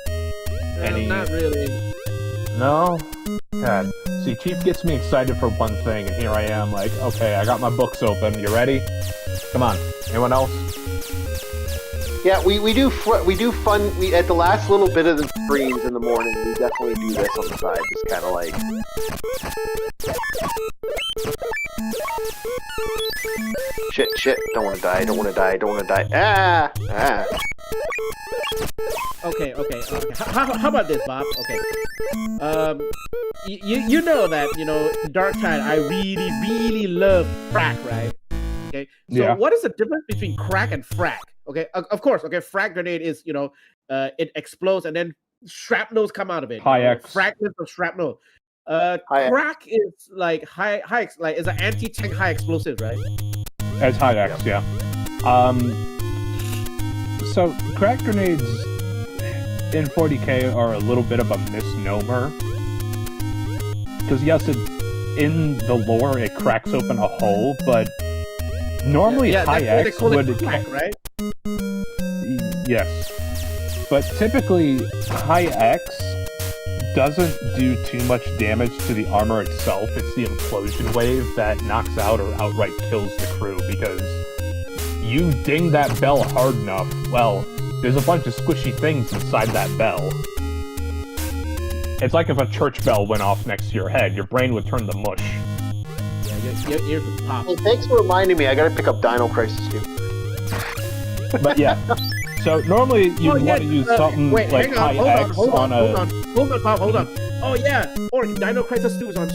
Not really. No? God. See, Chief gets me excited for one thing, and here I am, like, okay, I got my books open. You ready? Come on. Anyone else? Yeah, we do fun. We at the last little bit of the streams in the morning, we definitely do this on the side, just kind of like. Shit! Don't want to die! Ah! Okay. How about this, Bob? Okay. You know that Dark Tide. I really love crack, right? Okay. So what is the difference between crack and frack? Okay. Of course. Okay. Frag grenade is it explodes and then shrapnels come out of it. Fragments of shrapnel. Crack is like high like is an anti-tank high explosive, right? It's high X, yeah. So crack grenades in 40K are a little bit of a misnomer. Because yes, in the lore it cracks open a hole, but normally high X would crack, right? Yes. But typically high X doesn't do too much damage to the armor itself. It's the implosion wave that knocks out or outright kills the crew, because you ding that bell hard enough, well, there's a bunch of squishy things inside that bell. It's like if a church bell went off next to your head, your brain would turn to mush. Yeah, your ears would pop. Well, thanks for reminding me. I gotta pick up Dino Crisis too. But yeah. So normally you want to use something like high X on a... Hold on, Pop, hold on. Oh yeah, or Dino Crisis 2 is on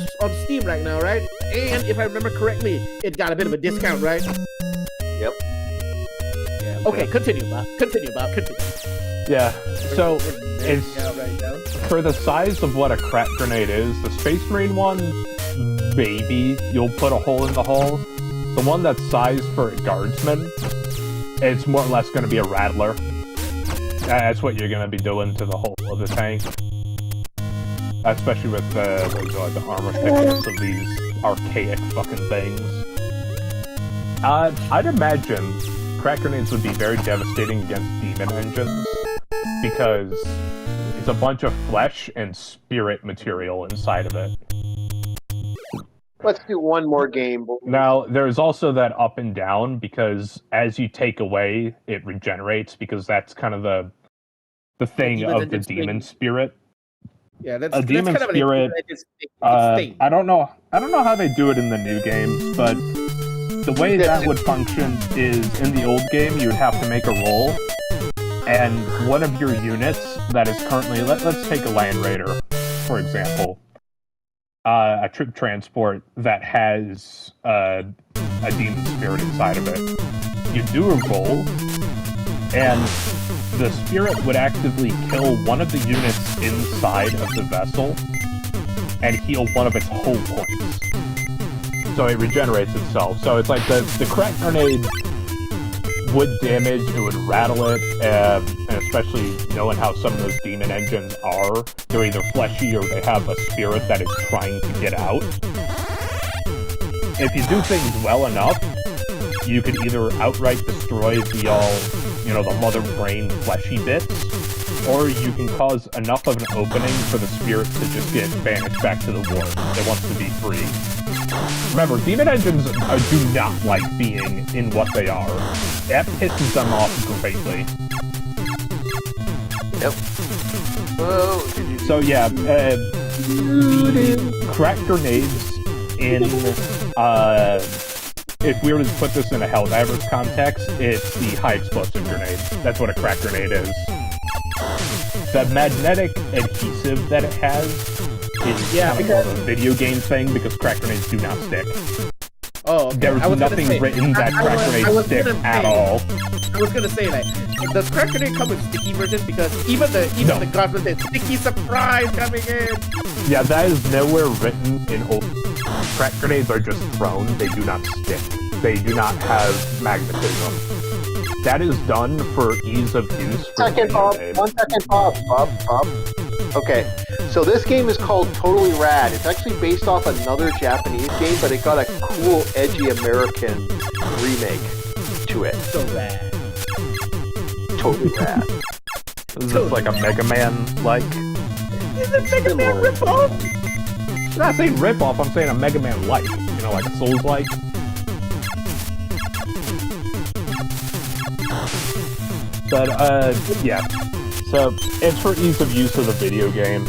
Steam right now, right? And if I remember correctly, it got a bit of a discount, right? Yep. Yeah. Okay, continue, Bob. Continue. Yeah, so it's... For the size of what a crack grenade is, the Space Marine one, maybe you'll put a hole in the hull. The one that's sized for a guardsman, it's more or less going to be a rattler. That's what you're going to be doing to the hull of the tank. Especially with the armor thickness of these archaic fucking things. I'd imagine crack grenades would be very devastating against demon engines, because it's a bunch of flesh and spirit material inside of it. Let's do one more game. Now, there's also that up and down, because as you take away, it regenerates, because that's kind of the thing of the demon spirit. Yeah, that's a demon kind spirit. I don't know how they do it in the new games, but the way that would function is in the old game, you would have to make a roll, and one of your units that is currently, let's take a Land Raider, for example. A troop transport that has a demon spirit inside of it. You do a roll, and the spirit would actively kill one of the units inside of the vessel and heal one of its hull points. So it regenerates itself. So it's like the crack grenade would damage, it would rattle it, and especially knowing how some of those demon engines are, they're either fleshy or they have a spirit that is trying to get out. If you do things well enough, you could either outright destroy the mother brain fleshy bits, or you can cause enough of an opening for the spirit to just get banished back to the warp. It wants to be free. Remember, demon engines do not like being in what they are. That pisses them off greatly. Yep. Whoa. So yeah, the crack grenades in, if we were to put this in a Helldivers context, it's the high explosive grenade. That's what a crack grenade is. The magnetic adhesive that it has is kind of more of a video game thing because crack grenades do not stick. Oh, okay. There's nothing written that crack grenades stick at all. I was gonna say that. Does crack grenade come with sticky versions? Because even the government said sticky surprise coming in. Yeah, that is nowhere written in old. Crack grenades are just thrown. They do not stick. They do not have magnetism. That is done for ease of use. One second, Bob. Okay, so this game is called Totally Rad. It's actually based off another Japanese game, but it got a cool, edgy American remake to it. So rad. Totally rad. Is this like a Mega Man like? Is it Mega Man ripoff? I'm not saying ripoff, I'm saying a Mega Man like. You know, like Souls like. But, yeah. So, it's for ease of use of the video game.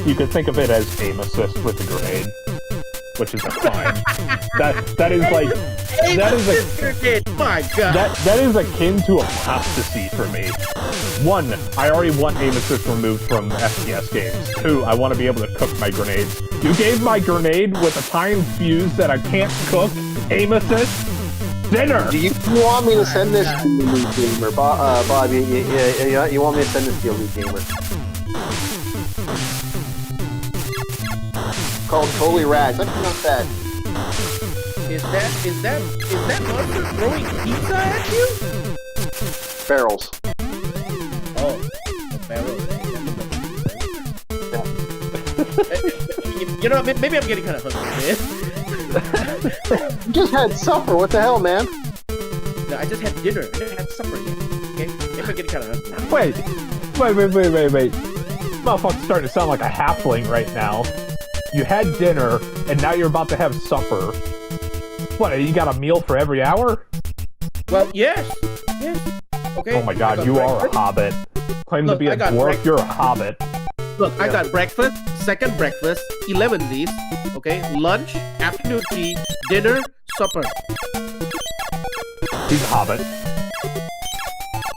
You could think of it as aim assist with the grenade, which is fine. That is like... My God. That is akin to apostasy for me. 1, I already want aim assist removed from FPS games. 2, I want to be able to cook my grenades. You gave my grenade with a timed fuse that I can't cook, aim assist, dinner! Do you want me to send this to you, New Gamer? Bob, you want me to send this to you, New Gamer? Called Totally Rad. It's actually not bad. Is that monster throwing pizza at you? Barrels. Oh, barrels. You know, maybe I'm getting kind of hungry, man. You just had supper. What the hell, man? No, I just had dinner. I didn't have supper yet. Okay, maybe I'm getting kind of hungry. Wait. Motherfucker's starting to sound like a halfling right now. You had dinner, and now you're about to have supper. What, you got a meal for every hour? Well, yes. Okay. Oh my God, you are a hobbit. Claim to be a dwarf, you're a hobbit. Look, I got breakfast, second breakfast, 11sies, okay, lunch, afternoon tea, dinner, supper. He's a hobbit.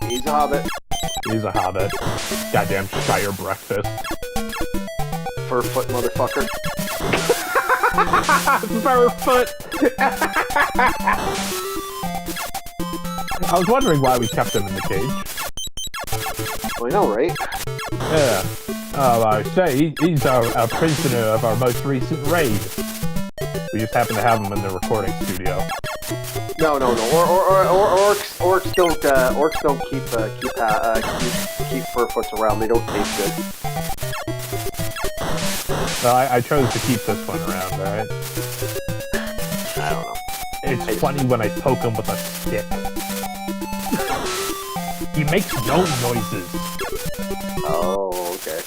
He's a hobbit. He's a hobbit. Goddamn Shire breakfast. Furfoot motherfucker. Furfoot! I was wondering why we kept him in the cage. Well, I know, right? Yeah. I say, he's a prisoner of our most recent raid. We just happen to have him in the recording studio. No. Orcs don't keep furfoots around. They don't taste good. Well, I chose to keep this one around, alright? I don't know. It's funny when I poke him with a stick. He makes no noises. Oh, okay.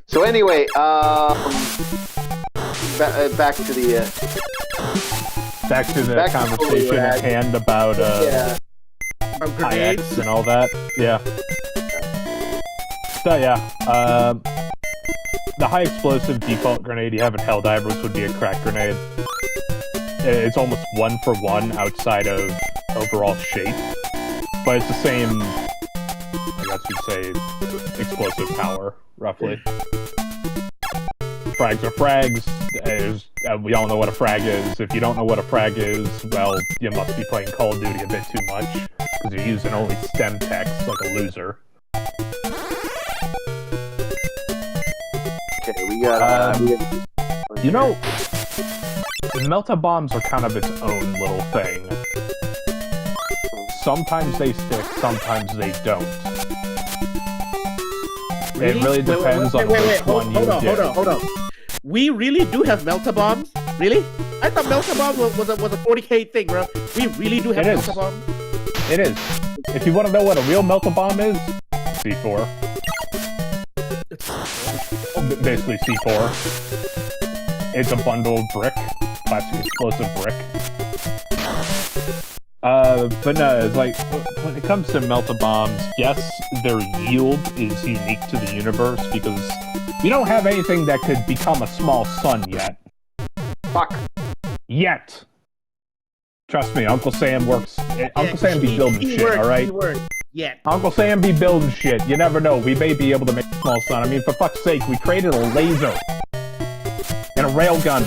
So anyway, back to the conversation at hand about grenades and all that. Yeah. So yeah, the high explosive default grenade you have in Helldivers would be a crack grenade. It's almost 1-for-1 outside of overall shape, but it's the same, I guess you'd say, explosive power, roughly. Frags are frags. We all know what a frag is. If you don't know what a frag is, well, you must be playing Call of Duty a bit too much, because you're using only stem text like a loser. Okay, we got... you know, Melta-Bombs are kind of its own little thing. Sometimes they stick, sometimes they don't. Really? It really depends on which one you get. Hold on. We really do have Melta-Bombs? Really? I thought Melta-Bomb was a 40k thing, bro. We really do have Melta-Bomb? It is. If you want to know what a real Melta-Bomb is, C4. Basically C4. It's a bundled brick. Plastic explosive brick. But no, it's like, when it comes to Melta-Bombs, yes, their yield is unique to the universe, because we don't have anything that could become a small sun yet. Fuck. Yet. Trust me, Uncle Sam works. Uncle Sam be building shit, alright? Yet. Uncle Sam be building shit. You never know. We may be able to make a small sun. I mean, for fuck's sake, we created a laser and a railgun.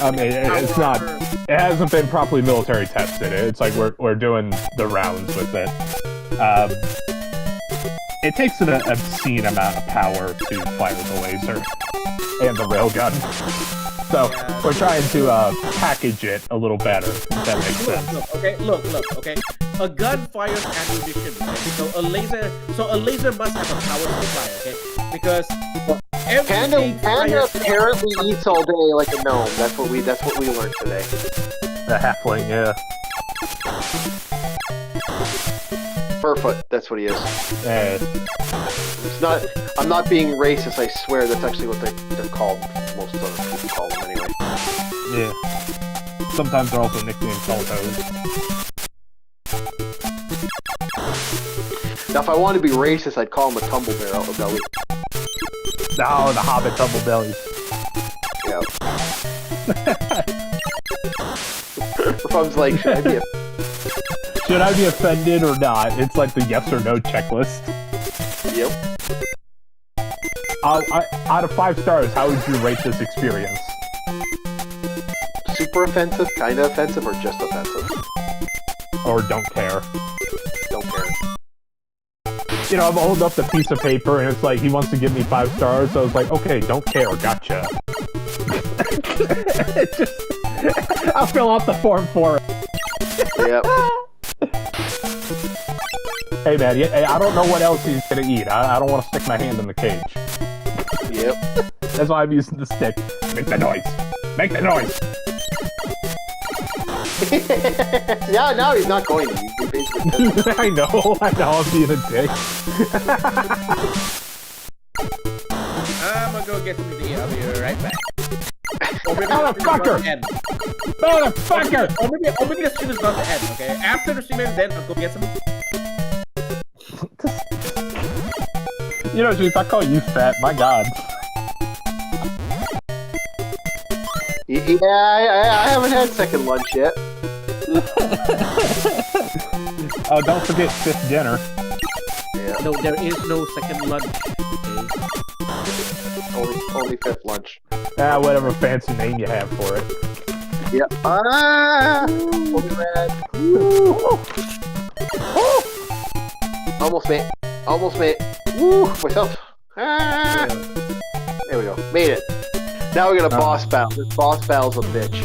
I mean, it's not. It hasn't been properly military tested. It's like we're doing the rounds with it. It takes an obscene amount of power to fire the laser and the railgun. So we're trying to package it a little better. If that makes sense. Look, okay. A gun fires ammunition, okay? So a laser must have a power supply, okay? Because Panda apparently eats all day like a gnome. That's what we learned today. The halfling, yeah. Furfoot, that's what he is. It's not. I'm not being racist. I swear that's actually what they're called. Most other people call them anyway. Yeah. Sometimes they're also nicknamed Saltos. Now, if I wanted to be racist, I'd call him a Tumblebelly. No, the Hobbit Tumblebellies. Yeah. If I was like, should I be offended or not? It's like the yes or no checklist. Yep. Out of 5 stars, how would you rate this experience? Super offensive, kind of offensive, or just offensive? Or don't care? Don't care. You know, I'm holding up the piece of paper and it's like, he wants to give me 5 stars, so I was like, okay, don't care, gotcha. I'll fill out the form for it. Yep. Hey man, I don't know what else he's gonna eat. I don't want to stick my hand in the cage. Yep. That's why I'm using the stick. Make the noise. Make the noise. Yeah, now he's not going to. I know, I'm being a dick. I'm gonna go get something to eat. I'll be right back. Motherfucker! Motherfucker! Or maybe the stream is not the end, okay? After the stream ends, then I'll go get some. You know, if I call you fat, my god. Yeah, I haven't had second lunch yet. Oh, don't forget 5th dinner. Yeah. No, there is no second lunch. Okay? Only 5th lunch. Whatever fancy name you have for it. Yep. Fully red. Almost made. Almost made. Woo! Myself. There we go. Made it. Now we got a boss battle. This boss battle's a bitch.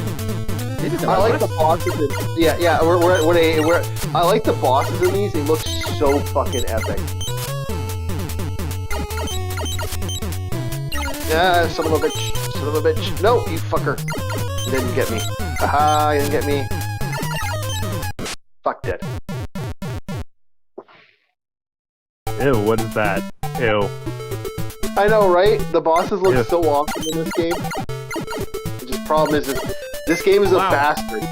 I like the bosses. Yeah. I like the bosses in these. They look so fucking epic. Yeah, son of a bitch. Son of a bitch. No, you fucker. You didn't get me. Aha, you didn't get me. Fuck dead. Ew, what is that? Ew. I know, right? The bosses look so awesome in this game. The just problem is this game is a bastard.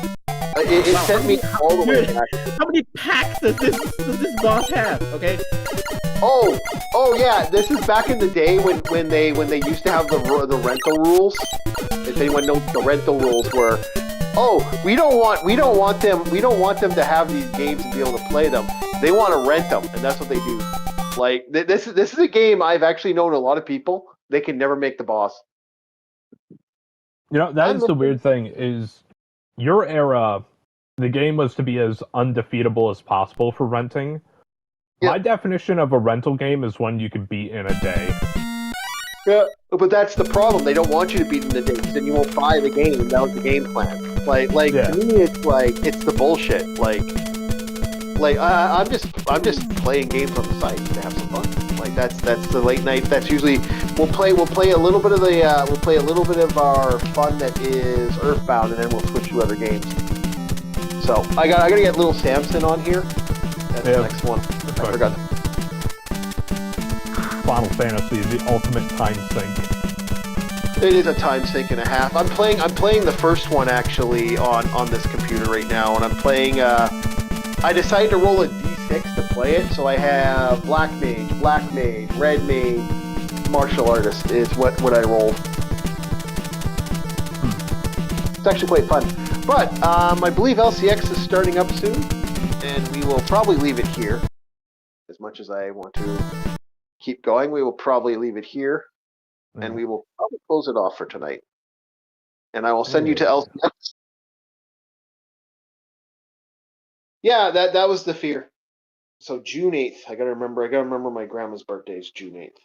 It sent me all the way back. How many packs does this boss have? Okay. Oh yeah. This is back in the day when they used to have the rental rules. If anyone knows what the rental rules were, we don't want them to have these games and be able to play them. They want to rent them, and that's what they do. Like this is a game I've actually known a lot of people. They can never make the boss. You know, that is the weird thing, is your era, the game was to be as undefeatable as possible for renting. Yep. My definition of a rental game is one you can beat in a day. Yeah, but that's the problem. They don't want you to beat in a day, because then you won't buy the game. That was the game plan. To me, it's the bullshit. I'm just playing games on the site to have some fun. Like that's the late night. That's usually we'll play a little bit of our fun that is EarthBound, and then we'll switch to other games. So I gotta get Little Samson on here. That's the next one. I forgot. Final Fantasy, the ultimate time sink. It is a time sink and a half. I'm playing the first one actually on this computer right now, and I'm playing. I decided to roll a d6 to play it, so I have Black Mage, Red Mage, Martial Artist is what I rolled. It's actually quite fun. But I believe LCX is starting up soon, and we will probably leave it here. As much as I want to keep going, we will probably leave it here, and we will probably close it off for tonight. And I will send you to LCX. Yeah, that was the fear. So June 8th, I gotta remember my grandma's birthday is June 8th.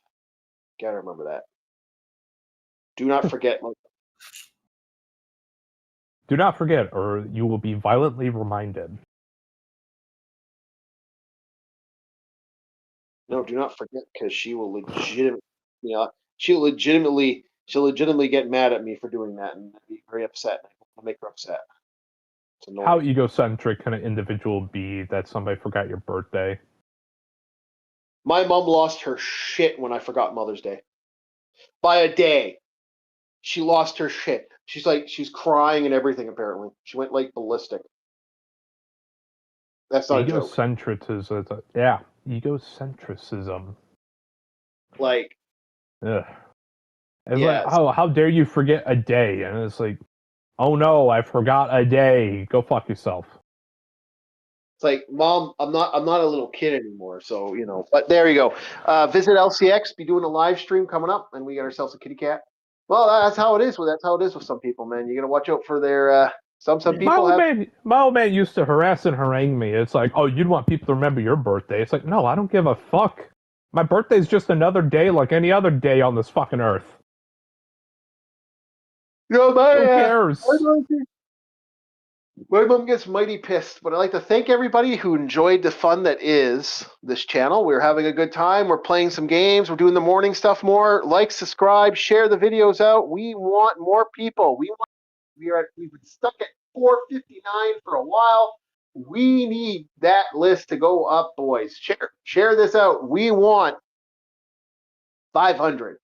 Gotta remember that. Do not forget. Do not forget, or you will be violently reminded. No, do not forget, because she will she'll legitimately get mad at me for doing that and be very upset. I'll make her upset. How egocentric can an individual be that somebody forgot your birthday? My mom lost her shit when I forgot Mother's Day. By a day. She lost her shit. She's crying and everything, apparently. She went like ballistic. That's not a joke. Egocentrism. Yeah, egocentricism. Like, ugh. It's like, how dare you forget a day? And it's like, oh no, I forgot a day. Go fuck yourself. It's like, Mom, I'm not a little kid anymore, so you know. But there you go. Visit LCX. Be doing a live stream coming up, and we got ourselves a kitty cat. Well, that's how it is. That's how it is with some people, man. You got to watch out for their. Some people my old man used to harass and harangue me. It's like, oh, you'd want people to remember your birthday. It's like, no, I don't give a fuck. My birthday's just another day like any other day on this fucking earth. No, who cares? My mom gets mighty pissed, but I'd like to thank everybody who enjoyed the fun that is this channel. We're having a good time. We're playing some games. We're doing the morning stuff more. Like, subscribe, share the videos out. We want more people. We've been stuck at 459 for a while. We need that list to go up, boys. Share this out. We want 500.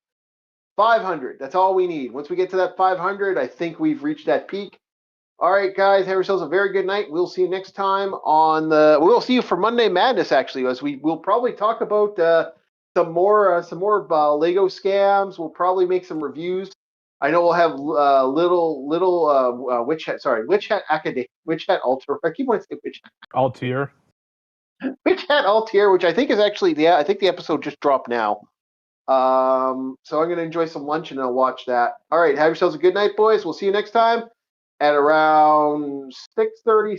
500. That's all we need. Once we get to that 500, I think we've reached that peak. All right, guys, have yourselves a very good night. We'll see you next time we'll see you for Monday Madness, actually, as we'll probably talk about some more Lego scams. We'll probably make some reviews. I know we'll have Witch Hat Altair. I keep wanting to say Witch Hat. Altair. Witch Hat Altair, which I think is actually I think the episode just dropped now. So I'm gonna enjoy some lunch and I'll watch that. All right, have yourselves a good night, boys. We'll see you next time at around 6:30.